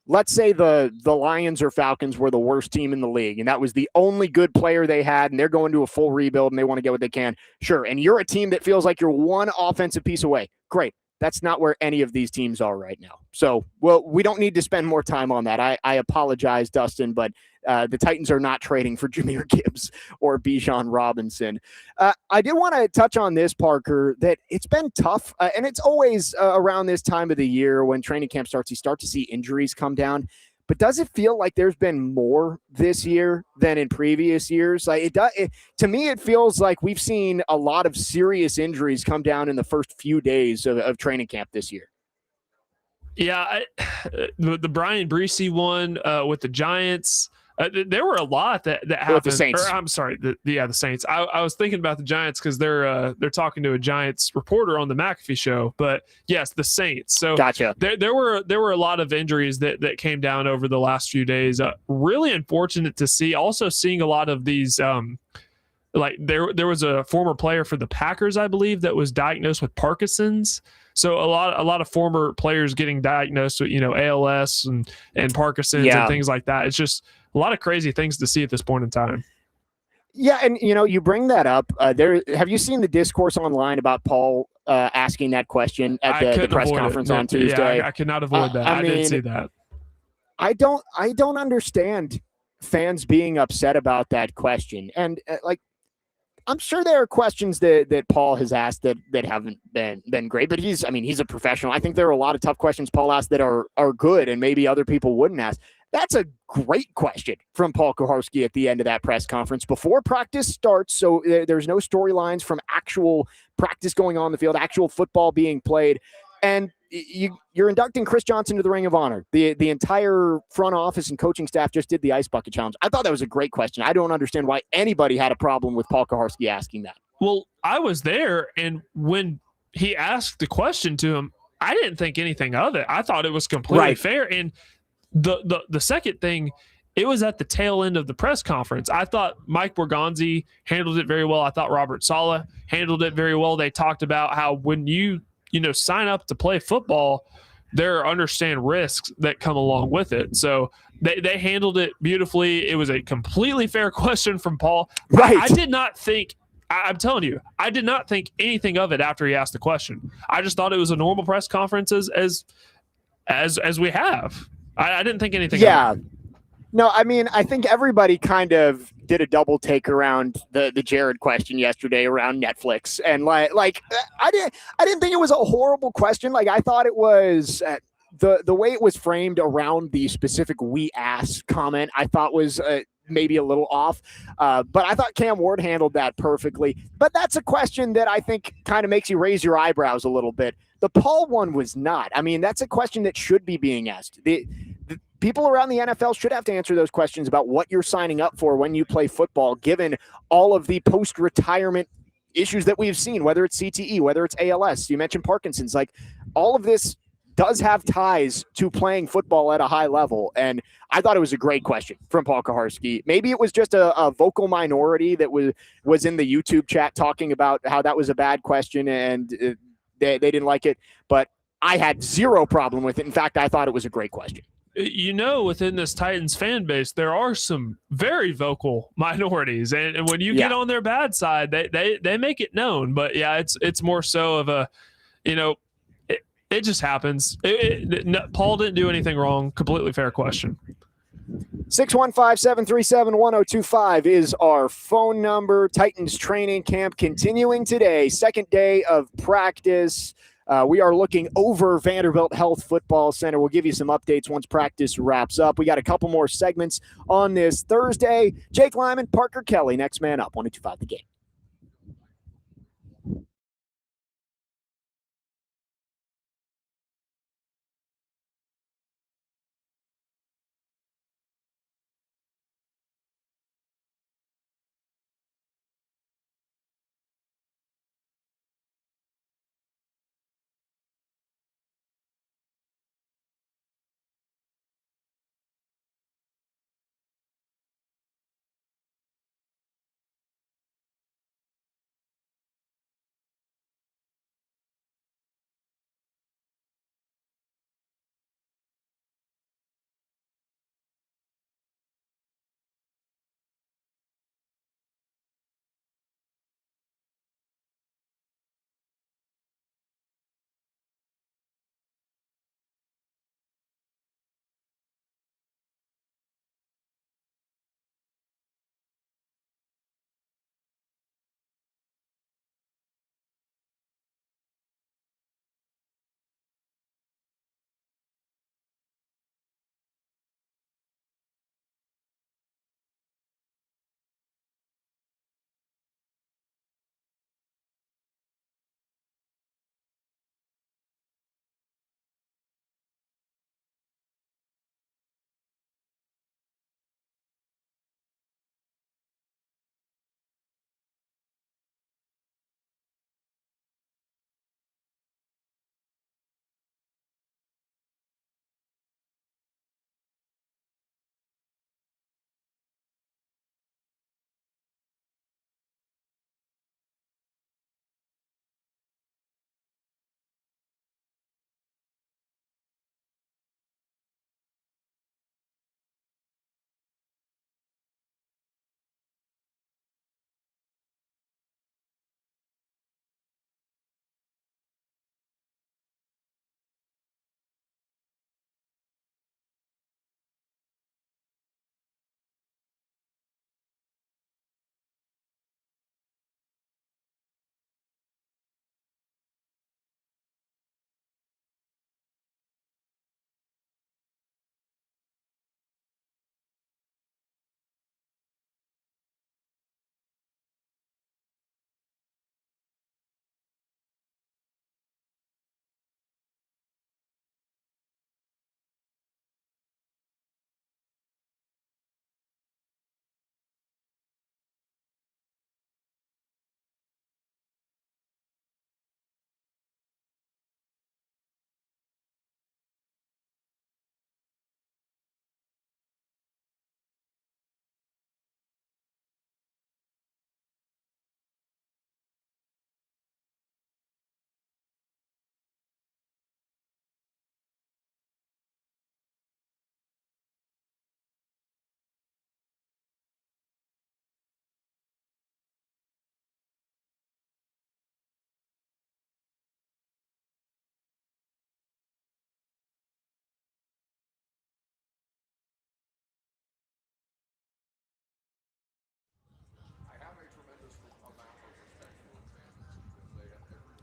let's say the Lions or Falcons were the worst team in the league, and that was the only good player they had, and they're going to a full rebuild, and they want to get what they can. Sure, and you're a team that feels like you're one offensive piece away. Great. That's not where any of these teams are right now. So, well, we don't need to spend more time on that. I apologize, Dustin, but the Titans are not trading for Jahmyr Gibbs or Bijan Robinson. I did want to touch on this, Parker, that it's been tough, and it's always around this time of the year when training camp starts, you start to see injuries come down. But does it feel like there's been more this year than in previous years? Like to me, it feels like we've seen a lot of serious injuries come down in the first few days of training camp this year. Yeah, the Brian Breesy one with the Giants. There were a lot that happened. With the Saints. I'm sorry, the Saints. I was thinking about the Giants because they're talking to a Giants reporter on the McAfee show. But yes, the Saints. So gotcha. There were a lot of injuries that came down over the last few days. Really unfortunate to see. Also seeing a lot of these. Like there was a former player for the Packers, I believe, that was diagnosed with Parkinson's. So a lot of former players getting diagnosed with ALS and Parkinson's and things like that. It's just a lot of crazy things to see at this point in time. Yeah, and you bring that up. Have you seen the discourse online about Paul asking that question at the press conference on Tuesday? Yeah, I could not avoid that. I didn't see that. I don't understand fans being upset about that question. And I'm sure there are questions that Paul has asked that haven't been great, but he's a professional. I think there are a lot of tough questions Paul asked that are good and maybe other people wouldn't ask. That's a great question from Paul Kuharsky at the end of that press conference before practice starts. So there's no storylines from actual practice going on the field, actual football being played. And you're inducting Chris Johnson to the Ring of Honor. The entire front office and coaching staff just did the Ice Bucket Challenge. I thought that was a great question. I don't understand why anybody had a problem with Paul Kuharsky asking that. Well, I was there, and when he asked the question to him, I didn't think anything of it. I thought it was completely fair. And the second thing, it was at the tail end of the press conference. I thought Mike Borgonzi handled it very well. I thought Robert Saleh handled it very well. They talked about how when you sign up to play football, there understand risks that come along with it. So they handled it beautifully. It was a completely fair question from Paul. Right. I did not think, I'm telling you, I did not think anything of it after he asked the question. I just thought it was a normal press conference as we have. I didn't think anything of it. No, I mean, I think everybody kind of did a double take around the Jared question yesterday around Netflix. And like I didn't think it was a horrible question. Like I thought it was the way it was framed around the specific "we ask" comment, I thought was maybe a little off. But I thought Cam Ward handled that perfectly. But that's a question that I think kind of makes you raise your eyebrows a little bit. The Paul one was not. I mean, that's a question that should be being asked. The people around the NFL should have to answer those questions about what you're signing up for when you play football, given all of the post-retirement issues that we've seen, whether it's CTE, whether it's ALS. You mentioned Parkinson's. Like, all of this does have ties to playing football at a high level. And I thought it was a great question from Paul Kuharsky. Maybe it was just a vocal minority that was in the YouTube chat talking about how that was a bad question and they didn't like it. But I had zero problem with it. In fact, I thought it was a great question. Within this Titans fan base, there are some very vocal minorities, and when you get on their bad side, they make it known. But yeah, it's more so of a, it just happens. Paul didn't do anything wrong. Completely fair question. 615-737-1025 is our phone number. Titans training camp continuing today. Second day of practice. We are looking over Vanderbilt Health Football Center. We'll give you some updates once practice wraps up. We got a couple more segments on this Thursday. Jake Lyman, Parker Kelley, next man up, 102.5 The Game.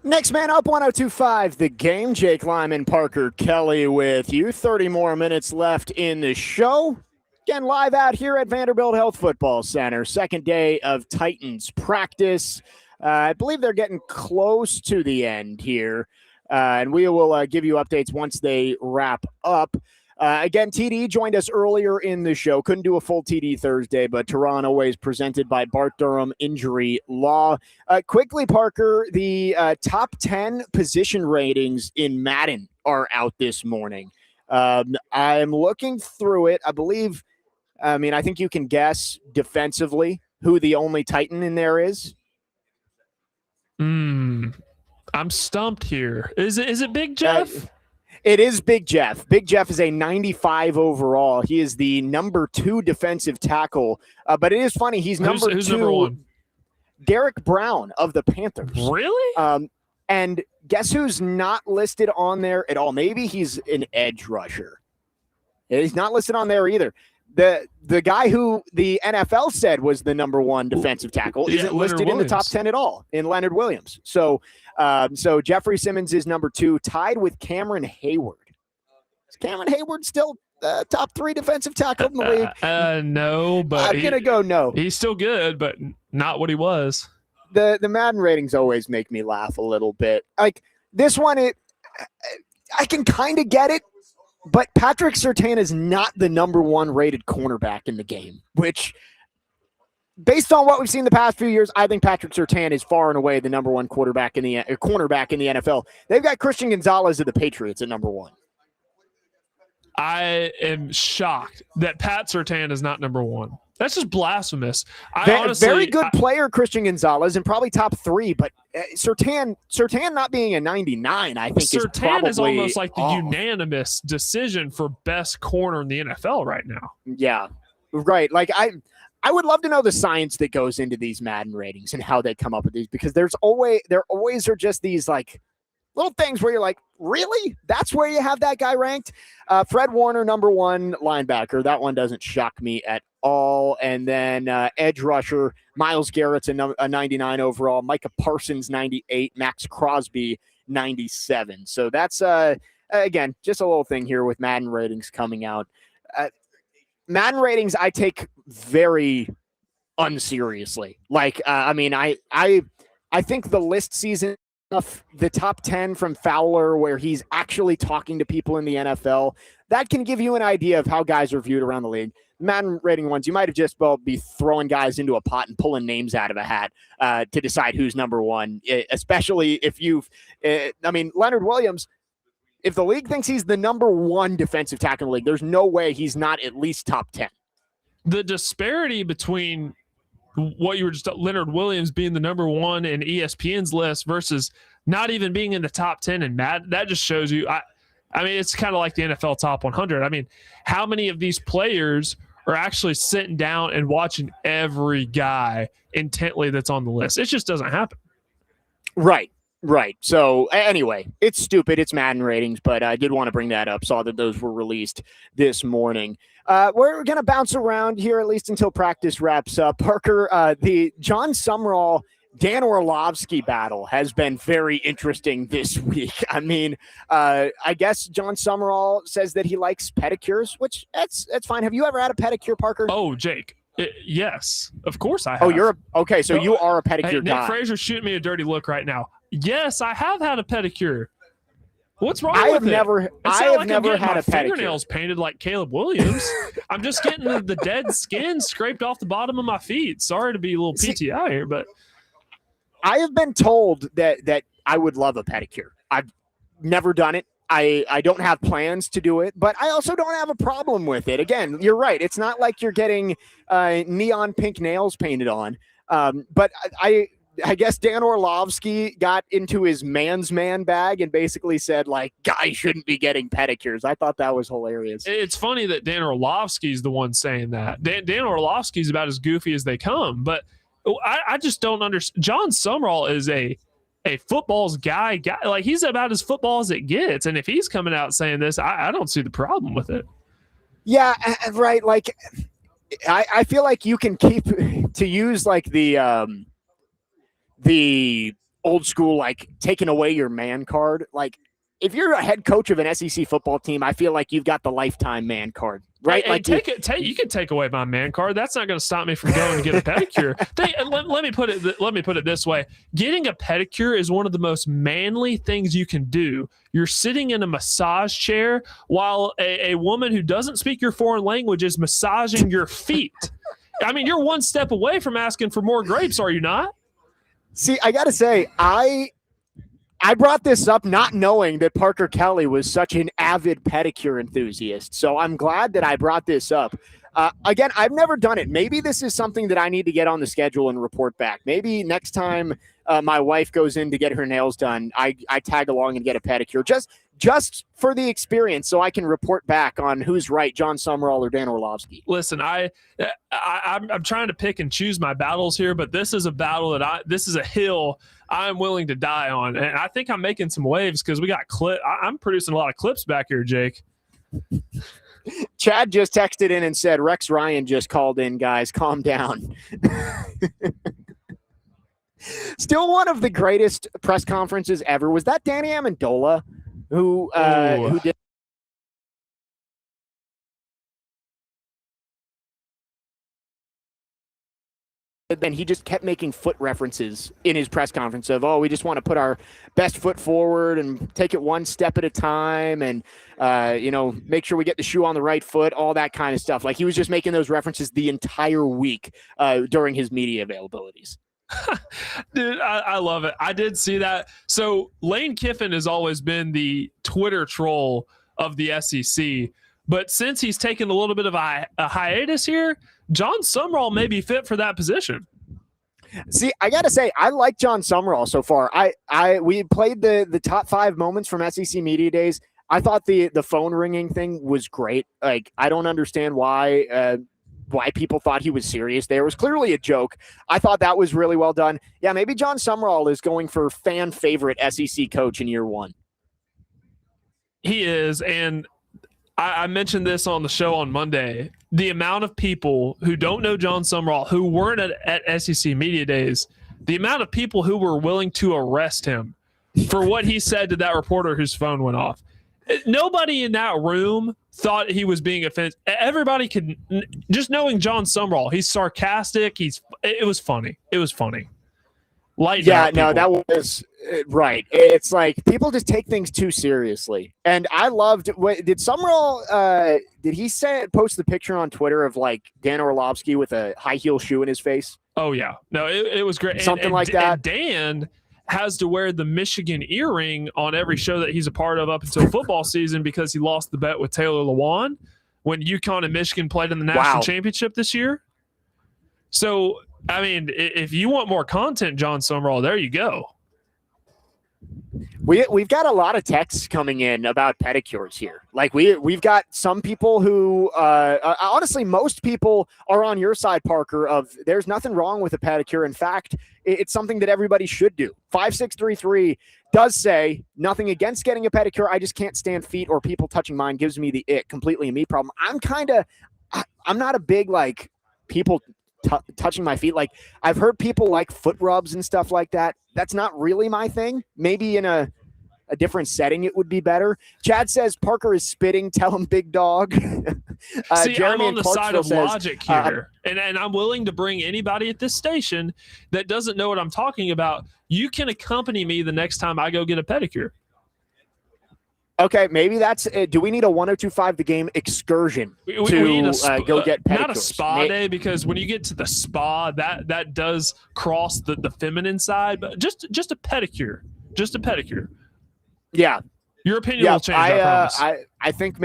Next man up, 102.5 The Game. Jake Lyman, Parker Kelley with you. 30 more minutes left in the show. Again, live out here at Vanderbilt Health Football Center. Second day of Titans practice. I believe they're getting close to the end here. And we will give you updates once they wrap up. Again, TD joined us earlier in the show. Couldn't do a full TD Thursday, but Tehran always presented by Bart Durham Injury Law. Quickly, Parker, the top 10 position ratings in Madden are out this morning. I'm looking through it. I think you can guess defensively who the only Titan in there is. I'm stumped here. Is it Big Jeff? It is Big Jeff. Big Jeff is a 95 overall. He is the number 2 defensive tackle. But it is funny. He's who's number 1? Derek Brown of the Panthers. Really? And guess who's not listed on there at all? Maybe he's an edge rusher. He's not listed on there either. the guy who the NFL said was the number one defensive tackle isn't listed in the top 10 at all in Leonard Williams. So Jeffrey Simmons is number 2, tied with Cameron Hayward. Is Cameron Hayward still top 3 defensive tackle in the league? No, but I'm going to go no. He's still good, but not what he was. The Madden ratings always make me laugh a little bit. Like this one, I can kind of get it. But Patrick Surtain is not the number 1 rated cornerback in the game, which, based on what we've seen the past few years, I think Patrick Surtain is far and away the number 1 cornerback in the NFL. They've got Christian Gonzalez of the Patriots at number 1. I am shocked that Pat Surtain is not number 1. That's just blasphemous. Very good player, Christian Gonzalez, and probably top 3. But Surtain not being a 99, I think Surtain is almost like the off. Unanimous decision for best corner in the NFL right now. Yeah, right. Like I would love to know the science that goes into these Madden ratings and how they come up with these, because there always are just these like little things where you're like, really? That's where you have that guy ranked? Fred Warner, number 1 linebacker. That one doesn't shock me at all. And then edge rusher, Myles Garrett's a 99 overall. Micah Parsons, 98. Max Crosby, 97. So that's, again, just a little thing here with Madden ratings coming out. Madden ratings I take very unseriously. Like, I think the list season, the top 10 from Fowler, where he's actually talking to people in the NFL, that can give you an idea of how guys are viewed around the league. Madden rating ones, you might have just be throwing guys into a pot and pulling names out of a hat to decide who's number 1, especially if Leonard Williams, if the league thinks he's the number 1 defensive tackle in the league, there's no way he's not at least top 10. The disparity between what you were just Leonard Williams being the number 1 in ESPN's list versus not even being in the top 10 in Madden, that just shows you. I mean, it's kind of like the NFL top 100. I mean, how many of these players are actually sitting down and watching every guy intently that's on the list? It just doesn't happen. Right. So anyway, it's stupid. It's Madden ratings, but I did want to bring that up. Saw that those were released this morning. We're going to bounce around here at least until practice wraps up. Parker, the John Sumrall, Dan Orlovsky battle has been very interesting this week. I mean, I guess John Sumrall says that he likes pedicures, which that's fine. Have you ever had a pedicure, Parker? Oh, Jake. Yes, of course I have. Oh, okay. So you are a pedicure guy. Nick Fraser's shooting me a dirty look right now. Yes, I have had a pedicure. What's wrong I with have it? never, I have never had a pedicure. Fingernails painted like Caleb Williams. I'm just getting the dead skin scraped off the bottom of my feet. Sorry to be a little PTI here, but I have been told that I would love a pedicure. I've never done it. I don't have plans to do it, but I also don't have a problem with it. Again, you're right. It's not like you're getting neon pink nails painted on. But I guess Dan Orlovsky got into his man's man bag and basically said, like, guys shouldn't be getting pedicures. I thought that was hilarious. It's funny that Dan Orlovsky's the one saying that. Dan Orlovsky's about as goofy as they come, but I just don't understand. John Sumrall is a football's guy. Like, he's about as football as it gets. And if he's coming out saying this, I don't see the problem with it. Yeah, right. Like, I feel like you can keep to use like the old school, like taking away your man card. Like, if you're a head coach of an SEC football team, I feel like you've got the lifetime man card, right? Like, you can take away my man card. That's not going to stop me from going to get a pedicure. Let me put it this way: getting a pedicure is one of the most manly things you can do. You're sitting in a massage chair while a woman who doesn't speak your foreign language is massaging your feet. I mean, you're one step away from asking for more grapes, are you not? See, I got to say, I brought this up not knowing that Parker Kelley was such an avid pedicure enthusiast. So I'm glad that I brought this up. Again, I've never done it. Maybe this is something that I need to get on the schedule and report back. Maybe next time my wife goes in to get her nails done, I tag along and get a pedicure just for the experience, so I can report back on who's right, John Sumrall or Dan Orlovsky. Listen, I'm trying to pick and choose my battles here, but this is a battle this is a hill I'm willing to die on, and I think I'm making some waves because we got I'm producing a lot of clips back here, Jake. Chad just texted in and said, Rex Ryan just called in, guys. Calm down. Still one of the greatest press conferences ever. Was that Danny Amendola who did? And he just kept making foot references in his press conference of, we just want to put our best foot forward and take it one step at a time and, make sure we get the shoe on the right foot, all that kind of stuff. Like he was just making those references the entire week during his media availabilities. Dude, I love it. I did see that. So Lane Kiffin has always been the Twitter troll of the SEC. But since he's taken a little bit of a hiatus here, John Sumrall may be fit for that position. See, I got to say, I like John Sumrall so far. We played the top 5 moments from SEC Media Days. I thought the phone ringing thing was great. Like, I don't understand why people thought he was serious there. It was clearly a joke. I thought that was really well done. Yeah, maybe John Sumrall is going for fan favorite SEC coach in year 1. He is, and I mentioned this on the show on Monday. The amount of people who don't know John Sumrall, who weren't at SEC Media Days, the amount of people who were willing to arrest him for what he said to that reporter whose phone went off. Nobody in that room thought he was being offensive. Everybody could, just knowing John Sumrall, he's sarcastic. It was funny. It was funny. That was right. It's like people just take things too seriously. And I loved did Sumrall did he post the picture on Twitter of like Dan Orlovsky with a high heel shoe in his face? Oh yeah. No, it was great. Something like that. And Dan has to wear the Michigan earring on every show that he's a part of up until football season because he lost the bet with Taylor Lewan when UConn and Michigan played in the national championship this year. So I mean, if you want more content, John Sumrall, there you go. We've got a lot of texts coming in about pedicures here. Like we've got some people who, honestly, most people are on your side, Parker, of there's nothing wrong with a pedicure. In fact, it's something that everybody should do. 5633 does say nothing against getting a pedicure. I just can't stand feet or people touching mine. Gives me the ick. Completely a me problem. I'm not a big like people touching my feet. Like I've heard people like foot rubs and stuff like that. That's not really my thing. Maybe in a different setting it would be better. Chad says Parker is spitting. Tell him, big dog. See, Jeremy I'm on the side of logic here, and I'm willing to bring anybody at this station that doesn't know what I'm talking about. You can accompany me the next time I go get a pedicure. Okay, maybe that's it. Do we need a 1025 the game excursion to go get pedicures? Not a spa day, because when you get to the spa, that does cross the feminine side, but just a pedicure. Just a pedicure. Yeah. Your opinion will change, I promise. I think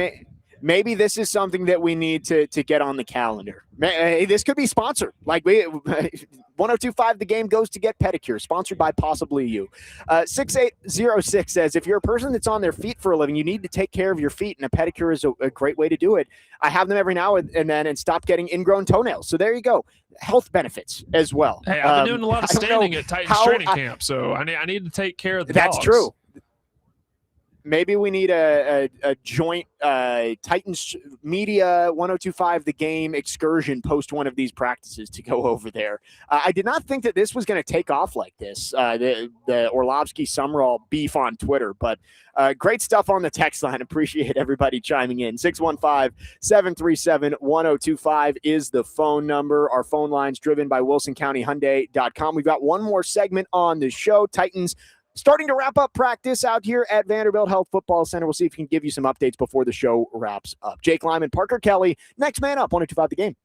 maybe this is something that we need to get on the calendar. This could be sponsored. Like 1025 the game goes to get pedicure, sponsored by possibly you. 6806 says, if you're a person that's on their feet for a living, you need to take care of your feet, and a pedicure is a great way to do it. I have them every now and then and stop getting ingrown toenails. So there you go. Health benefits as well. Hey, I've been doing a lot of standing at Titans training camp, so I need to take care of the dogs. That's true. Maybe we need a joint Titans media 1025 the game excursion post one of these practices to go over there. I did not think that this was going to take off like this, the Orlovsky Sumrall beef on Twitter, but great stuff on the text line. Appreciate everybody chiming in. 615-737-1025 is the phone number. Our phone line's driven by WilsonCountyHyundai.com. We've got one more segment on the show. Titans starting to wrap up practice out here at Vanderbilt Health Football Center. We'll see if we can give you some updates before the show wraps up. Jake Lyman, Parker Kelley, next man up, 1025 the game.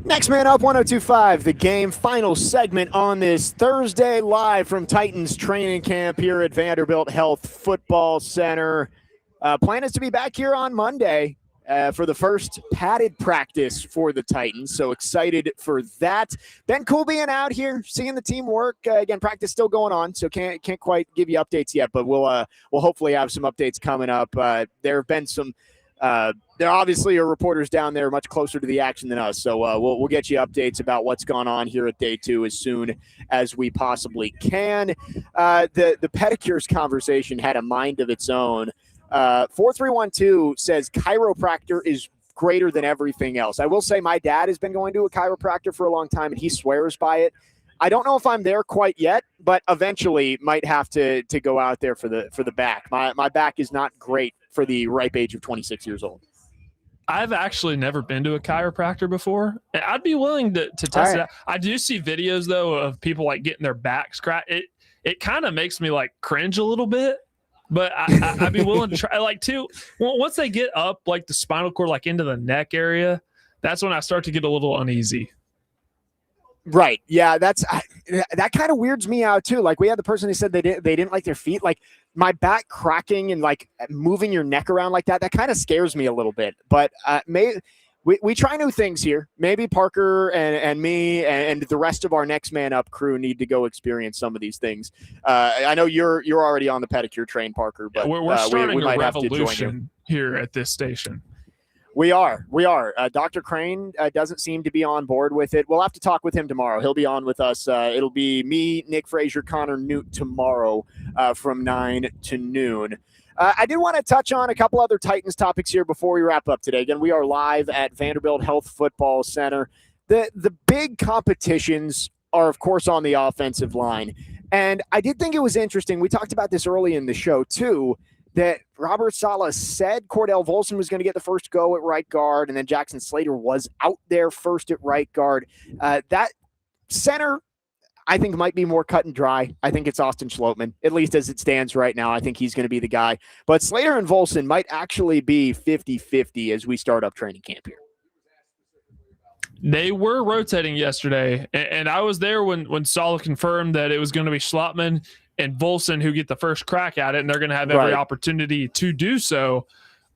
Next man up, 102.5, the game final segment on this Thursday, live from Titans training camp here at Vanderbilt Health Football Center. Plan is to be back here on Monday for the first padded practice for the Titans. So excited for that. Ben Cool being out here, seeing the team work. Again, practice still going on, so can't quite give you updates yet, but we'll hopefully have some updates coming up. There have been some. There obviously are reporters down there much closer to the action than us, so we'll get you updates about what's gone on here at day 2 as soon as we possibly can. The pedicures conversation had a mind of its own. 4312 says chiropractor is greater than everything else. I will say my dad has been going to a chiropractor for a long time, and he swears by it. I don't know if I'm there quite yet, but eventually might have to go out there for the back. My back is not great for the ripe age of 26 years old. I've actually never been to a chiropractor before. I'd be willing to test it out. I do see videos though of people like getting their back scratched. It kind of makes me like cringe a little bit, but I'd be willing to try. Like too, once they get up like the spinal cord, like into the neck area, that's when I start to get a little uneasy. Right. Yeah, that kind of weirds me out too. Like we had the person who said they didn't like their feet. Like my back cracking and like moving your neck around like that kind of scares me a little bit. But we try new things here. Maybe Parker and me and the rest of our next man up crew need to go experience some of these things. I know you're already on the pedicure train, Parker, but we're starting we might a have to join you revolution here at this station. We are. Dr. Crane doesn't seem to be on board with it. We'll have to talk with him tomorrow. He'll be on with us. It'll be me, Nick Frazier, Connor Newt tomorrow from 9 to noon. I did want to touch on a couple other Titans topics here before we wrap up today. Again, we are live at Vanderbilt Health Football Center. The big competitions are, of course, on the offensive line. And I did think it was interesting. We talked about this early in the show, too, that Robert Saleh said Cordell Volson was going to get the first go at right guard, and then Jackson Slater was out there first at right guard. That center, I think, might be more cut and dry. I think it's Austin Schlottman, at least as it stands right now. I think he's going to be the guy. But Slater and Volson might actually be 50-50 as we start up training camp here. They were rotating yesterday, and I was there when Saleh confirmed that it was going to be Schlottman and Volson who get the first crack at it, and they're going to have every opportunity to do so.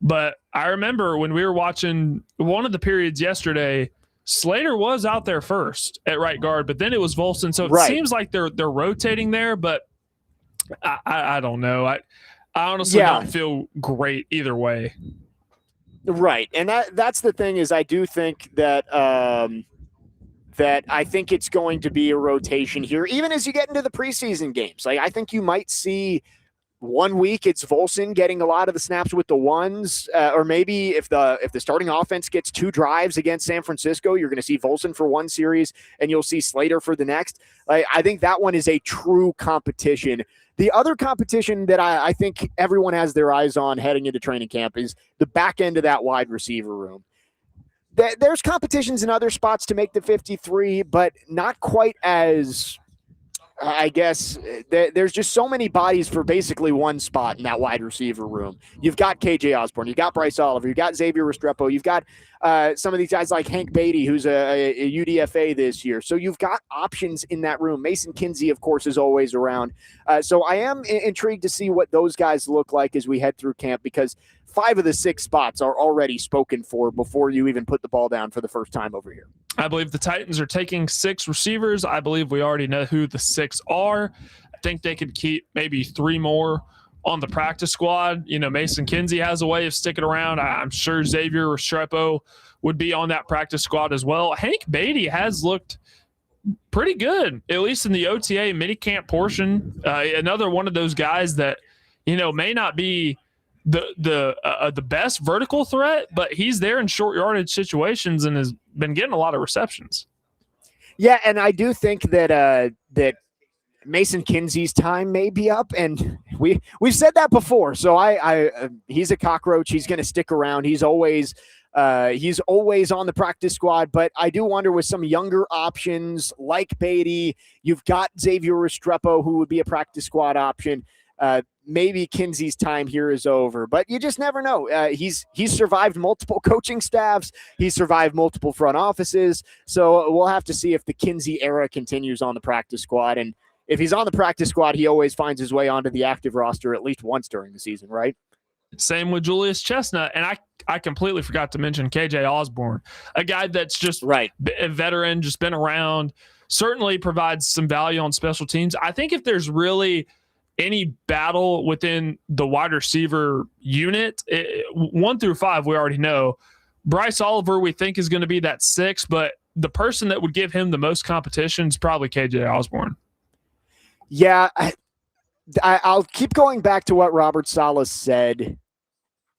But I remember when we were watching one of the periods yesterday, Slater was out there first at right guard, but then it was Volson. So it seems like they're rotating there, but I don't know. I honestly don't feel great either way. Right. And that's the thing is I do think that that I think it's going to be a rotation here, even as you get into the preseason games. Like I think you might see 1 week it's Volson getting a lot of the snaps with the ones, or maybe if the starting offense gets 2 drives against San Francisco, you're going to see Volson for one series and you'll see Slater for the next. Like I think that one is a true competition. The other competition that I think everyone has their eyes on heading into training camp is the back end of that wide receiver room. There's competitions in other spots to make the 53, but not quite as, I guess, there's just so many bodies for basically one spot in that wide receiver room. You've got KJ Osborne, you've got Bryce Oliver, you've got Xavier Restrepo, you've got some of these guys like Hank Beatty, who's a UDFA this year. So you've got options in that room. Mason Kinsey, of course, is always around. So I am intrigued to see what those guys look like as we head through camp, because 5 of the 6 spots are already spoken for before you even put the ball down for the first time over here. I believe the Titans are taking 6 receivers. I believe we already know who the 6 are. I think they could keep maybe 3 more on the practice squad. You know, Mason Kinsey has a way of sticking around. I'm sure Xavier Restrepo would be on that practice squad as well. Hank Beatty has looked pretty good, at least in the OTA minicamp portion. Another one of those guys that, you know, may not be the best vertical threat, but he's there in short yardage situations and has been getting a lot of receptions. Yeah, and I do think that that Mason Kinsey's time may be up, and we've said that before. So he's a cockroach. He's going to stick around. He's always on the practice squad. But I do wonder with some younger options like Beatty, you've got Xavier Restrepo, who would be a practice squad option. maybe Kinsey's time here is over, but you just never know. He's survived multiple coaching staffs. He's survived multiple front offices. So we'll have to see if the Kinsey era continues on the practice squad. And if he's on the practice squad, he always finds his way onto the active roster at least once during the season, right? Same with Julius Chestnut. And I completely forgot to mention KJ Osborne, a guy that's just right, a veteran, just been around, certainly provides some value on special teams. I think if there's really any battle within the wide receiver unit, 1 through 5, we already know. Bryce Oliver, we think, is going to be that 6, but the person that would give him the most competition is probably KJ Osborne. Yeah, I'll keep going back to what Robert Saleh said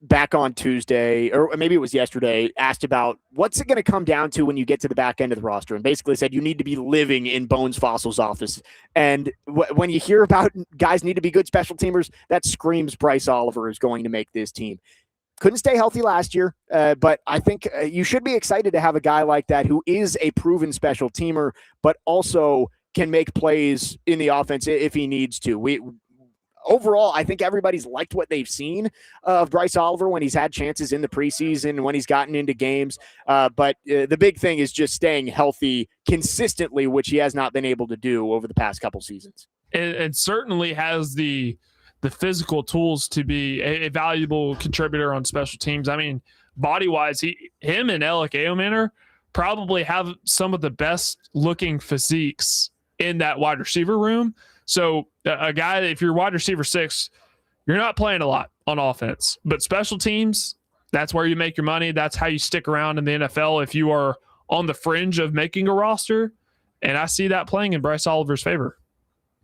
back on Tuesday, or maybe it was yesterday, asked about what's it going to come down to when you get to the back end of the roster, and basically said you need to be living in Bones Fossil's office. And when you hear about guys need to be good special teamers, that screams Bryce Oliver is going to make this team. Couldn't stay healthy last year, but I think you should be excited to have a guy like that who is a proven special teamer, but also can make plays in the offense if he needs to. Overall, I think everybody's liked what they've seen of Bryce Oliver when he's had chances in the preseason, when he's gotten into games. But the big thing is just staying healthy consistently, which he has not been able to do over the past couple seasons. And certainly has the physical tools to be a valuable contributor on special teams. I mean, body-wise, him and Alec Aomanor probably have some of the best looking physiques in that wide receiver room. So a guy, if you're wide receiver 6, you're not playing a lot on offense, but special teams, that's where you make your money. That's how you stick around in the NFL if you are on the fringe of making a roster. And I see that playing in Bryce Oliver's favor.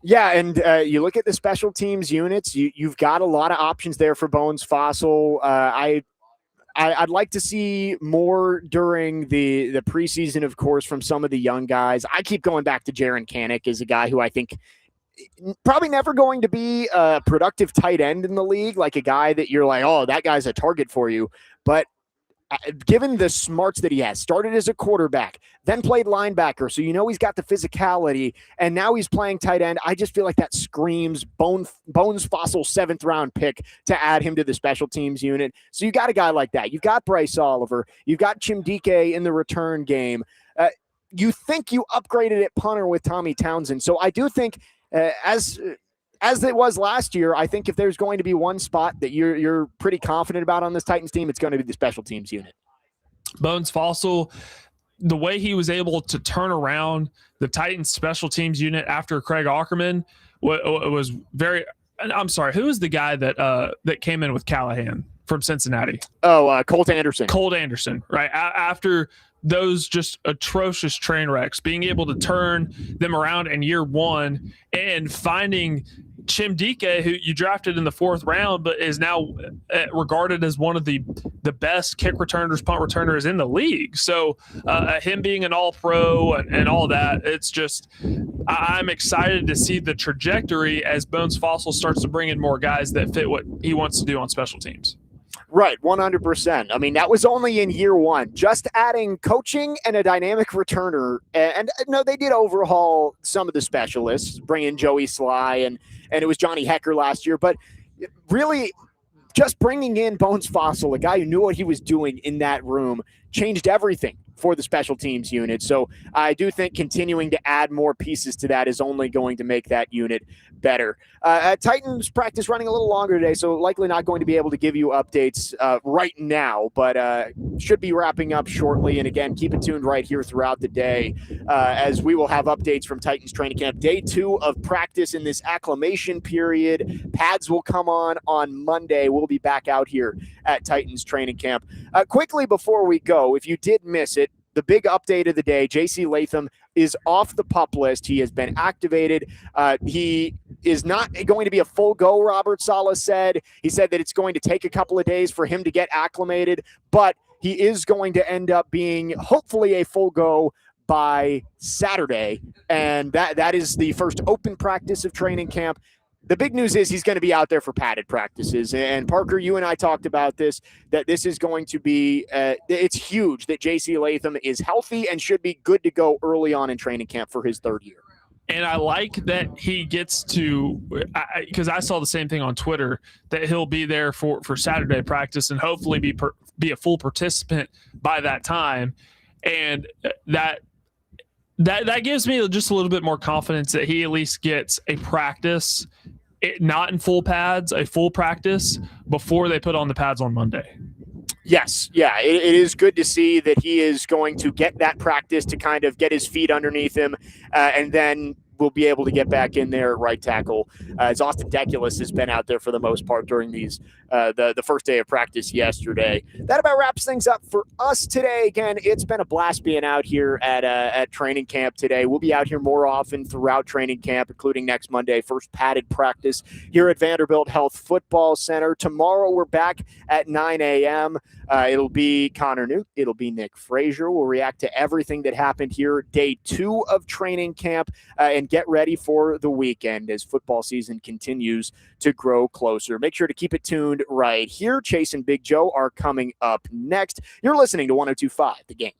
Yeah, and you look at the special teams units, you've got a lot of options there for Bones Fossil. I'd like to see more during the preseason, of course, from some of the young guys. I keep going back to Jaron Kanik as a guy who I think probably never going to be a productive tight end in the league, like a guy that you're like, oh, that guy's a target for you. But given the smarts that he has, started as a quarterback, then played linebacker, so he's got the physicality, and now he's playing tight end. I just feel like that screams Bones Fossil 7th-round pick to add him to the special teams unit. So you got a guy like that. You've got Bryce Oliver. You've got Chimdike in the return game. You think you upgraded at punter with Tommy Townsend. So I do think as it was last year, I think if there's going to be one spot that you're pretty confident about on this Titans team, it's going to be the special teams unit. Bones Fossil, the way he was able to turn around the Titans special teams unit after Craig Aukerman was very – I'm sorry, who was the guy that came in with Callahan from Cincinnati? Colt Anderson. Colt Anderson, right? After – those just atrocious train wrecks, being able to turn them around in year 1 and finding Chimdike, who you drafted in the 4th round, but is now regarded as one of the best kick returners, punt returners in the league. So him being an all-pro and all that, it's just I'm excited to see the trajectory as Bones Fossil starts to bring in more guys that fit what he wants to do on special teams. Right, 100%. I mean, that was only in year 1. Just adding coaching and a dynamic returner. And no, they did overhaul some of the specialists, bring in Joey Sly, and it was Johnny Hecker last year. But really, just bringing in Bones Fossil, a guy who knew what he was doing in that room, changed everything for the special teams unit. So I do think continuing to add more pieces to that is only going to make that unit better. Titans practice running a little longer today, so likely not going to be able to give you updates right now, but should be wrapping up shortly. And again, keep it tuned right here throughout the day as we will have updates from Titans training camp. Day 2 of practice in this acclimation period. Pads will come on Monday. We'll be back out here at Titans training camp. Quickly before we go, if you did miss it, the big update of the day, J.C. Latham is off the PUP list. He has been activated. He is not going to be a full go, Robert Saleh said. He said that it's going to take a couple of days for him to get acclimated, but he is going to end up being hopefully a full go by Saturday, and that is the first open practice of training camp. The big news is he's going to be out there for padded practices. And Parker, you and I talked about this, that this is going to be, it's huge that J.C. Latham is healthy and should be good to go early on in training camp for his 3rd year. And I like that he gets to, because I saw the same thing on Twitter, that he'll be there for Saturday practice and hopefully be a full participant by that time. And that gives me just a little bit more confidence that he at least gets a practice, not in full pads, a full practice before they put on the pads on Monday. Yes. Yeah. It is good to see that he is going to get that practice to kind of get his feet underneath him. And then we'll be able to get back in there at right tackle, as Austin Deculus has been out there for the most part during these the first day of practice yesterday. That about wraps things up for us today. Again, it's been a blast being out here at training camp today. We'll be out here more often throughout training camp, including next Monday, first padded practice here at Vanderbilt Health Football Center. Tomorrow we're back at 9 a.m. It'll be Connor Newt. It'll be Nick Frazier. We'll react to everything that happened here, day 2 of training camp, and get ready for the weekend as football season continues to grow closer. Make sure to keep it tuned right here. Chase and Big Joe are coming up next. You're listening to 102.5 The Game.